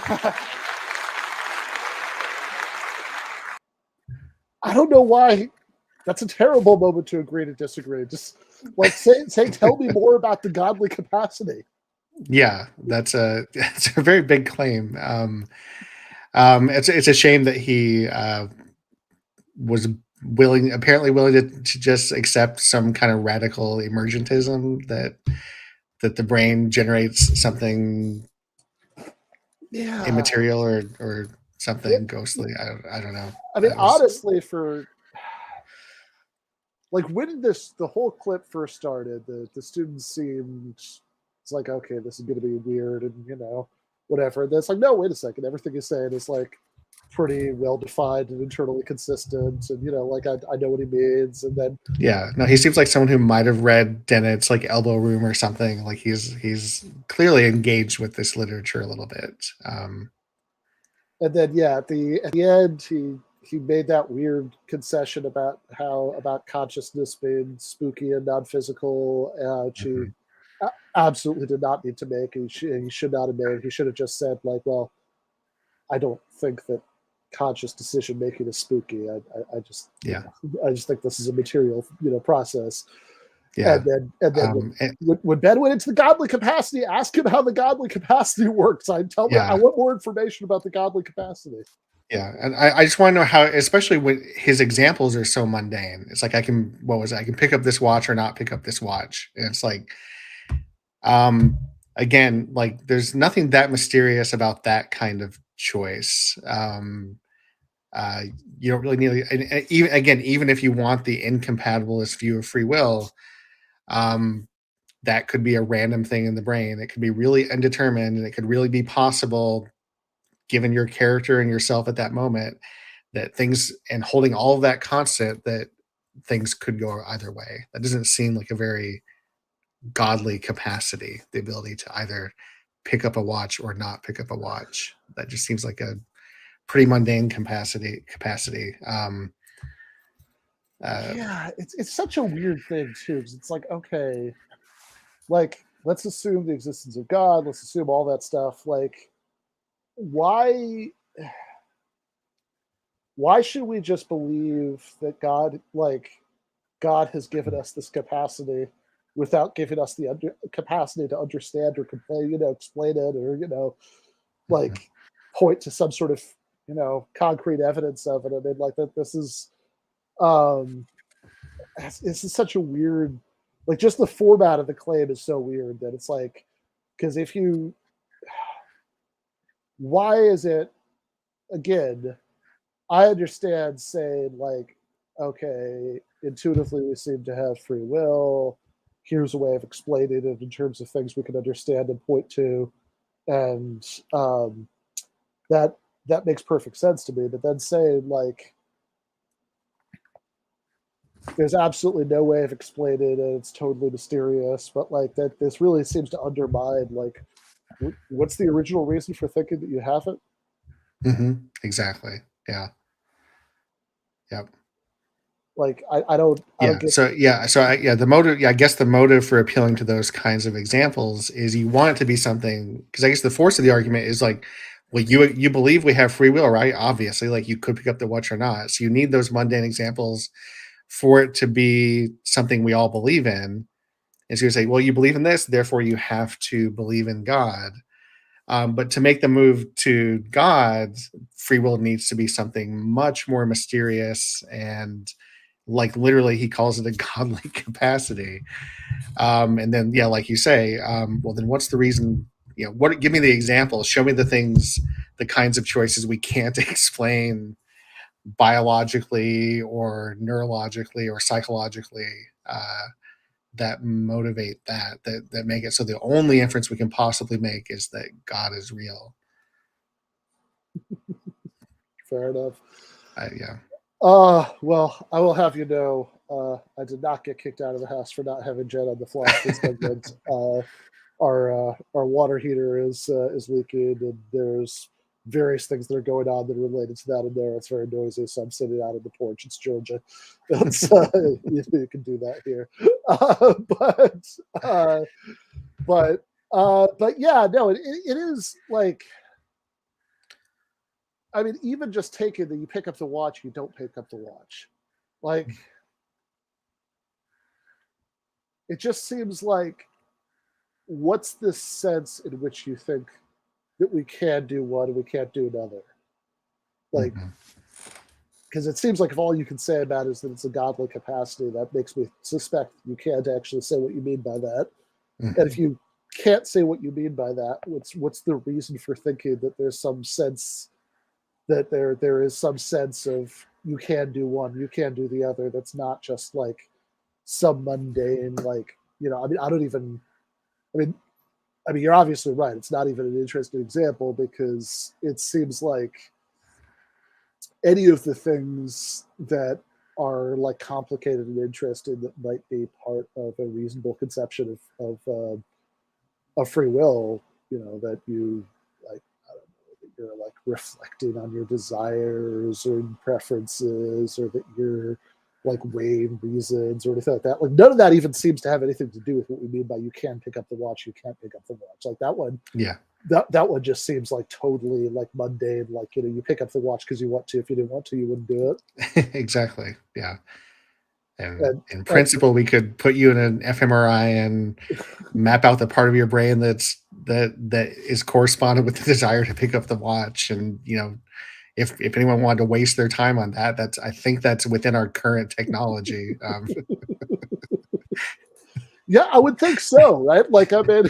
I don't know why. That's a terrible moment to agree to disagree. Just like say tell me more about the godly capacity. Yeah, that's a very big claim. It's a shame that he was apparently willing to just accept some kind of radical emergentism that the brain generates something immaterial or something ghostly. I don't know. I mean, honestly, for like when the whole clip first started, the students seemed, it's like, okay, this is going to be weird and, you know, whatever. And then it's like, no, wait a second. Everything he's saying is like pretty well defined and internally consistent. And, you know, like I know what he means. And then, yeah, no, he seems like someone who might have read Dennett's like Elbow Room or something. Like he's clearly engaged with this literature a little bit. And then, yeah, at the end, he made that weird concession about consciousness being spooky and non-physical, which he absolutely did not need to make. He should not have made. He should have just said, like, well, I don't think that conscious decision making is spooky. I just think this is a material, you know, process. Yeah. And then when Ben went into the godly capacity, ask him how the godly capacity works. I want more information about the godly capacity. Yeah, and I just want to know how, especially when his examples are so mundane. It's like I can pick up this watch or not pick up this watch, and it's like, again, like there's nothing that mysterious about that kind of choice. You don't really need, and even if you want the incompatibilist view of free will, that could be a random thing in the brain. It could be really undetermined, and it could really be possible, given your character and yourself at that moment, that things, and holding all of that constant, that things could go either way. That doesn't seem like a very godly capacity, the ability to either pick up a watch or not pick up a watch. That just seems like a pretty mundane capacity. Yeah, it's such a weird thing too, because it's like, okay, like let's assume the existence of God, let's assume all that stuff. Like, why should we just believe that God has given us this capacity without giving us the capacity to understand or complain, you know, explain it, or, you know, like point to some sort of, you know, concrete evidence of it? I mean, like that this is such a weird, like just the format of the claim is so weird that it's like, because why is it, again, I understand saying like, okay, intuitively we seem to have free will. Here's a way of explaining it in terms of things we can understand and point to, and that makes perfect sense to me. But then saying like there's absolutely no way of explaining it, it's totally mysterious, but like that this really seems to undermine like what's the original reason for thinking that you haven't? Exactly. Yeah. Yep. Like I don't get the motive, I guess the motive for appealing to those kinds of examples is you want it to be something, because I guess the force of the argument is like, well, you believe we have free will, right? Obviously, like you could pick up the watch or not. So you need those mundane examples for it to be something we all believe in. And so you say, well, you believe in this, therefore you have to believe in God. But to make the move to God, free will needs to be something much more mysterious, and like literally he calls it a godly capacity. And then, yeah, like you say, well, then what's the reason? Give me the examples, show me the things, the kinds of choices we can't explain biologically or neurologically or psychologically, that motivate that make it so the only inference we can possibly make is that God is real. Fair enough. Yeah. Well, I will have you know, I did not get kicked out of the house for not having Jen on the philosophy segment. Our water heater is leaking, and there's various things that are going on that are related to that in there. It's very noisy, so I'm sitting out on the porch. It's Georgia. It's, you can do that here. But yeah, no, it is like, I mean, even just taking you pick up the watch, you don't pick up the watch. Like, it just seems like, what's this sense in which you think that we can do one and we can't do another? Like, because it seems like if all you can say about it is that it's a godly capacity, that makes me suspect you can't actually say what you mean by that. And if you can't say what you mean by that, what's the reason for thinking that there's some sense that there is some sense of you can do one, you can do the other, that's not just like some mundane, like, I mean, you're obviously right. It's not even an interesting example, because it seems like any of the things that are like complicated and interesting that might be part of a reasonable conception of free will, that you like, I don't know, that you're like reflecting on your desires or preferences, or that you're like weighing reasons or anything like that. Like, none of that even seems to have anything to do with what we mean by you can pick up the watch, you can't pick up the watch. Like that one, that one just seems like totally like mundane. Like, you pick up the watch because you want to. If you didn't want to, you wouldn't do it. Exactly. Yeah. And in principle, we could put you in an fMRI and map out the part of your brain that is correspondent with the desire to pick up the watch. And if anyone wanted to waste their time on that, I think that's within our current technology. Yeah, I would think so, right? Like, I mean,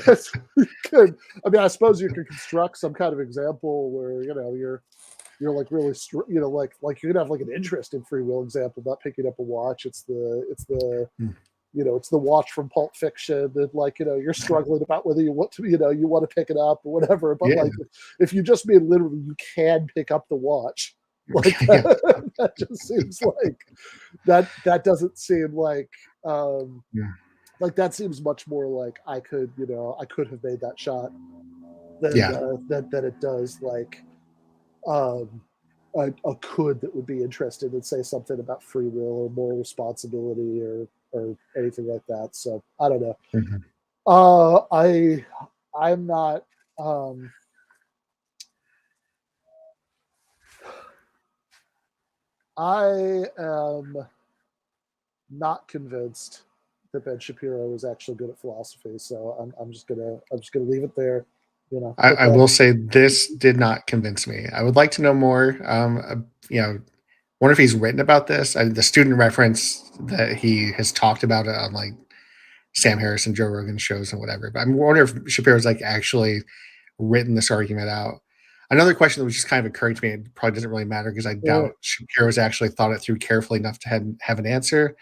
I suppose you could construct some kind of example where you're like really like you could have like an interesting free will example, not picking up a watch. It's the watch from Pulp Fiction, and like you're struggling about whether you want to you want to pick it up or whatever. But like, if you just mean literally you can pick up the watch, like that just seems like that doesn't seem like like that seems much more like I could have made that shot than it does like a could that would be interested and say something about free will or moral responsibility or anything like that. So I don't know. I'm not I am not convinced that Ben Shapiro is actually good at philosophy. So I'm just gonna leave it there. I will say this did not convince me. I would like to know more. Wonder if he's written about this. The student reference that he has talked about it on like Sam Harris and Joe Rogan shows and whatever. But I'm wondering if Shapiro's like actually written this argument out. Another question that was just kind of occurring to me, it probably doesn't really matter because I doubt Shapiro's actually thought it through carefully enough to have an answer.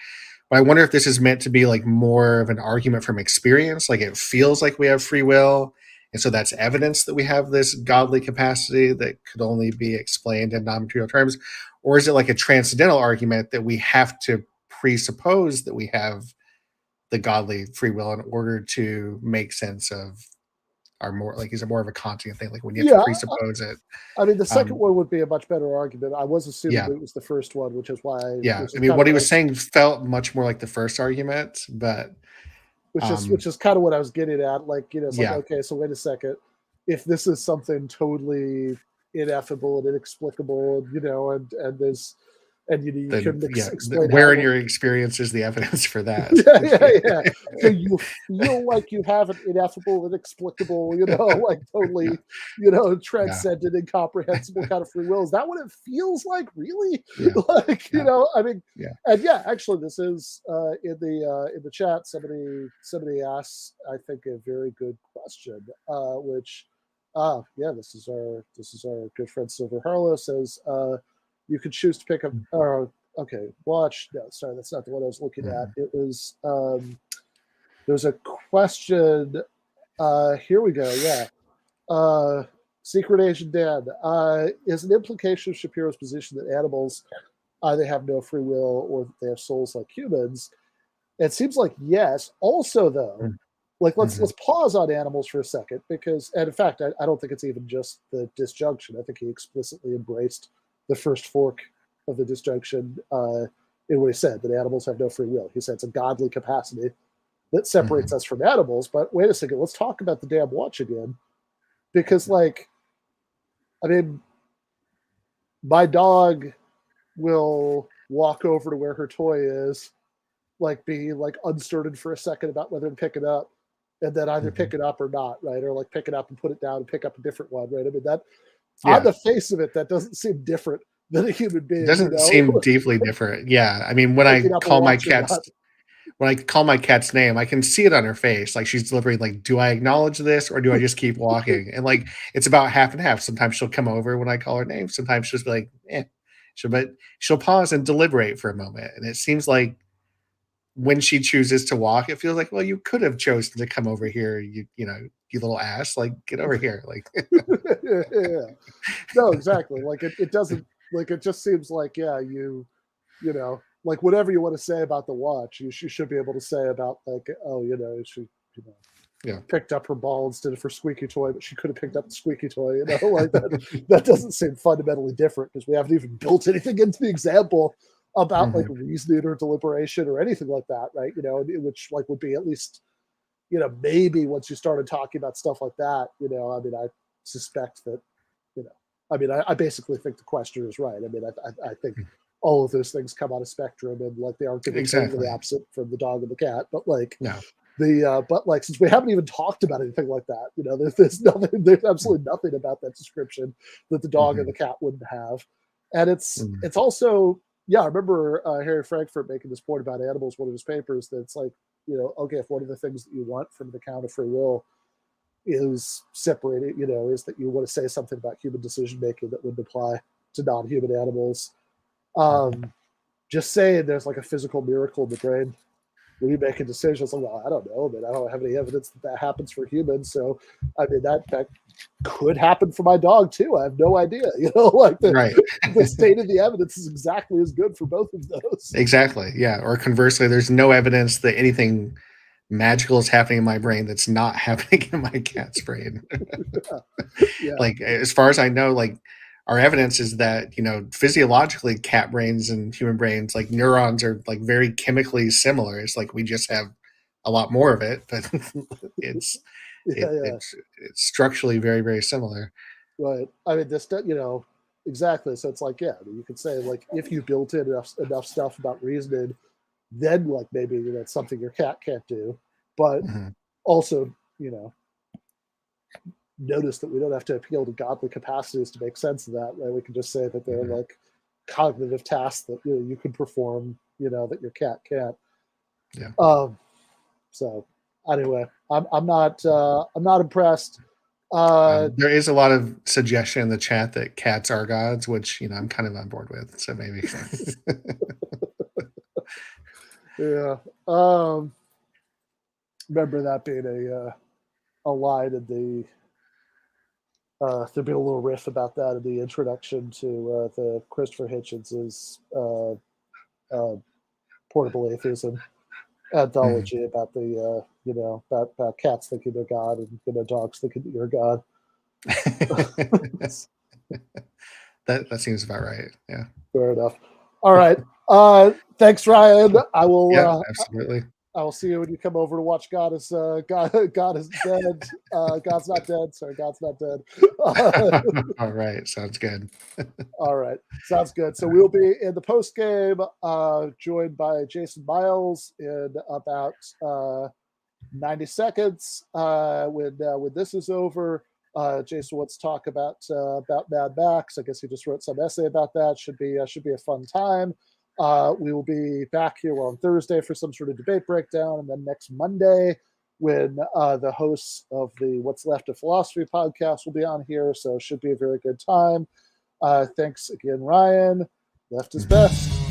But I wonder if this is meant to be like more of an argument from experience, like it feels like we have free will, and so that's evidence that we have this godly capacity that could only be explained in non-material terms, or is it like a transcendental argument that we have to presuppose that we have the godly free will in order to make sense of our more, like, is it more of a Kantian thing, like when you have to presuppose it? I mean, the second one would be a much better argument. I was assuming it was the first one, which is why. I mean, what he was saying felt much more like the first argument, but which is kind of what I was getting at. Like, you know, it's like, okay, so wait a second. If this is something totally ineffable and inexplicable, you know, and there's you couldn't explain where in your experience is the evidence for that? So you feel like you have an ineffable, inexplicable, you know, like totally, you know, transcendent, incomprehensible kind of free will. Is that what it feels like? Really? Like, you know, I mean, and actually, this is in the chat. Somebody asks, I think, a very good question, which, this is our good friend Silver Harlow says. You could choose to pick up. Watch. No, sorry, that's not the one I was looking at. It was. There's a question. Here we go. Yeah. Secret Agent Dan is an implication of Shapiro's position that animals either have no free will or that they have souls like humans. It seems like yes. Also, though, like let's pause on animals for a second because, and in fact, I don't think it's even just the disjunction. I think he explicitly embraced the first fork of the disjunction in what he said, that animals have no free will. He said it's a godly capacity that separates us from animals. But wait a second, let's talk about the damn watch again. Because, like, I mean, my dog will walk over to where her toy is, like be like uncertain for a second about whether to pick it up, and then either pick it up or not, right? Or like pick it up and put it down and pick up a different one, right? I mean, that on the face of it, that doesn't seem different than a human being. It doesn't seem deeply different. Yeah. I mean, when I call my cat's name, I can see it on her face. Like she's delivering, like, do I acknowledge this or do I just keep walking? And like, it's about half and half. Sometimes she'll come over when I call her name. Sometimes she'll just be like, but she'll pause and deliberate for a moment. And it seems like when she chooses to walk, it feels like, well, you could have chosen to come over here. You know, you little ass, like get over here. Like, no, exactly. Like it doesn't, like, it just seems like, you know, like whatever you want to say about the watch, you should be able to say about, like, oh, you know, she, picked up her ball instead of her squeaky toy, but she could have picked up the squeaky toy, you know, like that doesn't seem fundamentally different because we haven't even built anything into the example about like reasoning or deliberation or anything like that, right? You know, which like would be at least, you know, maybe once you started talking about stuff like that, you know, I mean, I suspect that, you know, I mean, I basically think the questioner is right. I mean, I think all of those things come on a spectrum, and like they aren't going to be totally absent from the dog and the cat, but like but like since we haven't even talked about anything like that, you know, there's absolutely nothing about that description that the dog and the cat wouldn't have, and it's also. Yeah, I remember Harry Frankfurt making this point about animals, one of his papers, that it's like, you know, okay, if one of the things that you want from the account of free will is separated, you know, is that you want to say something about human decision making that would apply to non-human animals. Just saying there's like a physical miracle in the brain when you make a decision. It's like, well, I don't know, but I don't have any evidence that happens for humans. So, I mean, that could happen for my dog too. I have no idea. You know, like the state of the evidence is exactly as good for both of those. Exactly. Yeah. Or conversely, there's no evidence that anything magical is happening in my brain that's not happening in my cat's brain. Like, as far as I know, like, our evidence is that, you know, physiologically cat brains and human brains, like neurons are like very chemically similar. It's like we just have a lot more of it, but it's structurally very, very similar. Right. I mean, this, you know, exactly. So it's like, yeah, you could say like if you built in enough stuff about reasoning, then like maybe that's something your cat can't do. But also, you know, notice that we don't have to appeal to godly capacities to make sense of that, right? We can just say that they're like cognitive tasks that, you know, you can perform, you know, that your cat can't. So anyway, I'm not impressed. There is a lot of suggestion in the chat that cats are gods, which I'm kind of on board with. So maybe. Yeah. Remember that being a line in the there'd be a little riff about that in the introduction to the Christopher Hitchens's Portable Atheism anthology about the about cats thinking they're God and dogs thinking that you're God. that seems about right. Yeah. Fair enough. All right. Thanks, Ryan. I will. Yeah, absolutely. I will see you when you come over to watch God is dead. God's not dead. Sorry, God's not dead. All right, sounds good. All right, sounds good. So we'll be in the post game, joined by Jason Myles in about 90 seconds. When this is over, Jason wants to talk about Mad Max. I guess he just wrote some essay about that. Should be a fun time. We will be back here on Thursday for some sort of debate breakdown, and then next Monday when the hosts of the What's Left of Philosophy podcast will be on here, so it should be a very good time. Thanks again, Ryan. Left is best.